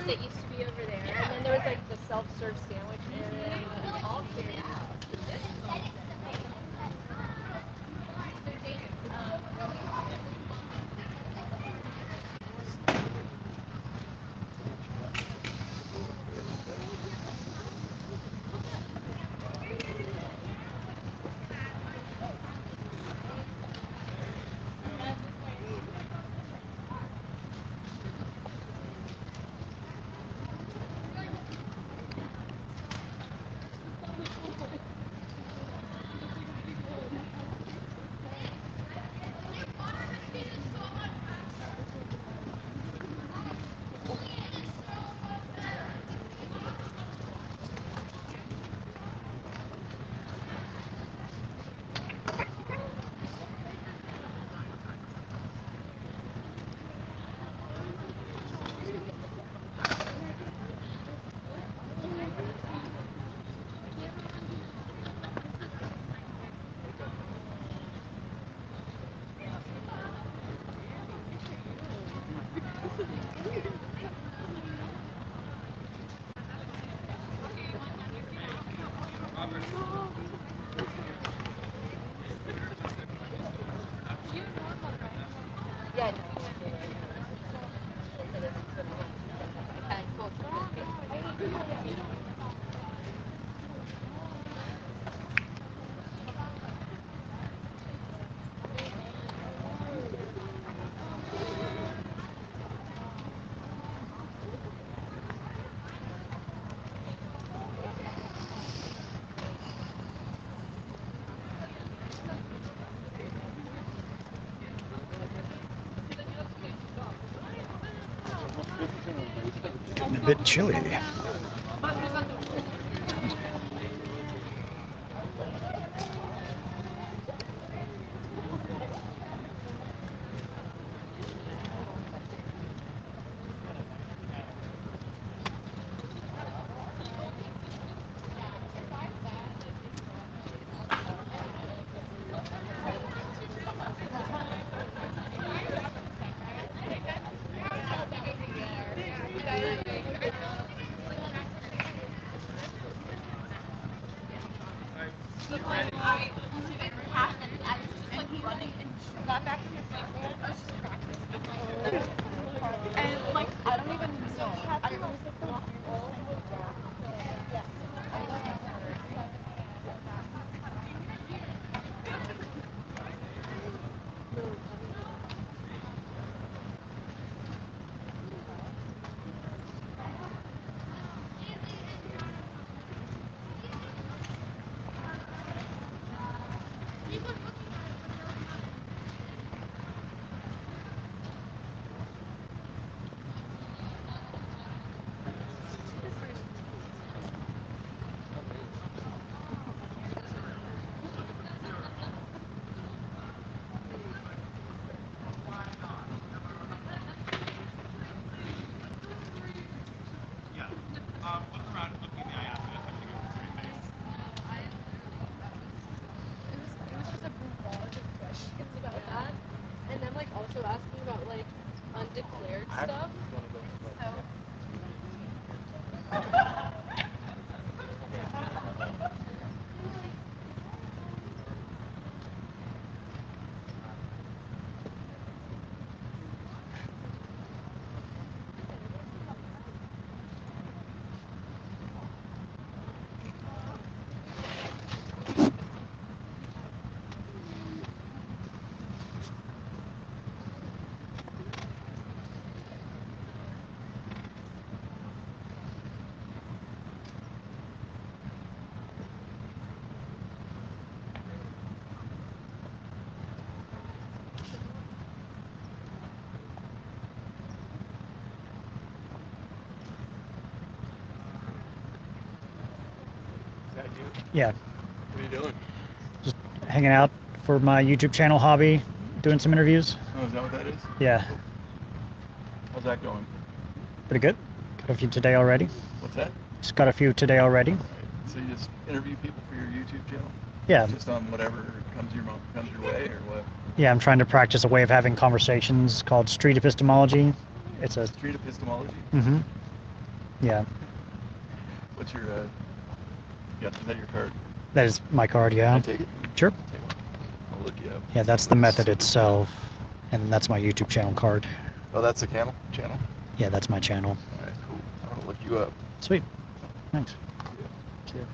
house that used to be over there, and then there was like the self-serve sandwich area, and it was all cleared out. Getting a bit chilly. And like, I don't even know. I don't know. It was just a barrage of questions about that, and then like also asking about like undeclared stuff. So. Yeah, What are you doing? just hanging out for my YouTube channel hobby, doing some interviews. Oh, is that what that is? Yeah, How's that going? pretty good. Got a few today already. What's that? Just got a few today already. So you just interview people for your YouTube channel? Yeah, Just on whatever comes your way, or what? yeah, I'm trying to practice a way of having conversations called street epistemology. It's a Street epistemology? mm-hmm. Yeah, What's your, you got your card? that is my card, yeah. Can I take it? Sure. I'll look you up. Yeah, that's the method itself, and that's my YouTube channel card. Oh, that's the channel? Yeah, that's my channel. All right, cool. I'll look you up. Sweet. Thanks. See ya.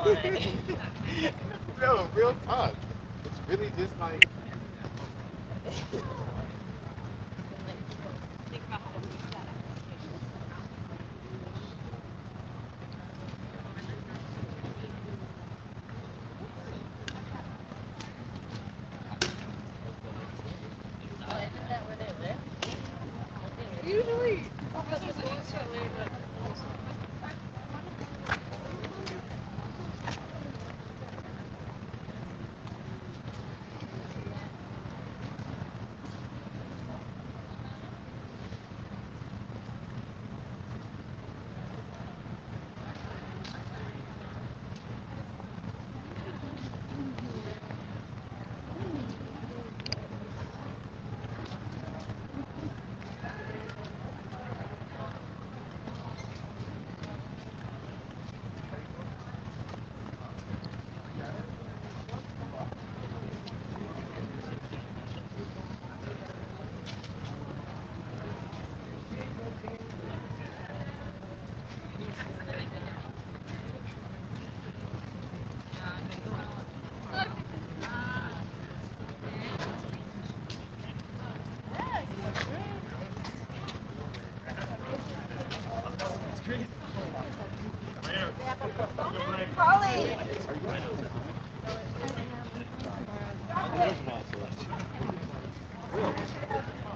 No, real talk. It's really just like. Usually, because it's UCLA, but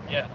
Yeah.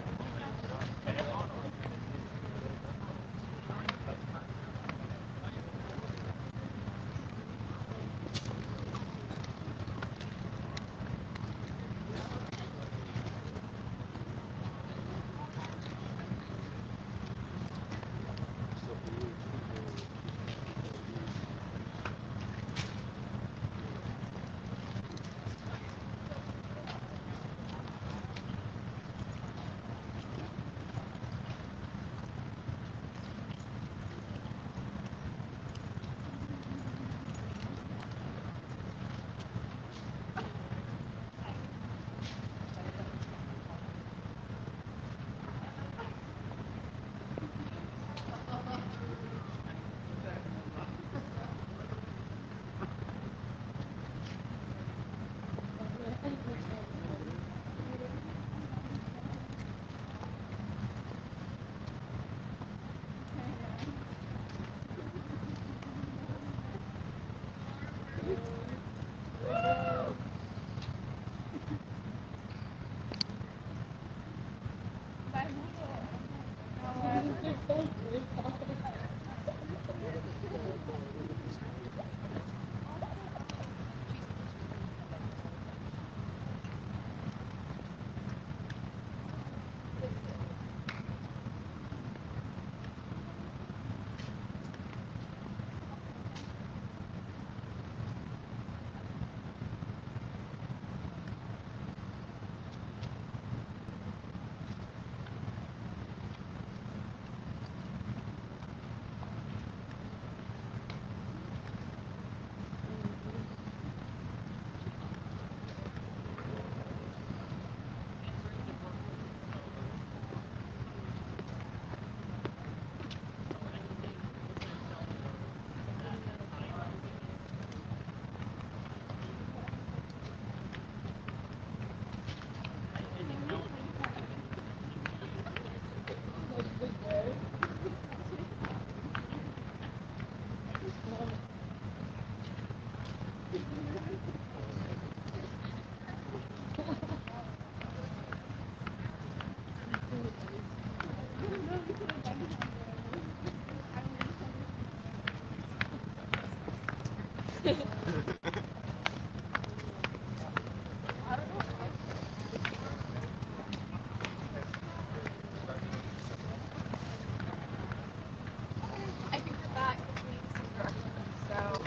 I think we're back between some directions. So,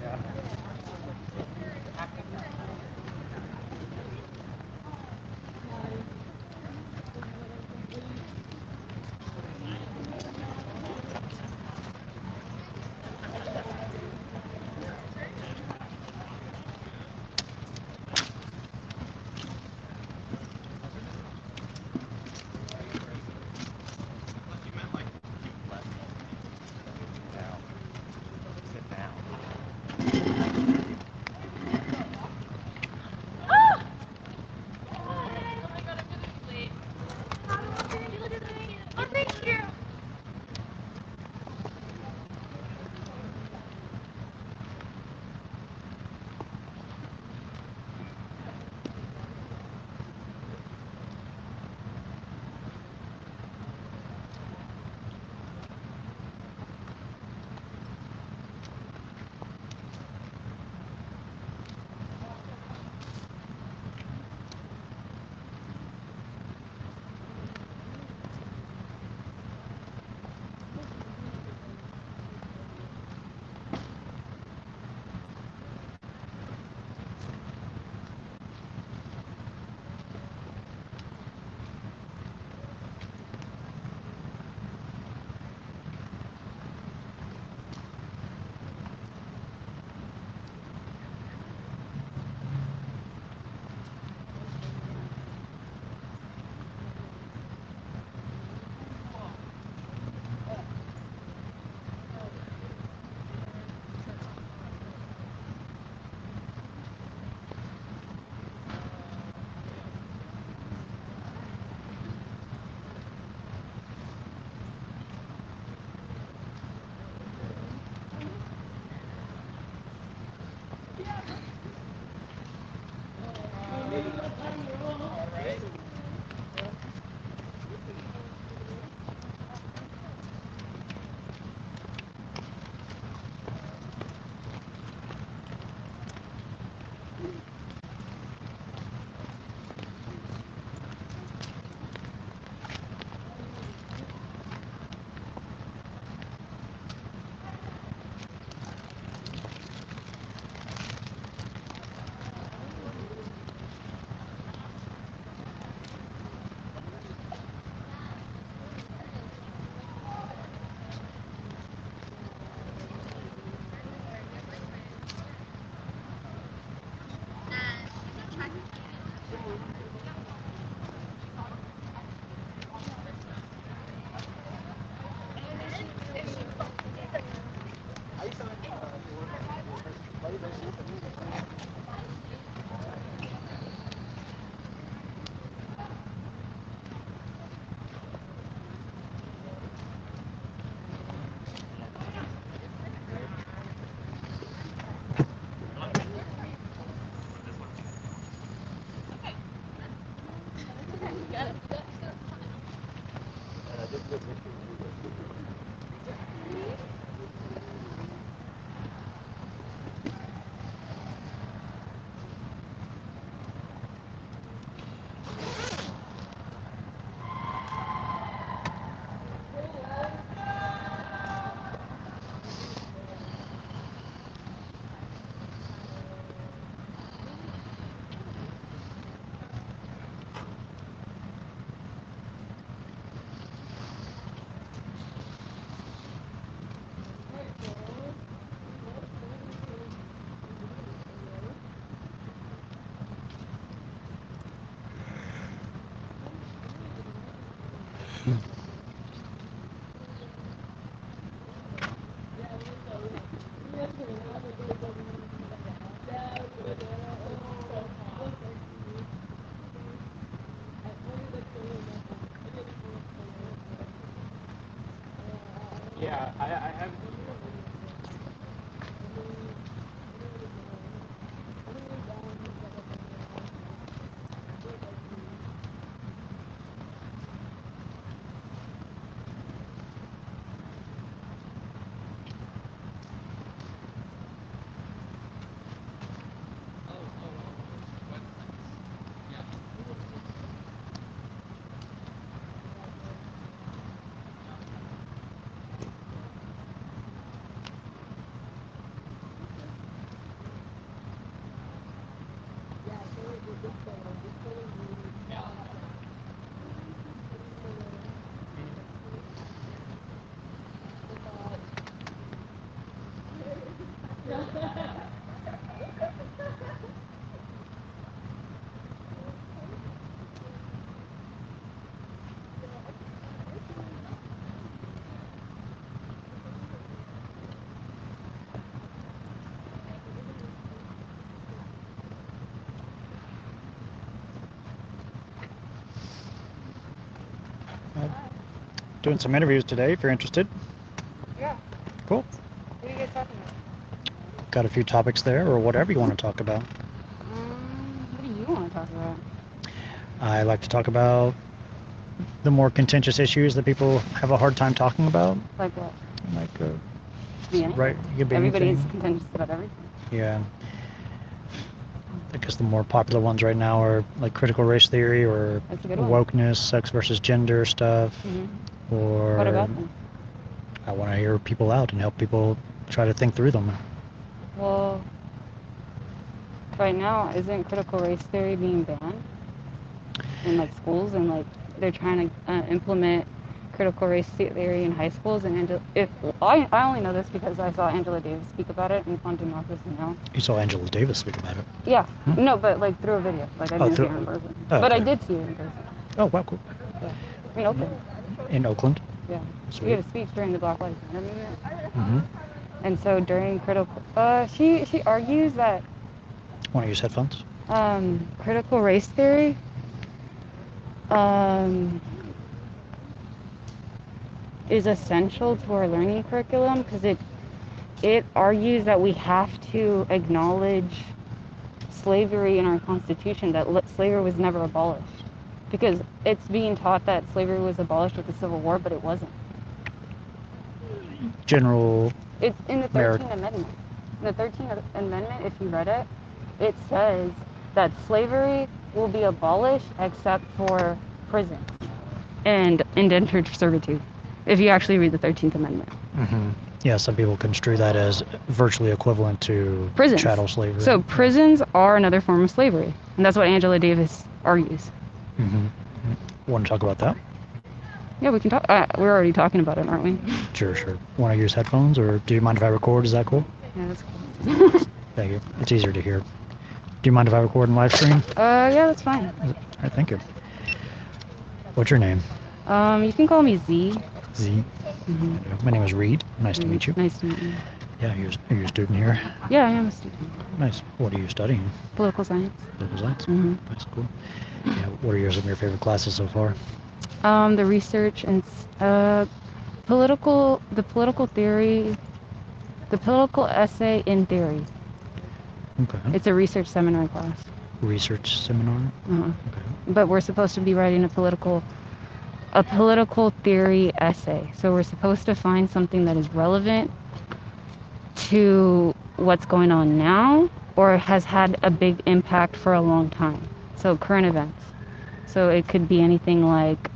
yeah. Yeah, I have. Doing some interviews today if you're interested. Yeah. Cool. What are you guys talking about? Got a few topics there, or whatever you want to talk about. What do you want to talk about? I like to talk about the more contentious issues that people have a hard time talking about. Like what? Like, Yeah. right? It could be Everybody's anything. contentious about everything. Yeah. I guess the more popular ones right now are like critical race theory or That's a good one. wokeness, sex versus gender stuff. Or What about them? I want to hear people out and help people try to think through them. Well, right now, isn't critical race theory being banned in like schools, and like they're trying to implement critical race theory in high schools? And I only know this because I saw Angela Davis speak about it on Democracy Now! You saw Angela Davis speak about it. Yeah, no, but like through a video. Like I didn't see her in person. But I okay. did see her in person. Oh, wow, cool. Yeah. In Oakland. In Oakland? Yeah. Sweet. She gave a speech during the Black Lives Matter movement. Mm-hmm. And so during critical, she argues that Want to use headphones? critical race theory is essential to our learning curriculum because it argues that we have to acknowledge slavery in our Constitution, that slavery was never abolished. Because it's being taught that slavery was abolished with the Civil War, but it wasn't. General. It's in the 13th Amendment. In the 13th Amendment, if you read it, it says that slavery will be abolished except for prison and indentured servitude, if you actually read the 13th Amendment. Mm-hmm. Yeah, some people construe that as virtually equivalent to prisons. Chattel slavery. So prisons are another form of slavery, and that's what Angela Davis argues. Mm-hmm. Want to talk about that? Yeah, we can talk. We're already talking about it, aren't we? Sure. Want to use headphones, or do you mind if I record? Is that cool? Yeah, that's cool. Thank you. It's easier to hear. Do you mind if I record and live stream? Yeah, that's fine. All right, thank you. What's your name? You can call me Z. Z. Mm-hmm. My name is Reed. Nice to meet you. Nice to meet you. Yeah, are you a student here? Yeah, I am a student. Nice. What are you studying? Political science. Political science? Mm-hmm. That's cool. Yeah, what are some of your favorite classes so far? The research and the political theory, the political essay in theory. Okay. It's a research seminar class. Research seminar? Uh-huh. Okay. But we're supposed to be writing a political theory essay. So we're supposed to find something that is relevant to what's going on now or has had a big impact for a long time. So current events. So it could be anything like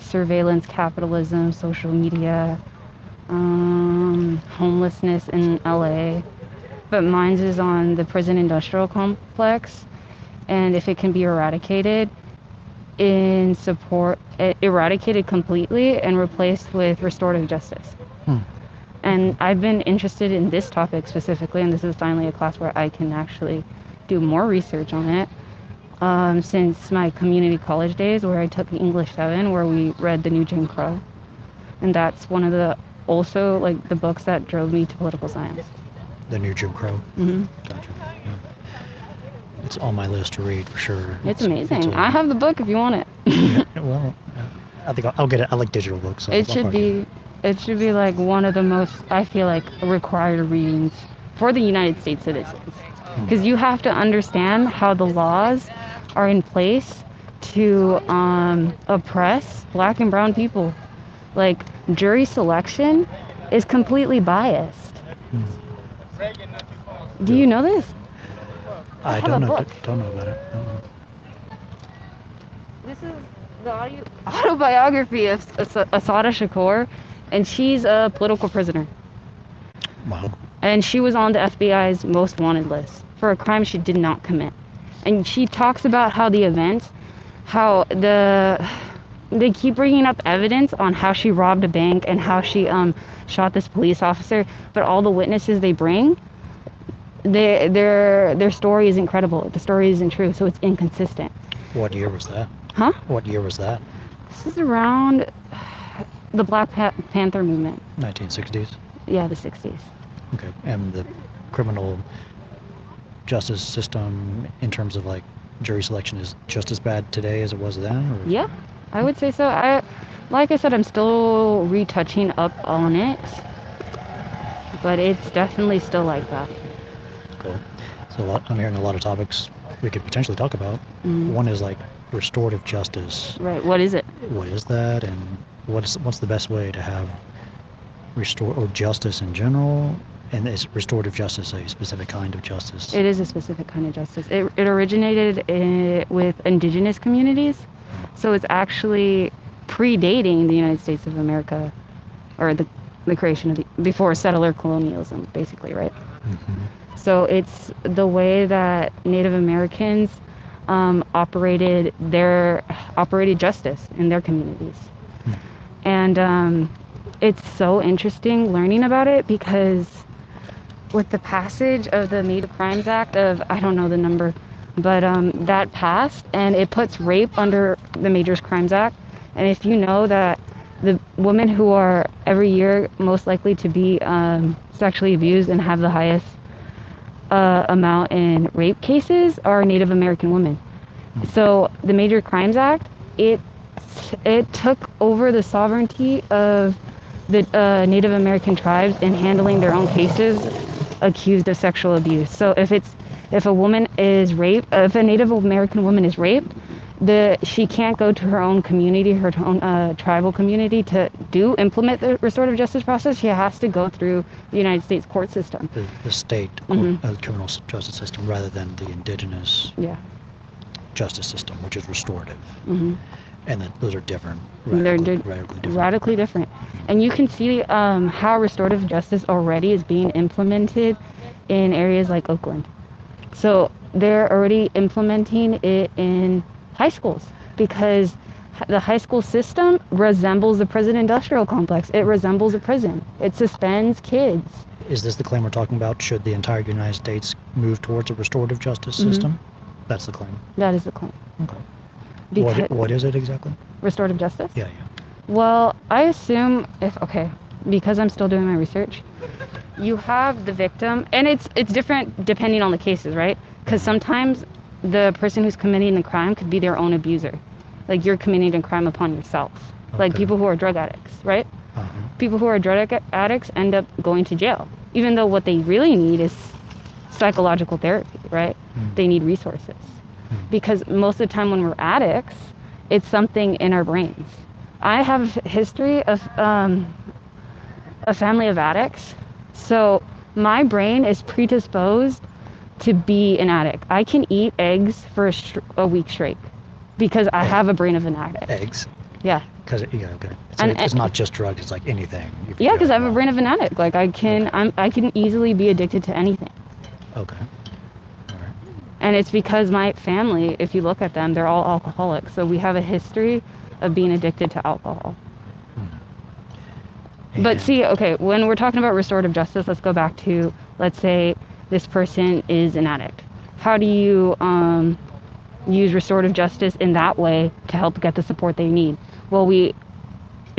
surveillance capitalism, social media, homelessness in LA. But mine is on the prison industrial complex and if it can be eradicated completely and replaced with restorative justice. And I've been interested in this topic specifically, and this is finally a class where I can actually do more research on it since my community college days where I took English 7 where we read The New Jim Crow. And that's one of the books that drove me to political science. The New Jim Crow? Mm-hmm. Gotcha. Yeah. It's on my list to read for sure. It's amazing. I have the book if you want it. Well, I think I'll get it. I like digital books. So it should be It should be like one of the most, I feel like, required readings for the United States citizens. Because you have to understand how the laws are in place to oppress black and brown people. Like, jury selection is completely biased. Do you know this? I have don't a know. book. Don't know about it. This is the autobiography of Asada Shakur, and she's a political prisoner. Wow. And she was on the FBI's most wanted list for a crime she did not commit. And she talks about how the events, how they keep bringing up evidence on how she robbed a bank and how she shot this police officer, but all the witnesses they bring, their story isn't credible. The story isn't true, so it's inconsistent. What year was that? Huh? What year was that? This is around the Black Panther movement. 1960s? Yeah, the 60s. Okay. And the criminal justice system in terms of like jury selection is just as bad today as it was then? Or? Yeah, I would say so. Like I said, I'm still retouching up on it, but it's definitely still like that. Cool. So I'm hearing a lot of topics we could potentially talk about. Mm-hmm. One is like restorative justice. Right. What is it? What is that, and what's the best way to have justice in general? And is restorative justice a specific kind of justice? It is a specific kind of justice. It originated with indigenous communities, so it's actually predating the United States of America, or the creation of before settler colonialism, basically, right? Mm-hmm. So it's the way that Native Americans operated justice in their communities. Mm-hmm. And it's so interesting learning about it because with the passage of the Major Crimes Act of, I don't know the number, but that passed, and it puts rape under the Major Crimes Act. And if you know that the women who are every year most likely to be sexually abused and have the highest amount in rape cases are Native American women. So the Major Crimes Act, it took over the sovereignty of the Native American tribes in handling their own cases accused of sexual abuse. So if a woman is raped, if a Native American woman is raped, she can't go to her own community, her own tribal community to implement the restorative justice process. She has to go through the United States court system. The state Mm-hmm. criminal justice system rather than the indigenous justice system, which is restorative. Mm-hmm. And those are different. Radically different. And you can see how restorative justice already is being implemented in areas like Oakland. So they're already implementing it in high schools because the high school system resembles the prison industrial complex. It resembles a prison. It suspends kids. Is this the claim we're talking about? Should the entire United States move towards a restorative justice Mm-hmm. system? That's the claim. That is the claim. Okay. What is it exactly? Restorative justice? Yeah. Well, I assume because I'm still doing my research, you have the victim, and it's different depending on the cases, right? Because sometimes the person who's committing the crime could be their own abuser. Like you're committing a crime upon yourself. Okay. Like people who are drug addicts, right? Uh-huh. People who are drug addicts end up going to jail, even though what they really need is psychological therapy, right? Mm. They need resources. Because most of the time when we're addicts, it's something in our brains. I have a history of a family of addicts. So my brain is predisposed to be an addict. I can eat eggs for a week straight because I have a brain of an addict. Eggs? Yeah. Because okay. It's not just drugs, it's like anything. Yeah, because I have a brain of an addict. Like I can easily be addicted to anything. Okay. And it's because my family, if you look at them, they're all alcoholics. So we have a history of being addicted to alcohol. But see, okay, when we're talking about restorative justice, let's go back to, let's say this person is an addict. How do you use restorative justice in that way to help get the support they need? Well, we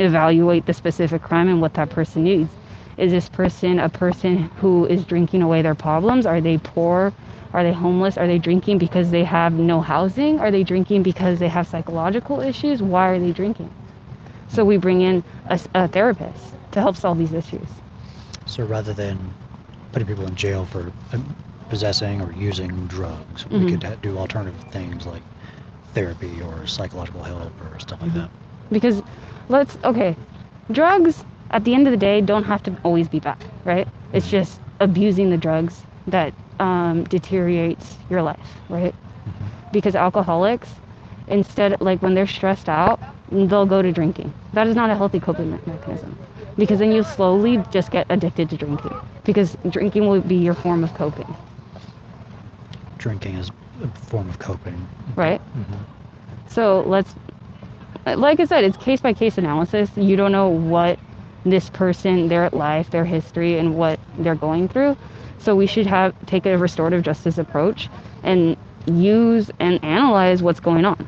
evaluate the specific crime and what that person needs. Is this person a person who is drinking away their problems? Are they poor? Are they homeless? Are they drinking because they have no housing? Are they drinking because they have psychological issues? Why are they drinking? So we bring in a therapist to help solve these issues. So rather than putting people in jail for possessing or using drugs, we Mhm. could do alternative things like therapy or psychological help or stuff like that. Because drugs at the end of the day don't have to always be bad, right? It's just abusing the drugs that deteriorates your life, right? Because alcoholics, instead, like when they're stressed out, they'll go to drinking. That is not a healthy coping mechanism, because then you slowly just get addicted to drinking, because drinking will be your form of coping, Drinking is a form of coping. right? Mhm. So like I said, it's case by case analysis. You don't know what this person, their life, their history, and what they're going through. So we should take a restorative justice approach and use and analyze what's going on.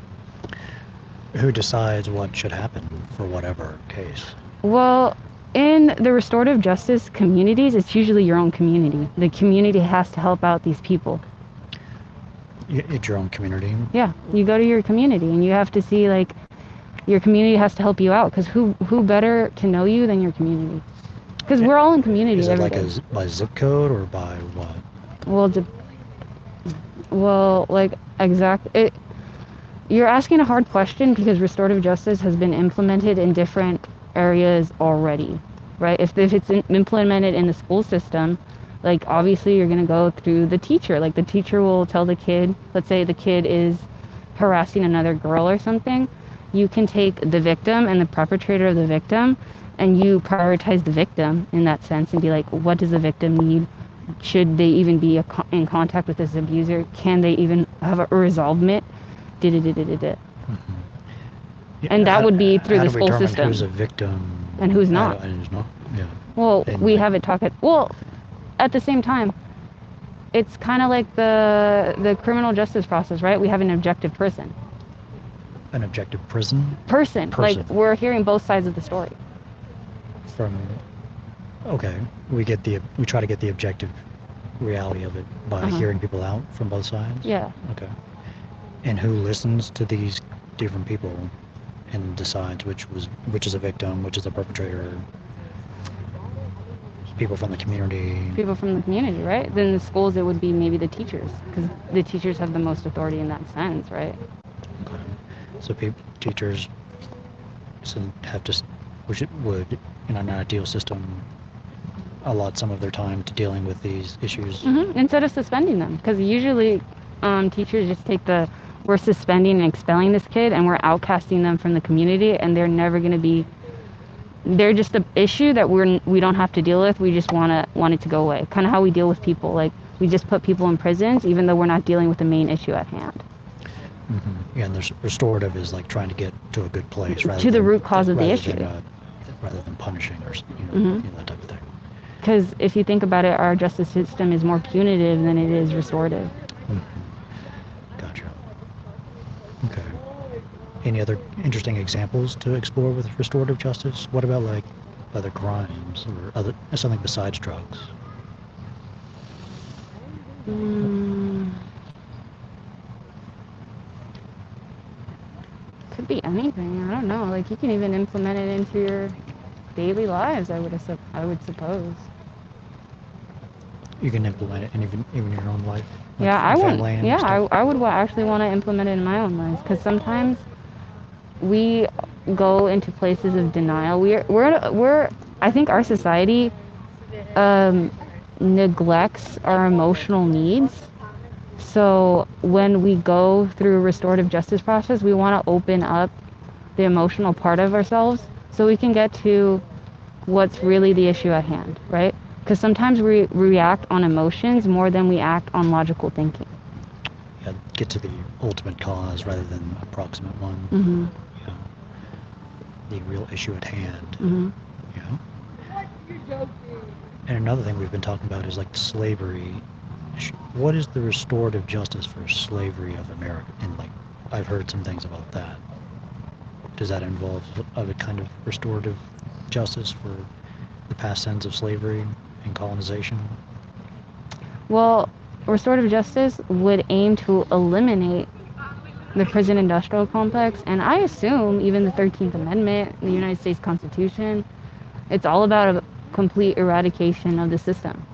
Who decides what should happen for whatever case? Well, in the restorative justice communities, it's usually your own community. The community has to help out these people. It's your own community. Yeah, you go to your community and you have to see, like, your community has to help you out, because who better to know you than your community? Because we're all in community. Is it every like day. by zip code or by what? You're asking a hard question, because restorative justice has been implemented in different areas already, right? If it's implemented in the school system, like obviously you're going to go through the teacher. Like the teacher will tell the kid, let's say the kid is harassing another girl or something, you can take the victim and the perpetrator of the victim, and you prioritize the victim in that sense and be like, what does the victim need? Should they even be in contact with this abuser? Can they even have a resolvement? And that would be through the school system. Who's a victim and who's not? And who's not? Yeah. Well, we have it at the same time, it's kind of like the criminal justice process, right? We have an objective person. An objective person? Person. Like we're hearing both sides of the story. We try to get the objective reality of it by hearing people out from both sides? Yeah. Okay. And who listens to these different people and decides which is a victim, which is a perpetrator? People from the community. People from the community, right? Then the schools, it would be maybe the teachers, because the teachers have the most authority in that sense, right? Okay. So teachers would, in an ideal system, allot some of their time to dealing with these issues. Mm-hmm. Instead of suspending them, because usually teachers just we're suspending and expelling this kid, and we're outcasting them from the community, and they're never going to be. They're just an issue that we don't have to deal with. We just want it to go away. Kind of how we deal with people. Like we just put people in prisons, even though we're not dealing with the main issue at hand. Mm-hmm. Yeah, and there's restorative is like trying to get to a good place to the root cause of the issue, rather than punishing or that type of thing. Because if you think about it, our justice system is more punitive than it is restorative. Mm-hmm. Gotcha. Okay. Any other interesting examples to explore with restorative justice? What about like other crimes or something besides drugs? Could be anything. I don't know. Like you can even implement it into your daily lives. I would suppose. You can implement it in even your own life. Like Yeah, I would. Yeah, stuff? I would actually want to implement it in my own life, because sometimes we go into places of denial. I think our society neglects our emotional needs. So when we go through a restorative justice process, we want to open up the emotional part of ourselves so we can get to what's really the issue at hand, right? Because sometimes we react on emotions more than we act on logical thinking. Yeah, get to the ultimate cause rather than approximate one. Mm-hmm. Yeah. The real issue at hand. Mm-hmm. Yeah. And another thing we've been talking about is like slavery. What is the restorative justice for slavery of America? And like, I've heard some things about that. Does that involve a kind of restorative justice for the past ends of slavery and colonization? Well, restorative justice would aim to eliminate the prison industrial complex, and I assume even the 13th Amendment, the United States Constitution, It's all about a complete eradication of the system.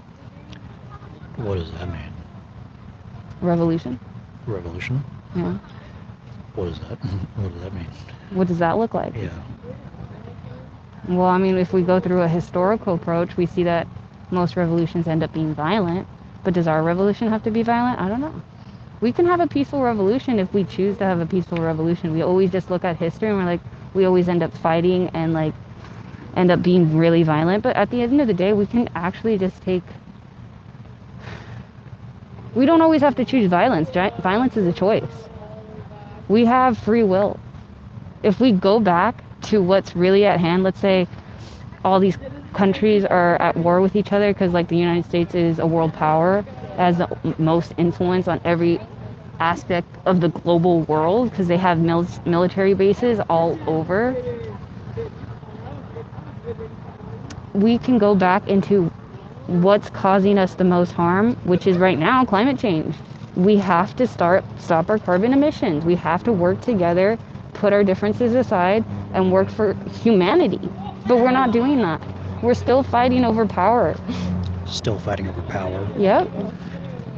What does that mean? Revolution. Revolution? Yeah. What does that mean? What does that look like? Yeah. Well, I mean, if we go through a historical approach, we see that most revolutions end up being violent. But does our revolution have to be violent? I don't know. We can have a peaceful revolution if we choose to have a peaceful revolution. We always just look at history and we're like, we always end up fighting and like end up being really violent. But at the end of the day, we can actually just take... We don't always have to choose violence. Violence is a choice. We have free will. If we go back to what's really at hand, let's say all these countries are at war with each other because like the United States is a world power, has the most influence on every aspect of the global world because they have military bases all over. We can go back into what's causing us the most harm, which is right now climate change. We have to stop our carbon emissions. We have to work together, put our differences aside, and work for humanity. But we're not doing that. We're still fighting over power. Still fighting over power. Yep.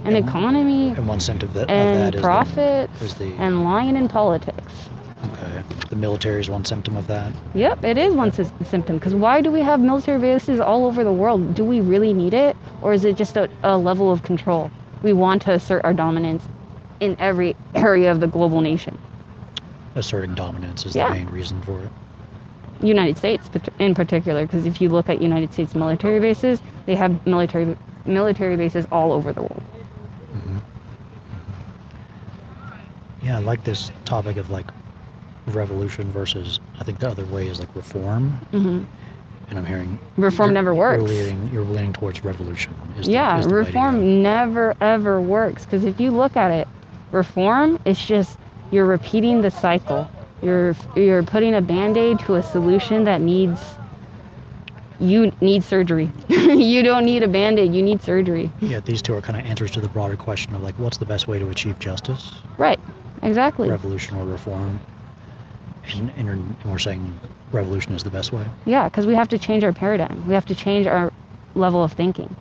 And economy. And one symptom of that and is profits. And lying in politics. Okay. The military is one symptom of that. Yep, it is one symptom. Because why do we have military bases all over the world? Do we really need it? Or is it just a level of control? We want to assert our dominance in every area of the global nation. Asserting dominance is the main reason for it. United States in particular, because if you look at United States military bases, they have military bases all over the world. Mm-hmm. Yeah, I like this topic of like revolution versus, I think the other way is like reform. Mm-hmm. And I'm hearing reform never works. You're leaning towards revolution. Reform never ever works, because if you look at it, reform is just you're repeating the cycle. You're putting a band-aid to a solution that you need surgery. You don't need a band-aid, you need surgery. Yeah, these two are kind of answers to the broader question of like, what's the best way to achieve justice? Right, exactly. Revolution or reform. And we're saying revolution is the best way? Yeah, because we have to change our paradigm. We have to change our level of thinking.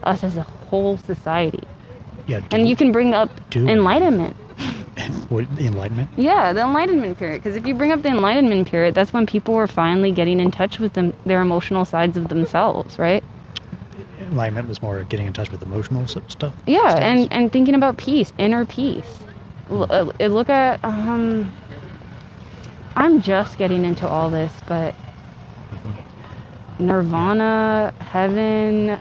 Us as a whole society. Yeah. And you can bring up enlightenment. What, the Enlightenment? Yeah, the Enlightenment period. Because if you bring up the Enlightenment period, that's when people were finally getting in touch with their emotional sides of themselves, right? Enlightenment was more getting in touch with emotional stuff? Yeah, and thinking about peace, inner peace. Look at... I'm just getting into all this, but Nirvana, heaven...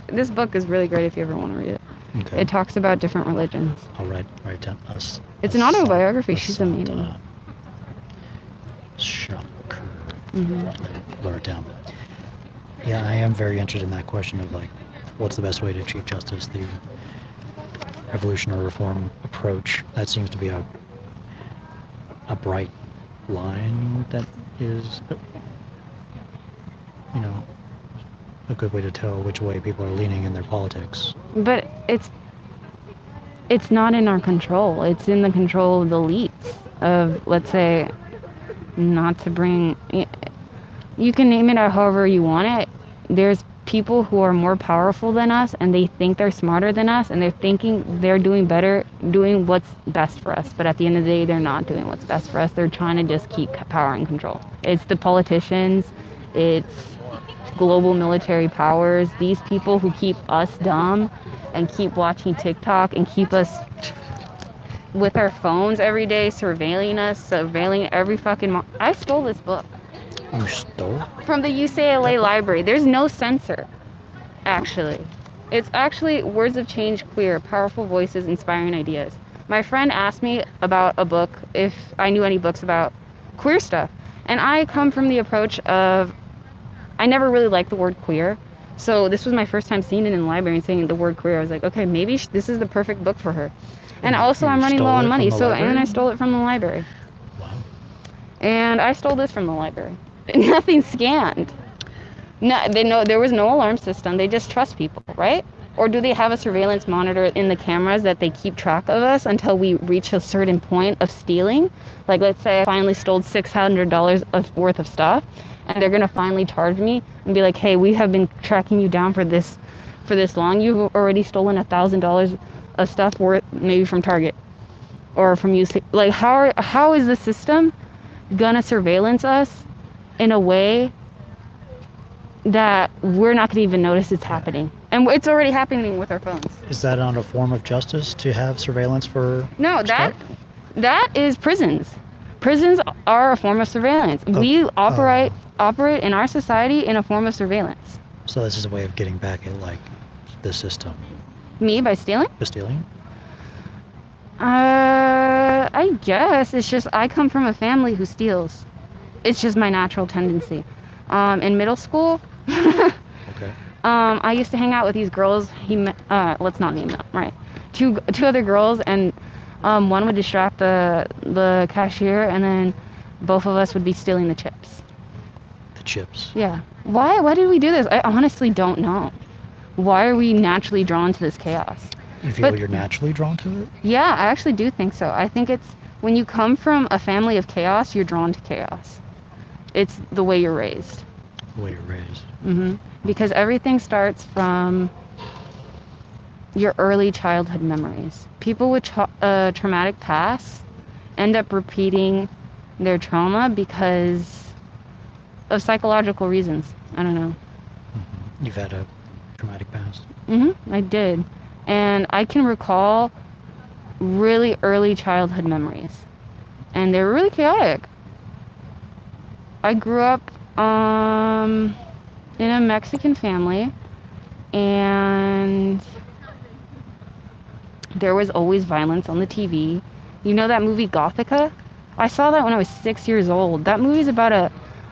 This book is really great if you ever want to read it. Okay. It talks about different religions. I'll write down us. It's an autobiography. She's amazing. Shocker. Learn it down. Yeah, I am very interested in that question of like, what's the best way to achieve justice? The revolution or reform approach. That seems to be a bright line that is, a good way to tell which way people are leaning in their politics. But it's not in our control. It's in the control of the elites of, let's say, not to bring... You can name it however you want it. There's people who are more powerful than us, and they think they're smarter than us, and they're thinking they're doing better, doing what's best for us. But at the end of the day, they're not doing what's best for us. They're trying to just keep power and control. It's the politicians. It's global military powers, these people who keep us dumb and keep watching TikTok and keep us with our phones every day, surveilling us, surveilling every fucking... I stole this book. You stole? From the UCLA library. There's no censor, actually. It's actually Words of Change Queer, Powerful Voices, Inspiring Ideas. My friend asked me about a book, if I knew any books about queer stuff. And I come from the approach of, I never really liked the word queer. So this was my first time seeing it in the library and saying the word queer. I was like, okay, maybe this is the perfect book for her. And also I'm running low on money, and I stole it from the library. Wow. And I stole this from the library. Nothing scanned. No, there was no alarm system. They just trust people, right? Or do they have a surveillance monitor in the cameras that they keep track of us until we reach a certain point of stealing? Like, let's say I finally stole $600 worth of stuff, and they're gonna finally charge me and be like, hey, we have been tracking you down for this long. You've already stolen $1,000 of stuff worth maybe from Target or from UC. Like, how is the system gonna surveillance us in a way that we're not gonna even notice it's happening? And it's already happening with our phones. Is that not a form of justice to have surveillance for? No, that is prisons. Prisons are a form of surveillance. We operate in our society in a form of surveillance. So this is a way of getting back at like the system. Me, by stealing? The stealing? I guess it's just I come from a family who steals. It's just my natural tendency. In middle school, Okay. I used to hang out with these girls. Let's not name them, right? Two other girls, and one would distract the cashier, and then both of us would be stealing the chips. The chips. Yeah. Why did we do this? I honestly don't know. Why are we naturally drawn to this chaos? You feel you're naturally drawn to it? Yeah, I actually do think so. I think it's when you come from a family of chaos, you're drawn to chaos. It's the way you're raised. The way you're raised. Mm-hmm. Because everything starts from your early childhood memories. People with traumatic past end up repeating their trauma because of psychological reasons. I don't know. Mm-hmm. You've had a traumatic past? Mm-hmm. I did. And I can recall really early childhood memories. And they were really chaotic. I grew up in a Mexican family, and there was always violence on the TV. You know that movie Gothica? I saw that when I was 6 years old. That movie's about a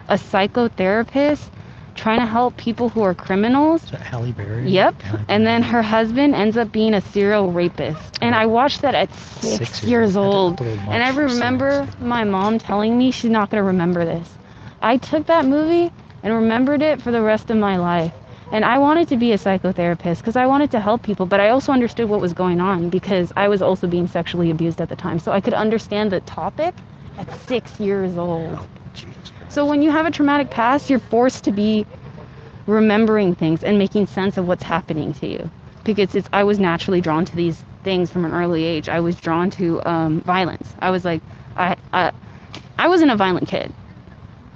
psychotherapist trying to help people who are criminals. Is that Halle Berry? Yep. And then her husband ends up being a serial rapist. And I watched that at 6 years old. And I remember my mom telling me she's not going to remember this. I took that movie and remembered it for the rest of my life. And I wanted to be a psychotherapist because I wanted to help people, but I also understood what was going on because I was also being sexually abused at the time. So I could understand the topic at 6 years old. Oh, Jesus Christ. So when you have a traumatic past, you're forced to be remembering things and making sense of what's happening to you. Because I was naturally drawn to these things from an early age. I was drawn to violence. I was like, I wasn't a violent kid.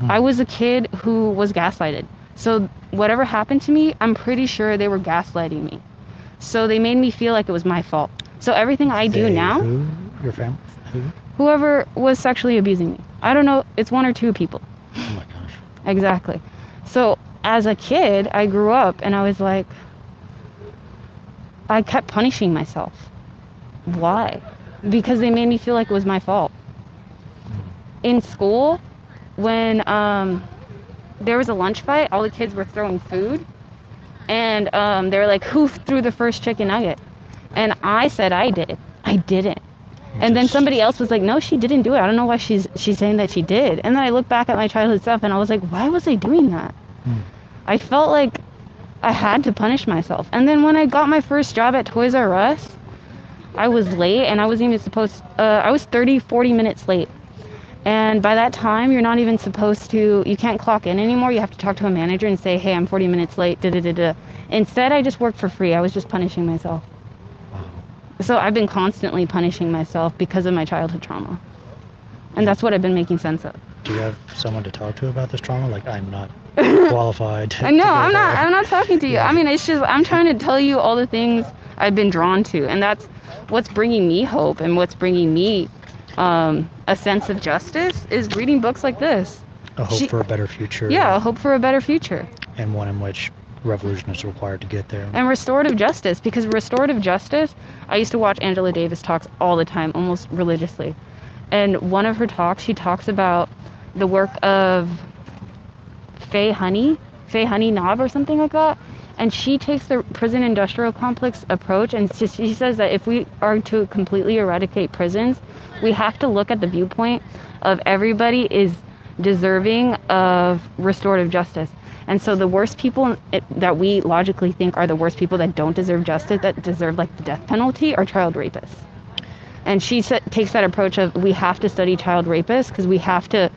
I was a kid who was gaslighted. So whatever happened to me, I'm pretty sure they were gaslighting me. So they made me feel like it was my fault. So everything I do now... Who? Your family? Who? Whoever was sexually abusing me. I don't know. It's one or two people. Oh my gosh. Exactly. So as a kid, I grew up and I was like... I kept punishing myself. Why? Because they made me feel like it was my fault. In school, when there was a lunch fight, all the kids were throwing food, and they were like, who threw the first chicken nugget? And I said I did. I didn't. And then somebody else was like, no, she didn't do it. I don't know why she's saying that she did. And then I looked back at my childhood stuff and I was like, why was I doing that? I felt like I had to punish myself. And then when I got my first job at Toys R Us, I was late and I wasn't even supposed I was 40 minutes late. And by that time, you're not even supposed to, you can't clock in anymore. You have to talk to a manager and say, hey, I'm 40 minutes late, da-da-da-da. Instead, I just worked for free. I was just punishing myself. So I've been constantly punishing myself because of my childhood trauma. And that's what I've been making sense of. Do you have someone to talk to about this trauma? Like, I'm not qualified. No, I'm not talking to you. Yeah. I mean, it's just, I'm trying to tell you all the things I've been drawn to. And that's what's bringing me hope and what's bringing me a sense of justice is reading books like this. A hope for a better future. Yeah, a hope for a better future. And one in which revolution is required to get there. And restorative justice, because restorative justice, I used to watch Angela Davis talks all the time, almost religiously. And one of her talks, she talks about the work of Faye Honey Knob or something like that. And she takes the prison industrial complex approach, and she says that if we are to completely eradicate prisons, we have to look at the viewpoint of everybody is deserving of restorative justice. And so the worst people that we logically think are the worst people that don't deserve justice, that deserve like the death penalty, are child rapists. And she takes that approach of we have to study child rapists because we have to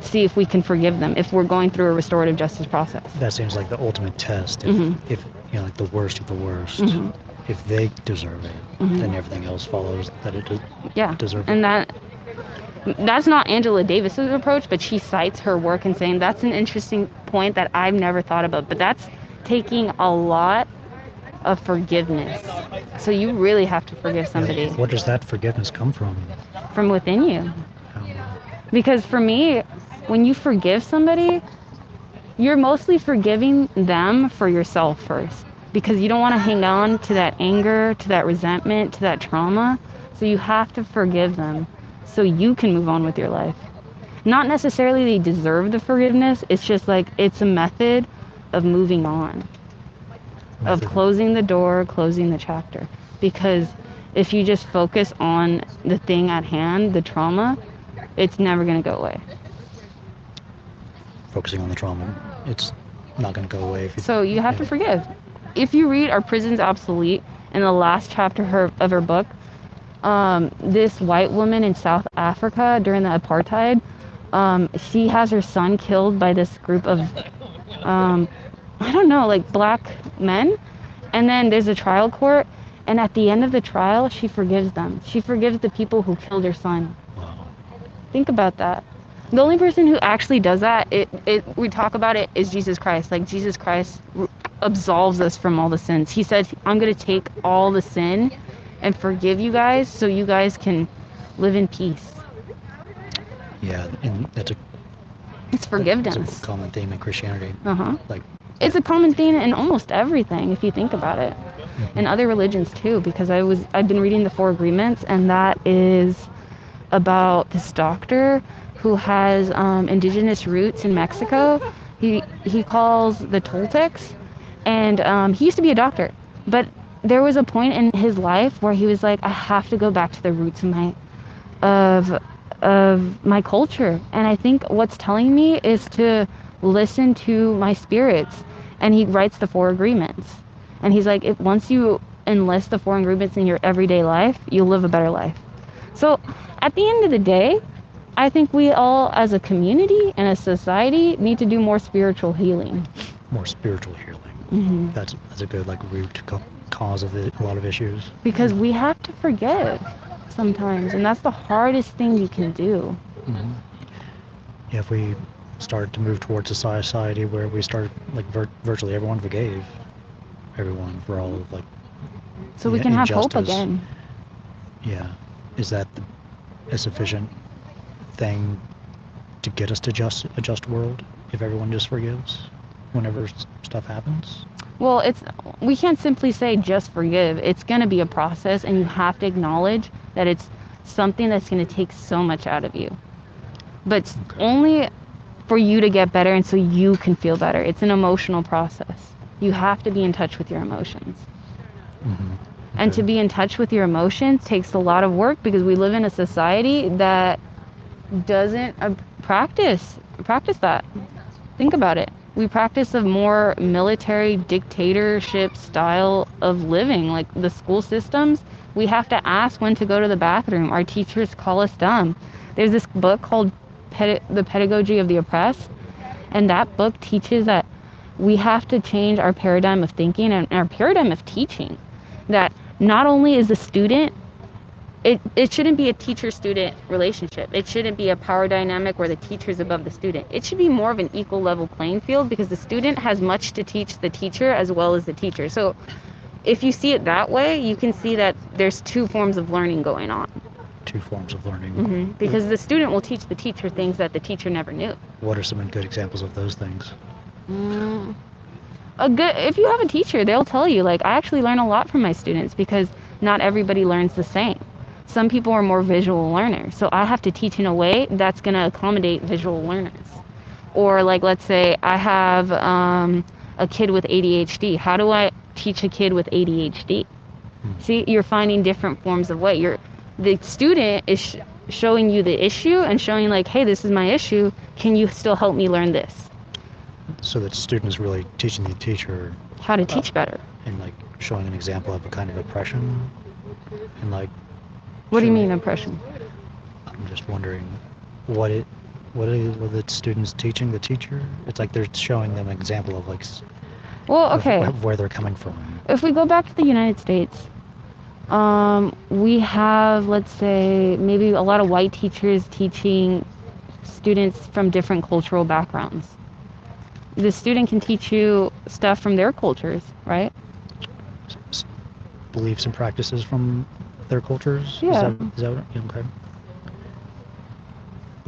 see if we can forgive them if we're going through a restorative justice process. That seems like the ultimate test. If like the worst of the worst, if they deserve it, then everything else follows that it deserves it. And that's not Angela Davis's approach, but she cites her work and saying that's an interesting point that I've never thought about. But that's taking a lot of forgiveness. So you really have to forgive somebody. What does that forgiveness come from? From within you. Because for me, when you forgive somebody, you're mostly forgiving them for yourself first. Because you don't want to hang on to that anger, to that resentment, to that trauma. So you have to forgive them so you can move on with your life. Not necessarily they deserve the forgiveness. It's just like it's a method of moving on. Of closing the door, closing the chapter. Because if you just focus on the thing at hand, the trauma, it's never going to go away. Focusing on the trauma, it's not going to go away. So you have to forgive. If you read Are Prisons Obsolete, in the last chapter of her book, this white woman in South Africa during the apartheid, she has her son killed by this group of, I don't know, like black men. And then there's a trial court. And at the end of the trial, she forgives them. She forgives the people who killed her son. Wow. Think about that. The only person who actually does that, we talk about it, is Jesus Christ. Like Jesus Christ absolves us from all the sins. He said, I'm going to take all the sin and forgive you guys so you guys can live in peace. Yeah, and it's forgiveness. It's a common theme in Christianity. It's a common theme in almost everything if you think about it. In other religions too, because I've been reading the Four Agreements, and that is about this doctor who has indigenous roots in Mexico. He calls the Toltecs, and he used to be a doctor, but there was a point in his life where he was like, I have to go back to the roots of my culture. And I think what's telling me is to listen to my spirits. And he writes the Four Agreements. And he's like, once you enlist the Four Agreements in your everyday life, you'll live a better life. So at the end of the day, I think we all, as a community and a society, need to do more spiritual healing. More spiritual healing. That's a good root cause of a lot of issues. Because we have to forgive sometimes, and that's the hardest thing you can do. Yeah, if we start to move towards a society where we start virtually everyone forgave everyone for all of so we can have hope again. Yeah, is that a sufficient thing to get us to a just world if everyone just forgives whenever stuff happens? Well, we can't simply say just forgive. It's going to be a process, and you have to acknowledge that it's something that's going to take so much out of you. But only for you to get better and so you can feel better. It's an emotional process. You have to be in touch with your emotions. And to be in touch with your emotions takes a lot of work, because we live in a society that doesn't practice that. Think about it. We practice a more military dictatorship style of living, like the school systems. We have to ask when to go to the bathroom. Our teachers call us dumb. There's this book called The Pedagogy of the Oppressed, and that book teaches that we have to change our paradigm of thinking and our paradigm of teaching. That not only is the student, it shouldn't be a teacher-student relationship. It shouldn't be a power dynamic where the teacher's above the student. It should be more of an equal level playing field, because the student has much to teach the teacher as well as the teacher. So if you see it that way, you can see that there's two forms of learning going on. Two forms of learning. Because the student will teach the teacher things that the teacher never knew. What are some good examples of those things? If you have a teacher, they'll tell you, I actually learn a lot from my students, because not everybody learns the same. Some people are more visual learners, so I have to teach in a way that's going to accommodate visual learners. Or let's say I have a kid with ADHD. How do I teach a kid with ADHD? See, you're finding different forms of way. The student is showing you the issue and showing hey, this is my issue. Can you still help me learn this? So that student is really teaching the teacher how to teach better. And showing an example of a kind of oppression. And what do you mean oppression? I'm just wondering what what are the students teaching the teacher? It's like they're showing them an example of like Well, okay. of where they're coming from. If we go back to the United States, we have, let's say, maybe a lot of white teachers teaching students from different cultural backgrounds. The student can teach you stuff from their cultures, right? Beliefs and practices from their cultures? Yeah. Is that okay?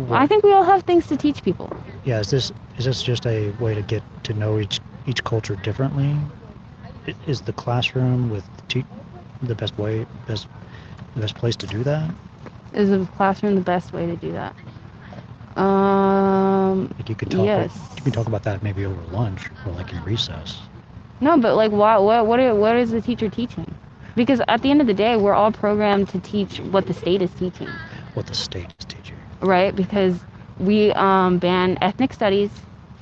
I think we all have things to teach people. Yeah, is this just a way to get to know each culture differently? Is the classroom with the best place to do that? Is the classroom the best way to do that? Like you can talk about that maybe over lunch or like in recess. No, but like what is the teacher teaching? Because at the end of the day, we're all programmed to teach what the state is teaching. What the state is teaching. Right, because we banned ethnic studies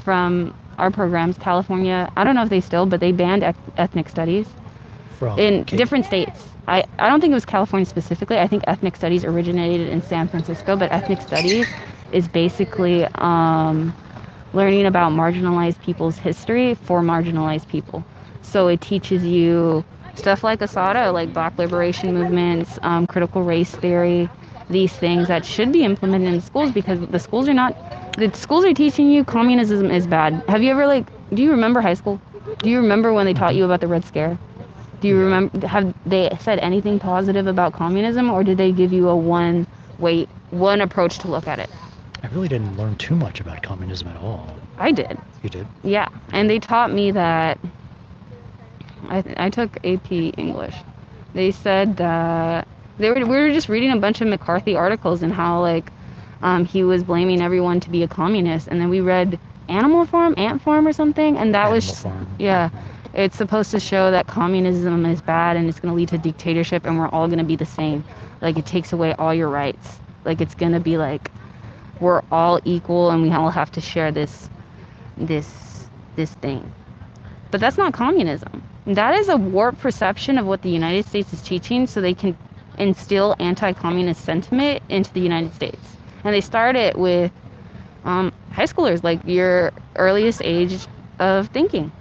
from our programs. California, I don't know if they still, but they banned ethnic studies in different states. I don't think it was California specifically. I think ethnic studies originated in San Francisco, but ethnic studies is basically learning about marginalized people's history for marginalized people. So it teaches you stuff like ASADA, like Black liberation movements, critical race theory, these things that should be implemented in schools, because the schools are teaching you communism is bad. Have you ever do you remember high school? Do you remember when they taught you about the Red Scare? Do you remember, have they said anything positive about communism, or did they give you a one approach to look at it? I really didn't learn too much about communism at all. I did. You did? Yeah, and they taught me that, I took AP English. They said that we were just reading a bunch of McCarthy articles and how he was blaming everyone to be a communist, and then we read Ant Farm or something, and that was yeah. It's supposed to show that communism is bad and it's going to lead to dictatorship, and we're all going to be the same. Like, it takes away all your rights. Like, it's going to be like we're all equal and we all have to share this thing. But that's not communism. That is a warped perception of what the United States is teaching, so they can instill anti-communist sentiment into the United States. And they start it with high schoolers, like your earliest age of thinking.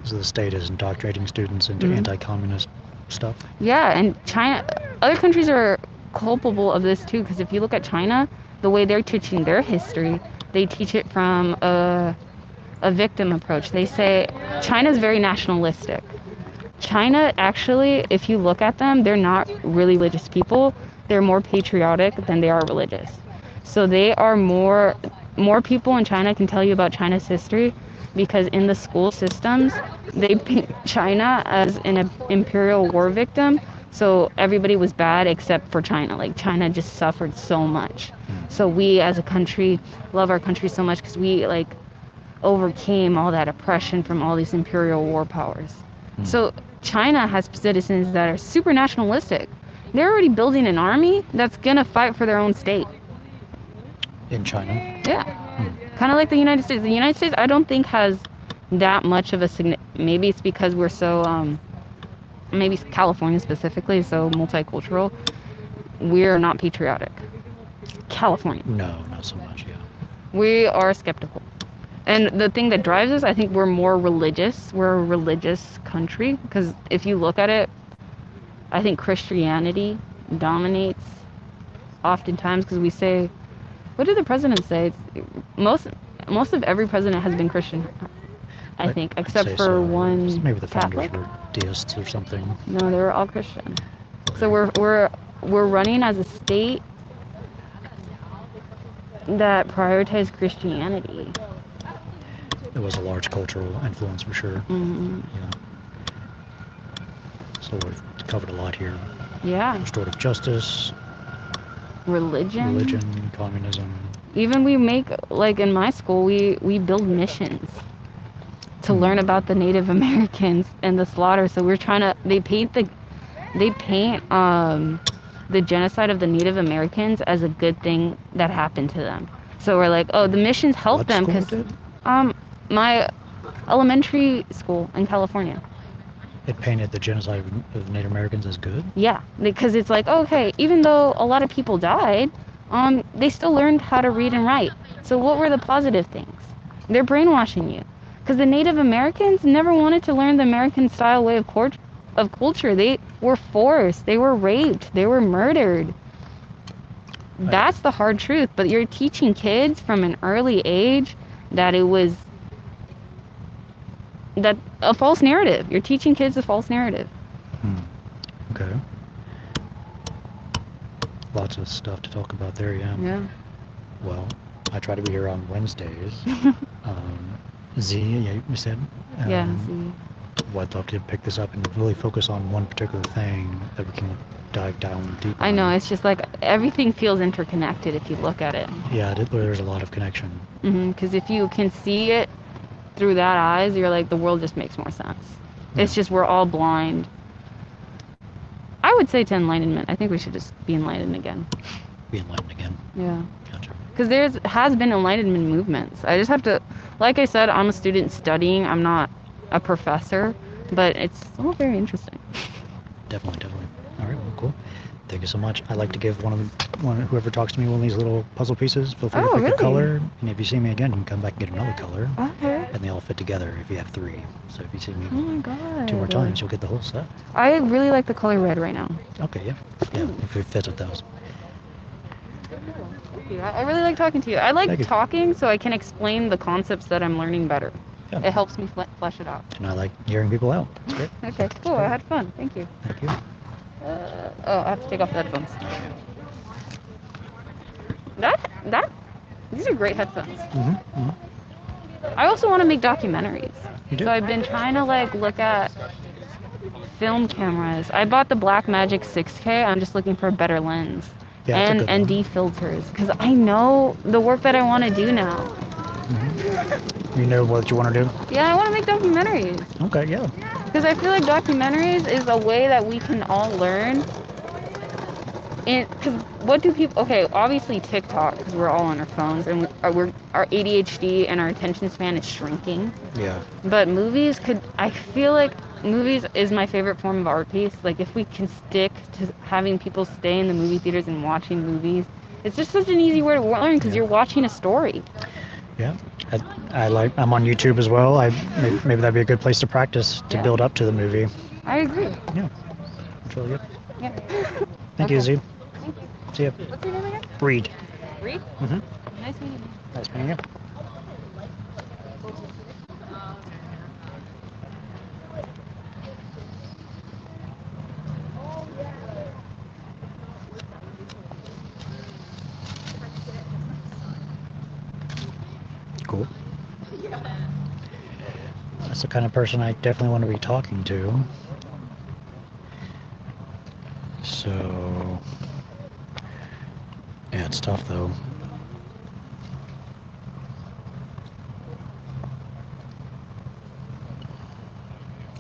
So the state is indoctrinating students into anti-communist stuff? Yeah, and China, other countries are culpable of this too, because if you look at China, the way they're teaching their history, they teach it from a victim approach. They say China's very nationalistic. China, actually, if you look at them, they're not really religious people. They're more patriotic than they are religious. So they are more people in China can tell you about China's history, because in the school systems, they paint China as an imperial war victim. So everybody was bad except for China. Like, China just suffered so much. So we as a country love our country so much because we overcame all that oppression from all these imperial war powers. So China has citizens that are super nationalistic. They're already building an army that's gonna fight for their own state. In China? Yeah. Kind of like the United States. The United States, I don't think, has that much of a maybe it's because we're so maybe California specifically so multicultural. We're not patriotic. California. No, not so much. Yeah. We are skeptical. And the thing that drives us, I think we're more religious. We're a religious country, because if you look at it, I think Christianity dominates oftentimes, because we say, what did the president say? Most of every president has been Christian, I think, except for one maybe the Catholic. founders were deists or something. No, they were all Christian. So we're running as a state that prioritized Christianity. It was a large cultural influence for sure. Mm-hmm. Yeah. So we've covered a lot here. Yeah. Restorative justice. Religion, communism. Even we make, in my school, we build missions to learn about the Native Americans and the slaughter. So we're trying to, they paint the genocide of the Native Americans as a good thing that happened to them. So we're like, oh, the missions help them because my elementary school in California. It painted the genocide of Native Americans as good? Yeah, because it's like, okay, even though a lot of people died, they still learned how to read and write. So what were the positive things? They're brainwashing you. Because the Native Americans never wanted to learn the American style way of culture. They were forced. They were raped. They were murdered. That's the hard truth. But you're teaching kids from an early age that it was a false narrative. You're teaching kids a false narrative. Okay. Lots of stuff to talk about there, yeah. Yeah. Well, I try to be here on Wednesdays. Z, yeah, you said? Yeah, Z. Well, I'd love to pick this up and really focus on one particular thing that we can dive down deep I know, it's just like everything feels interconnected if you look at it. Yeah, there's a lot of connection. Because if you can see it through that eyes, you're like, the world just makes more sense. It's just we're all blind. I would say to enlightenment. I think we should just be enlightened again. Be enlightened again. Yeah. Gotcha. Because there has been enlightenment movements. I just have to, like I said, I'm a student studying. I'm not a professor, but it's all very interesting. Definitely. All right, well, cool. Thank you so much. I like to give whoever talks to me one of these little puzzle pieces. Feel free to pick a color, and if you see me again, you can come back and get another color. Okay. And they all fit together if you have 3. So if you see me Oh my god. 2 more times, you'll get the whole set. I really like the color red right now. Okay, yeah. Yeah, if it fits with those. Thank you. I really like talking to you. I like talking so I can explain the concepts that I'm learning better. Yeah. It helps me flesh it out. And I like hearing people out. That's great. Okay, cool. I had fun. Thank you. Thank you. I have to take off the headphones. These are great headphones. I also want to make documentaries. You do? So I've been trying to look at film cameras. I bought the Blackmagic 6K. I'm just looking for a better lens. Yeah, and ND filters, because I know the work that I want to do now. You know what you want to do? Yeah, I want to make documentaries. Okay, yeah. Because I feel like documentaries is a way that we can all learn. Because what do people... Okay, obviously TikTok, because we're all on our phones, and our ADHD and our attention span is shrinking. Yeah. But movies could... I feel like movies is my favorite form of art piece. Like, if we can stick to having people stay in the movie theaters and watching movies, it's just such an easy way to learn, because you're watching a story. Yeah. I'm on YouTube as well. Maybe that'd be a good place to practice to build up to the movie. I agree. Yeah. It's really good. Yeah. Thank you, Z. Thank you. See ya. What's your name again? Reed. Reed? Nice meeting you. Nice meeting you. Cool. That's the kind of person I definitely want to be talking to. So, yeah, it's tough though.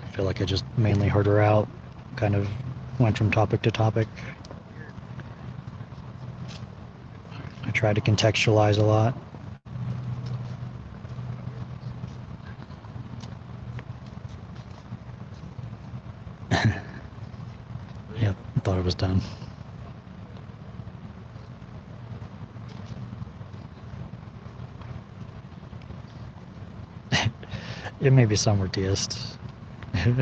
I feel like I just mainly heard her out, kind of went from topic to topic. I tried to contextualize a lot. Yeah, I thought it was done. It may be some were deists. Do you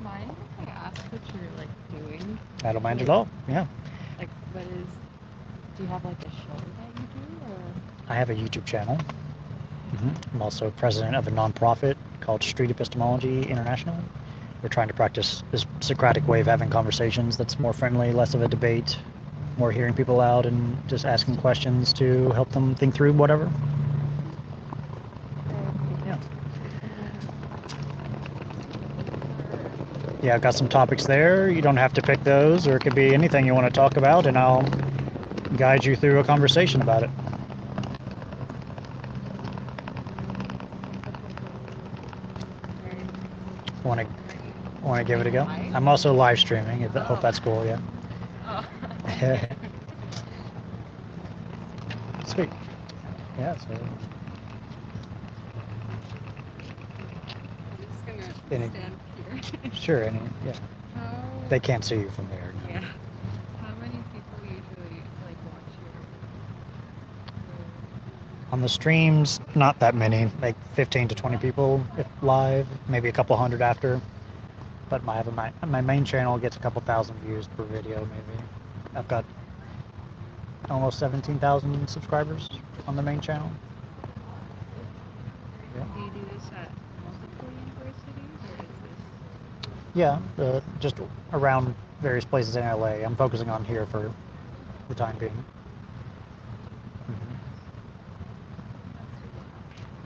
mind if I ask what you're doing? I don't mind at all. Yeah. Do you have a show that you do, or? I have a YouTube channel. I'm also president of a nonprofit called Street Epistemology International. We're trying to practice this Socratic way of having conversations that's more friendly, less of a debate, more hearing people out and just asking questions to help them think through whatever. Yeah. Yeah, I've got some topics there. You don't have to pick those, or it could be anything you want to talk about, and I'll guide you through a conversation about it. Want to give it a go? I'm also live streaming. I hope that's cool. Yeah. Sweet. Yeah. So. I'm just gonna Any, stand here. sure, yeah. How? They can't see you from there. No. Yeah. How many people usually like watch On the streams, not that many, like 15 to 20 people if live, maybe a couple hundred after. But my main channel gets a couple thousand views per video, maybe. I've got almost 17,000 subscribers on the main channel. Yeah. Do you do this at multiple universities, or is this? Yeah, just around various places in LA. I'm focusing on here for the time being.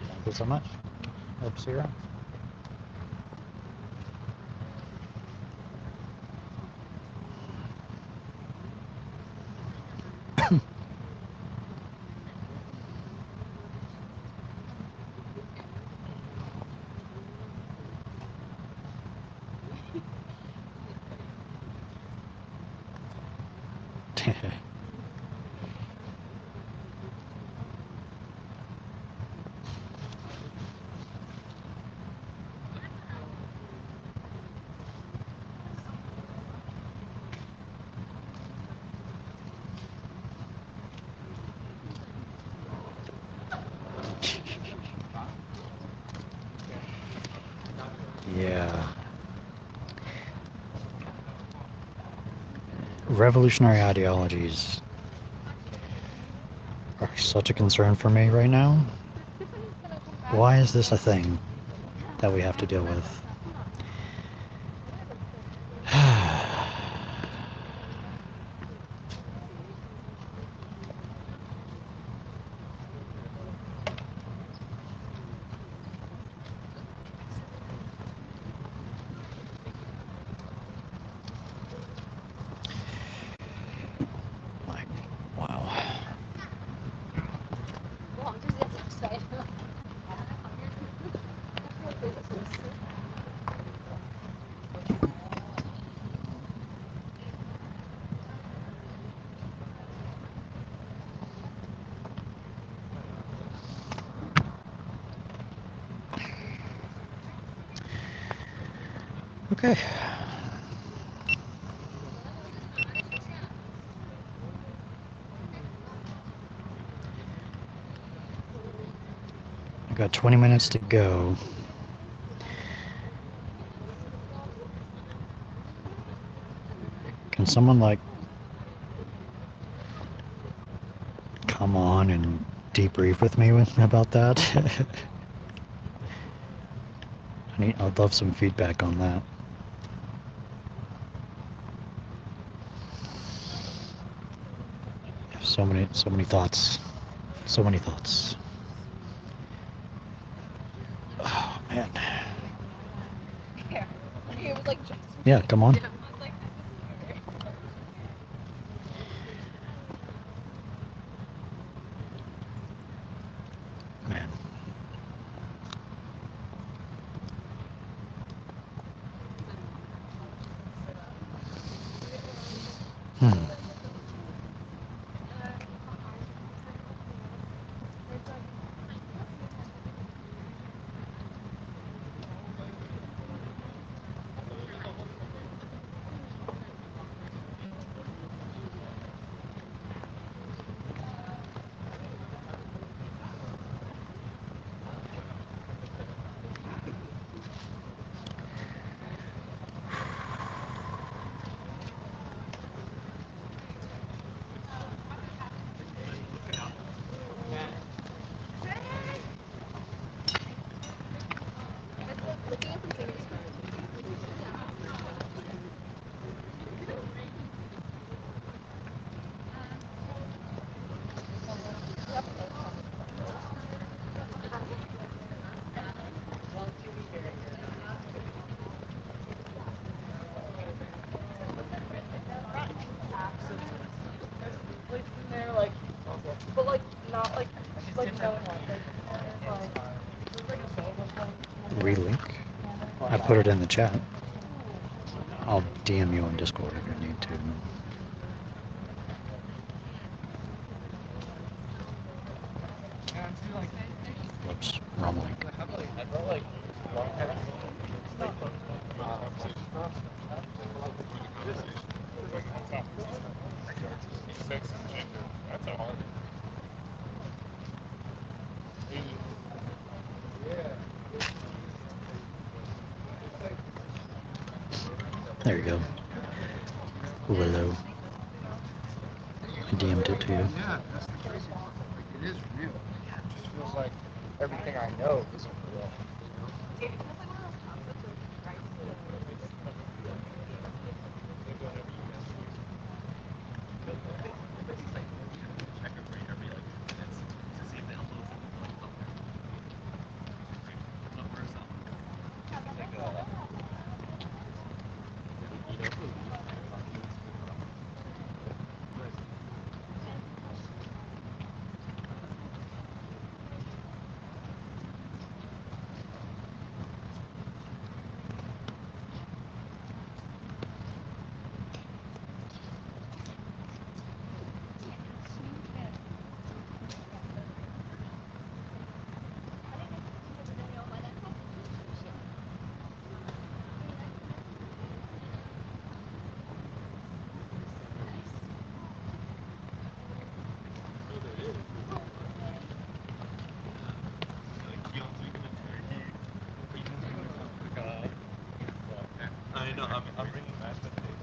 Thank you so much. Hope to see you around. Yeah. Revolutionary ideologies are such a concern for me right now. Why is this a thing that we have to deal with? Okay. I've got 20 minutes to go. Can someone come on and debrief with me about that? I'd love some feedback on that. So many thoughts. So many thoughts. Oh man. Yeah, come on. Man. Relink. I put it in the chat. I'll DM you on Discord if you need to. Whoops, wrong link. long test. That's all. There you go. Willow. I DM'd it to you. Yeah, that's the crazy part. Like, it is real. It just feels like everything I know isn't real. I know, I'm bringing mashed potatoes.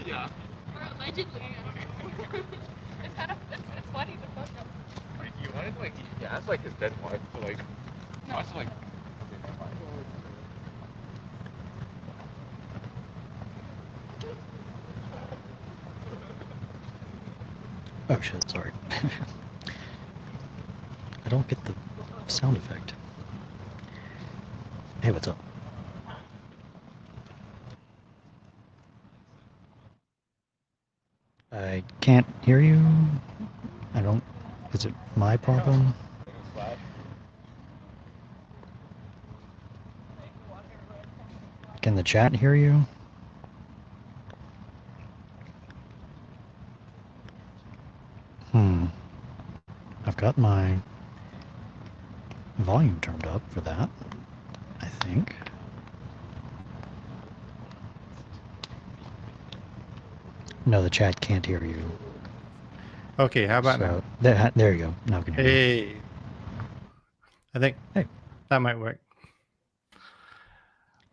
Yeah. Or allegedly. It's kind of, it's funny to fuck up. Like, you wanted to, like, he asked, like, his dead wife to, like, watch, like, Oh shit, sorry. I don't get the sound effect. Hey, what's up? I can't hear you. I don't... Is it my problem? Can the chat hear you? I've got my volume turned up for that, I think. No, the chat can't hear you. Okay, how about So, now? there you go. Now I can hear you. Hey. I think that might work.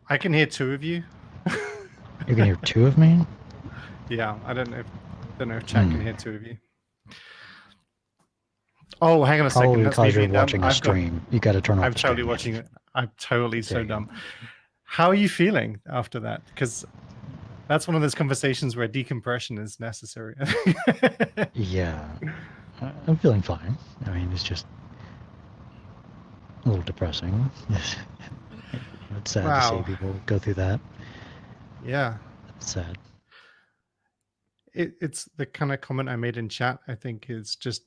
I can hear two of you. You can hear two of me? Yeah, I don't know if chat can hear two of you. Oh, hang on a second. Probably That's because me you're being dumb. watching a stream. You got to turn off I'm the totally stream. watching it. I'm totally so There you go. dumb. How are you feeling after that? Because that's one of those conversations where decompression is necessary. Yeah. I'm feeling fine. I mean, it's just a little depressing. It's sad to see people go through that. Yeah. It's sad. It's the kind of comment I made in chat. I think is just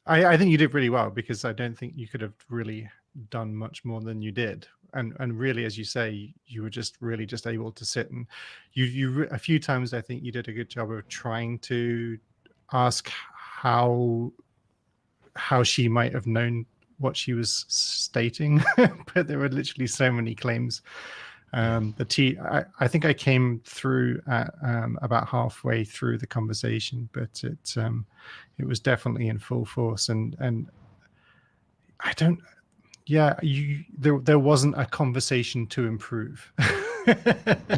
I think you did really well, because I don't think you could have really done much more than you did. And really, as you say, you were just really just able to sit, and you a few times I think you did a good job of trying to ask how she might have known what she was stating, but there were literally so many claims. I think I came through at about halfway through the conversation, but it was definitely in full force, and I don't. Yeah, there wasn't a conversation to improve.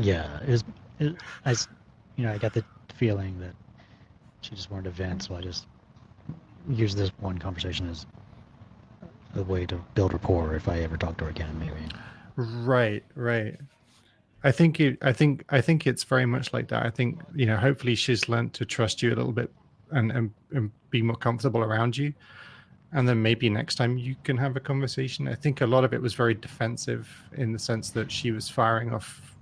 Yeah, I got the feeling that she just wanted to vent, so I just used this one conversation as a way to build rapport if I ever talk to her again, maybe. Right. I think it's very much like that. I think, hopefully she's learned to trust you a little bit and be more comfortable around you. And then maybe next time you can have a conversation. I think a lot of it was very defensive, in the sense that she was firing off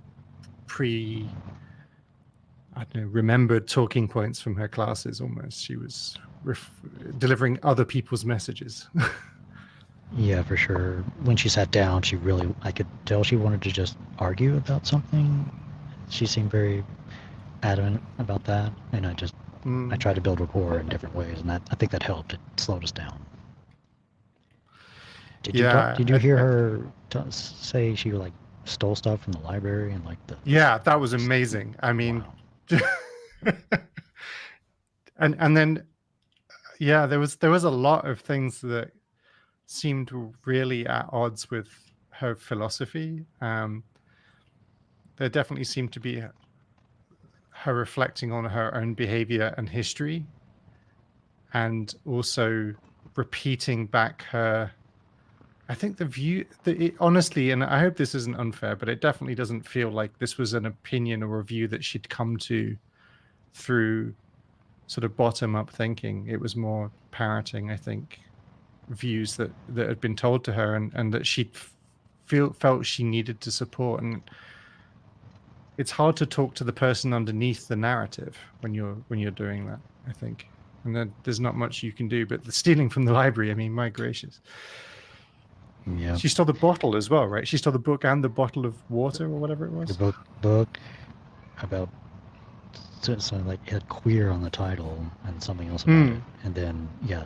remembered talking points from her classes almost. She was delivering other people's messages. Yeah, for sure. When she sat down, I could tell she wanted to just argue about something. She seemed very adamant about that, and I tried to build rapport in different ways, and I think that helped. It slowed us down. Did you Yeah, did you hear her say she like stole stuff from the library and like the? Yeah, that was amazing. I mean, Wow. and then yeah, there was a lot of things that seemed really at odds with her philosophy. There definitely seemed to be her reflecting on her own behavior and history, and also repeating back her. I think the view that it, honestly, and I hope this isn't unfair, but it definitely doesn't feel like this was an opinion or a view that she'd come to through sort of bottom-up thinking. It was more parroting, I think, views that had been told to her, and that she felt she needed to support. And it's hard to talk to the person underneath the narrative when you're doing that, I think. And then there's not much you can do. But the stealing from the library, I mean, my gracious. Yeah. She stole the bottle as well, right? She stole the book and the bottle of water or whatever it was. The book about something like it had queer on the title and something else about it, and then a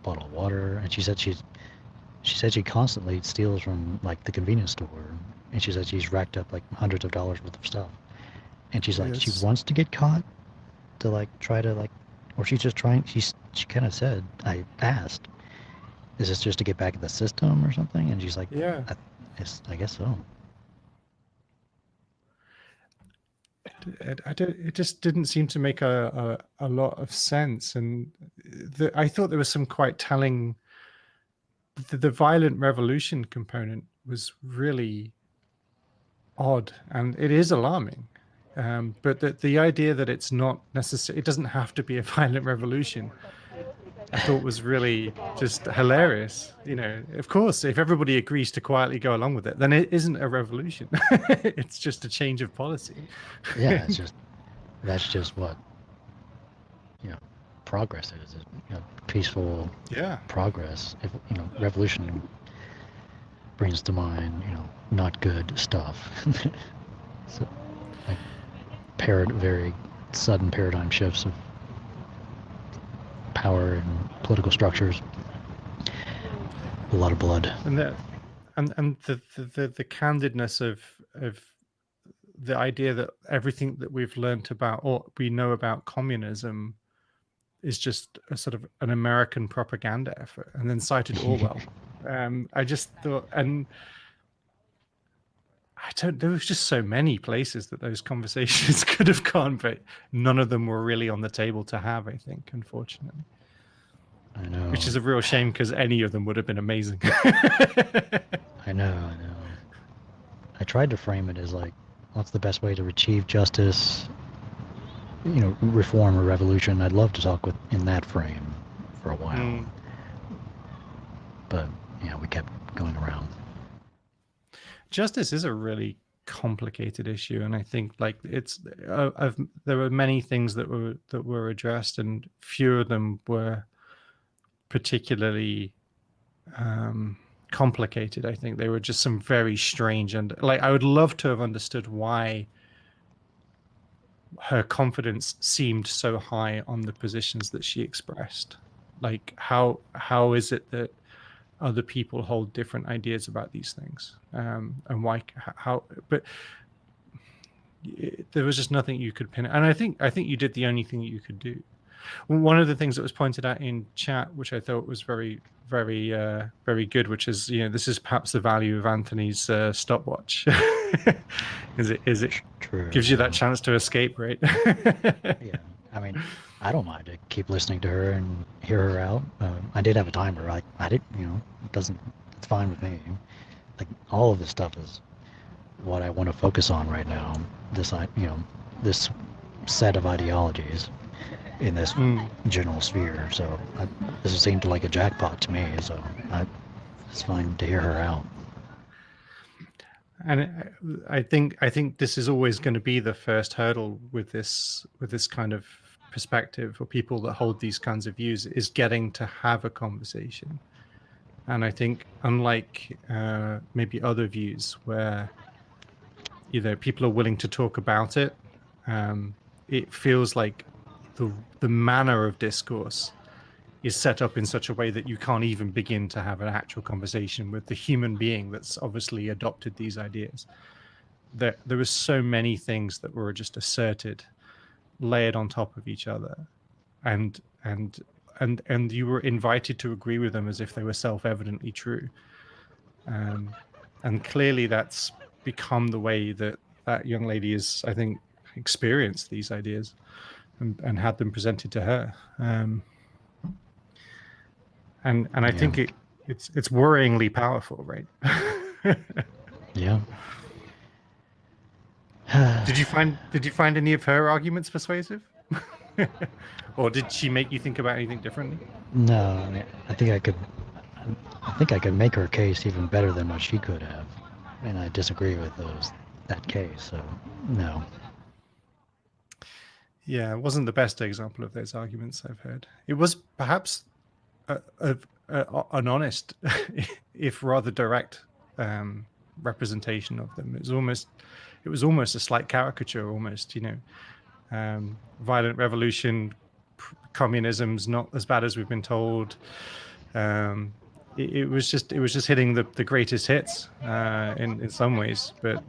bottle of water. And she said she constantly steals from like the convenience store, and she said she's racked up like hundreds of dollars worth of stuff. And she's like, she wants to get caught to like try to like, or she's just trying. She kind of said, I asked, is this just to get back in the system or something? And she's like, yeah, I guess so. It just didn't seem to make a lot of sense. And I thought there was some quite telling. The violent revolution component was really odd, and it is alarming. But the idea that it's not necessary, it doesn't have to be a violent revolution, I thought was really just hilarious. You know, of course, if everybody agrees to quietly go along with it, then it isn't a revolution. It's just a change of policy. Yeah, that's just what progress is. Peaceful progress. If revolution brings to mind not good stuff. So like very sudden paradigm shifts of power and political structures, a lot of blood, and the candidness of the idea that everything that we've learned about or we know about communism is just a sort of an American propaganda effort, and then cited Orwell. I just thought, and there was just so many places that those conversations could have gone, but none of them were really on the table to have, I think, unfortunately. I know. Which is a real shame, because any of them would have been amazing. I know. I tried to frame it as like, what's the best way to achieve justice, reform or revolution? I'd love to talk in that frame for a while. But, we kept going around. Justice is a really complicated issue, and I think like it's there were many things that were addressed, and few of them were particularly complicated. I think they were just some very strange, and like I would love to have understood why her confidence seemed so high on the positions that she expressed. Like how is it that other people hold different ideas about these things, and why? But there was just nothing you could pin it. And I think you did the only thing that you could do. One of the things that was pointed out in chat, which I thought was very, very, very good, which is this is perhaps the value of Anthony's stopwatch. is it True? Gives you that chance to escape, right? Yeah, I mean, I don't mind to keep listening to her and hear her out. I did have a timer. I did, it's fine with me. Like all of this stuff is what I want to focus on right now. This set of ideologies in this general sphere. So this seemed like a jackpot to me. So it's fine to hear her out. And I think this is always going to be the first hurdle with this kind of perspective, for people that hold these kinds of views, is getting to have a conversation. And I think unlike maybe other views where people are willing to talk about it, it feels like the manner of discourse is set up in such a way that you can't even begin to have an actual conversation with the human being that's obviously adopted these ideas. There were so many things that were just asserted, layered on top of each other, and you were invited to agree with them as if they were self-evidently true. And clearly that's become the way that young lady is, I think, experienced these ideas and had them presented to her. And I think it's worryingly powerful, right? Yeah. Did you find any of her arguments persuasive? Or did she make you think about anything differently? No, I mean, I think I could make her case even better than what she could have, and I disagree with that case. So no. Yeah, it wasn't the best example of those arguments I've heard. It was perhaps an honest, if rather direct, representation of them. It was almost a slight caricature, almost, violent revolution, communism's not as bad as we've been told. It was just hitting the greatest hits in some ways. But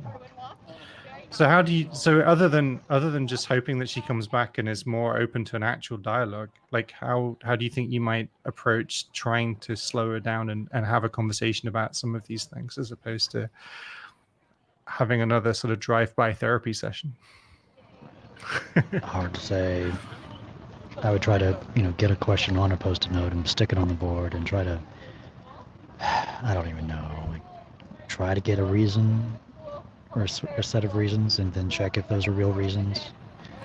so other than just hoping that she comes back and is more open to an actual dialogue, like how do you think you might approach trying to slow her down and have a conversation about some of these things, as opposed to having another sort of drive-by therapy session? Hard to say. I would try to, get a question on a post-it note and stick it on the board and try to, I don't even know, try to get a reason or a set of reasons and then check if those are real reasons.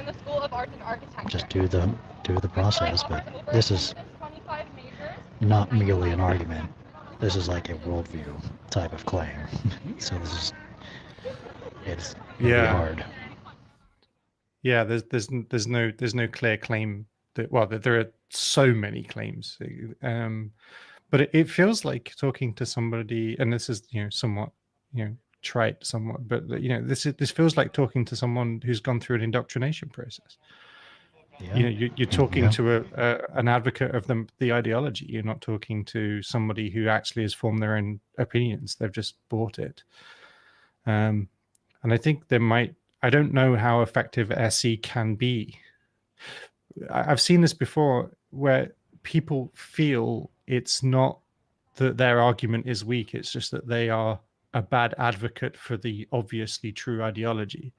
In the School of Arts and Architecture. Just do the process, but this is not merely an argument. This is like a worldview type of claim. So it's really hard. Yeah, there's no clear claim that there are so many claims, but it feels like talking to somebody, and this is somewhat trite, somewhat, but this feels like talking to someone who's gone through an indoctrination process. Yeah. You're talking to an advocate of the ideology. You're not talking to somebody who actually has formed their own opinions. They've just bought it. And I think I don't know how effective SE can be. I've seen this before where people feel it's not that their argument is weak, it's just that they are a bad advocate for the obviously true ideology.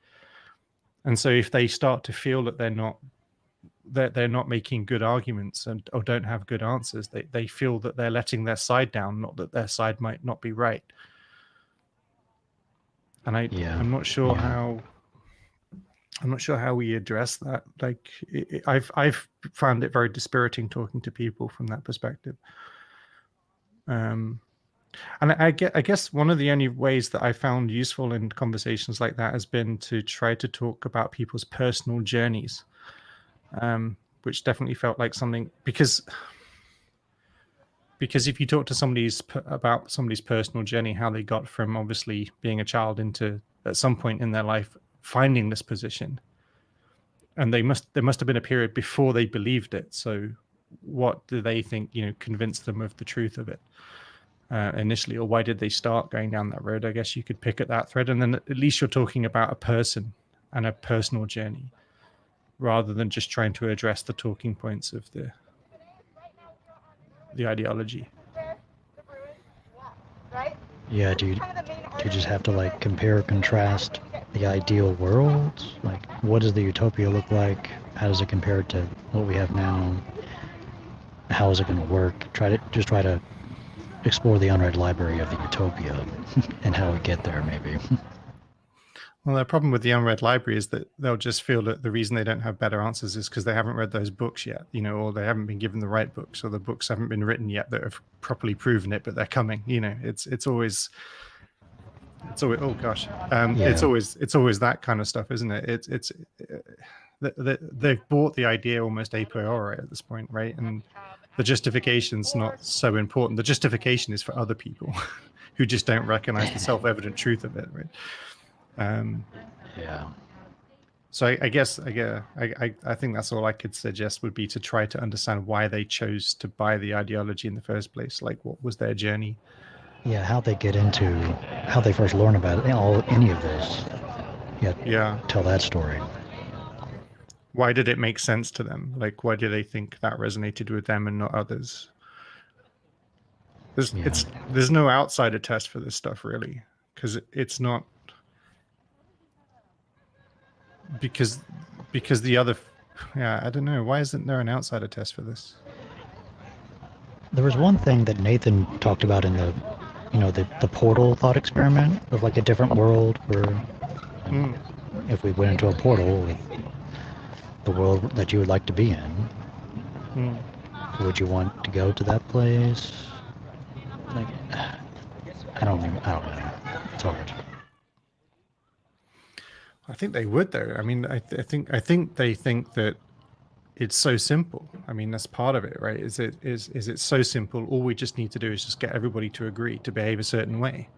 And so if they start to feel that they're not making good arguments or don't have good answers, they feel that they're letting their side down, not that their side might not be right. And I'm not sure how we address that. Like, I've found it very dispiriting talking to people from that perspective. And I guess one of the only ways that I found useful in conversations like that has been to try to talk about people's personal journeys, which definitely felt like something, because if you talk to about somebody's personal journey, how they got from obviously being a child into at some point in their life finding this position, and there must have been a period before they believed it. So what do they think convinced them of the truth of it initially, or why did they start going down that road? I guess you could pick at that thread, and then at least you're talking about a person and a personal journey, rather than just trying to address the talking points of the ideology. Yeah, do you just have to compare or contrast the ideal world? Like, what does the utopia look like? How does it compare to what we have now? How is it going to work? Try to explore the unread library of the utopia and how we get there, maybe. Well, the problem with the unread library is that they'll just feel that the reason they don't have better answers is because they haven't read those books yet, or they haven't been given the right books, or the books haven't been written yet that have properly proven it, but they're coming. It's always oh gosh, it's always that kind of stuff, isn't it? They've bought the idea almost a priori at this point, right? And the justification's not so important. The justification is for other people who just don't recognize the self-evident truth of it, right? So I guess I think that's all I could suggest would be to try to understand why they chose to buy the ideology in the first place. Like, what was their journey? Yeah, how they get into, how they first learn about it, any of this. Yeah. Tell that story. Why did it make sense to them? Like, why do they think that resonated with them and not others? There's no outsider test for this stuff, really, because it's not. Because the other, yeah, I don't know. Why isn't there an outsider test for this? There was one thing that Nathan talked about in the, the portal thought experiment of like a different world where if we went into a portal with the world that you would like to be in, would you want to go to that place? Like, I don't know. It's hard. I think they would, though. I mean, I think they think that it's so simple. I mean, that's part of it, right? Is it so simple? All we just need to do is just get everybody to agree to behave a certain way.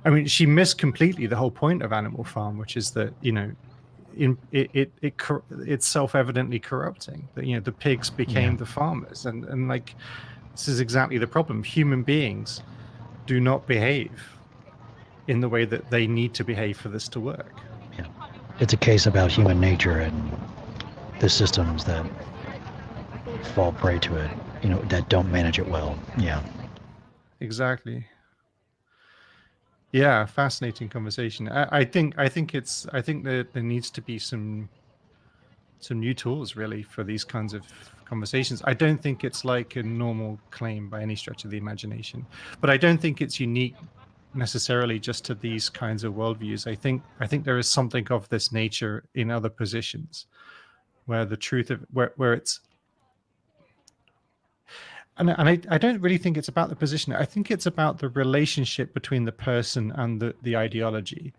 I mean, she missed completely the whole point of Animal Farm, which is that it's self-evidently corrupting. That the pigs became the farmers, and like this is exactly the problem. Human beings do not behave in the way that they need to behave for this to work. Yeah, it's a case about human nature and the systems that fall prey to it. That don't manage it well. Yeah. Exactly. Yeah, fascinating conversation. I think that there needs to be some new tools really for these kinds of conversations. I don't think it's like a normal claim by any stretch of the imagination, but I don't think it's unique necessarily just to these kinds of worldviews. I think there is something of this nature in other positions where the truth of where it's. And I don't really think it's about the position. I think it's about the relationship between the person and the ideology.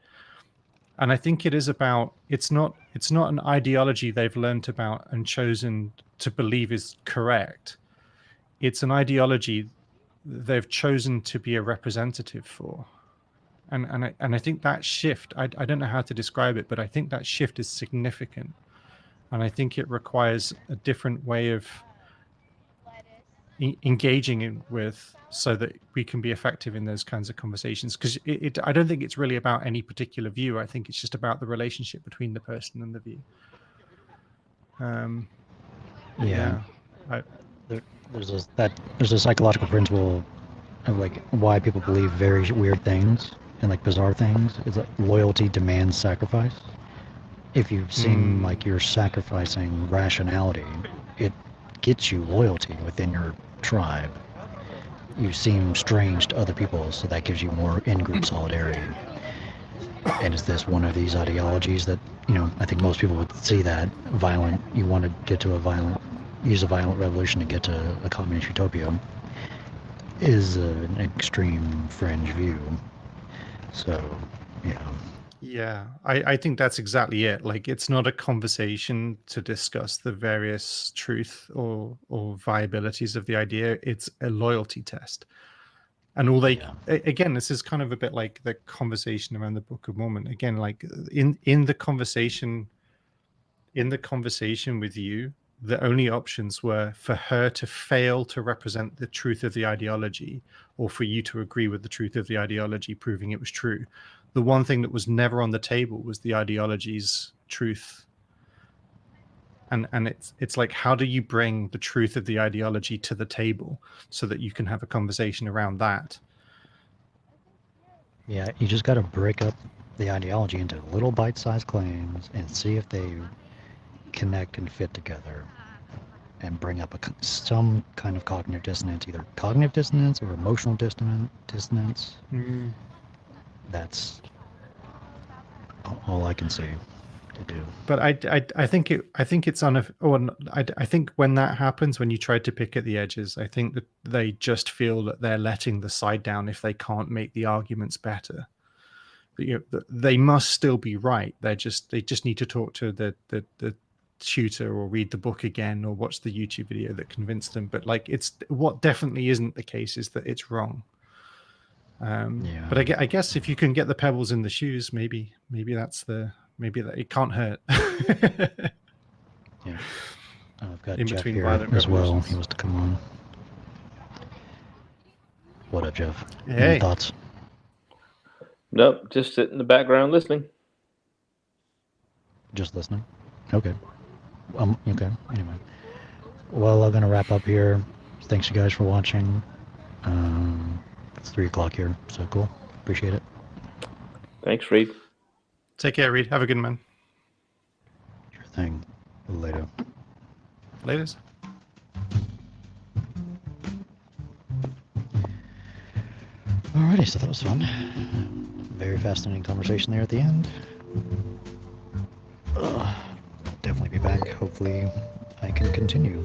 And I think it is about, it's not an ideology they've learned about and chosen to believe is correct. It's an ideology they've chosen to be a representative for. And I think that shift, I don't know how to describe it, but I think that shift is significant. And I think it requires a different way of engaging with so that we can be effective in those kinds of conversations, because I don't think it's really about any particular view. I think it's just about the relationship between the person and the view. There's a psychological principle of like why people believe very weird things and like bizarre things. It's like loyalty demands sacrifice. If you seem like you're sacrificing rationality, it gets you loyalty within your tribe. You seem strange to other people, so that gives you more in-group solidarity. And is this one of these ideologies that, I think most people would see that violent, you want to get to use a violent revolution to get to a communist utopia, is an extreme fringe view. So, Yeah, I think that's exactly it. Like, it's not a conversation to discuss the various truth or viabilities of the idea. It's a loyalty test. And again, this is kind of a bit like the conversation around the Book of Mormon. Again, like in the conversation with you, the only options were for her to fail to represent the truth of the ideology, or for you to agree with the truth of the ideology, proving it was true. The one thing that was never on the table was the ideology's truth. And it's like, how do you bring the truth of the ideology to the table so that you can have a conversation around that? Yeah, you just got to break up the ideology into little bite-sized claims and see if they connect and fit together, and bring up some kind of cognitive dissonance, either cognitive dissonance or emotional dissonance. That's all I can say to do. But I think when that happens, when you try to pick at the edges, I think that they just feel that they're letting the side down if they can't make the arguments better. But, they must still be right. They just need to talk to the tutor or read the book again or watch the YouTube video that convinced them. But like, it's what definitely isn't the case is that it's wrong. But I guess if you can get the pebbles in the shoes, maybe that's the maybe that it can't hurt. Yeah. I've got In Jeff between here violent as well. revolutions. He wants to come on. What up, Jeff? Hey. Any thoughts? Nope, just sit in the background listening. Just listening? Okay. Okay. Anyway. Well, I'm going to wrap up here. Thanks, you guys, for watching. It's 3 o'clock here, so cool. Appreciate it. Thanks, Reed. Take care, Reed. Have a good one, man. Sure thing. Later. Laters. Alrighty, so that was fun. Very fascinating conversation there at the end. Definitely be back. Hopefully I can continue.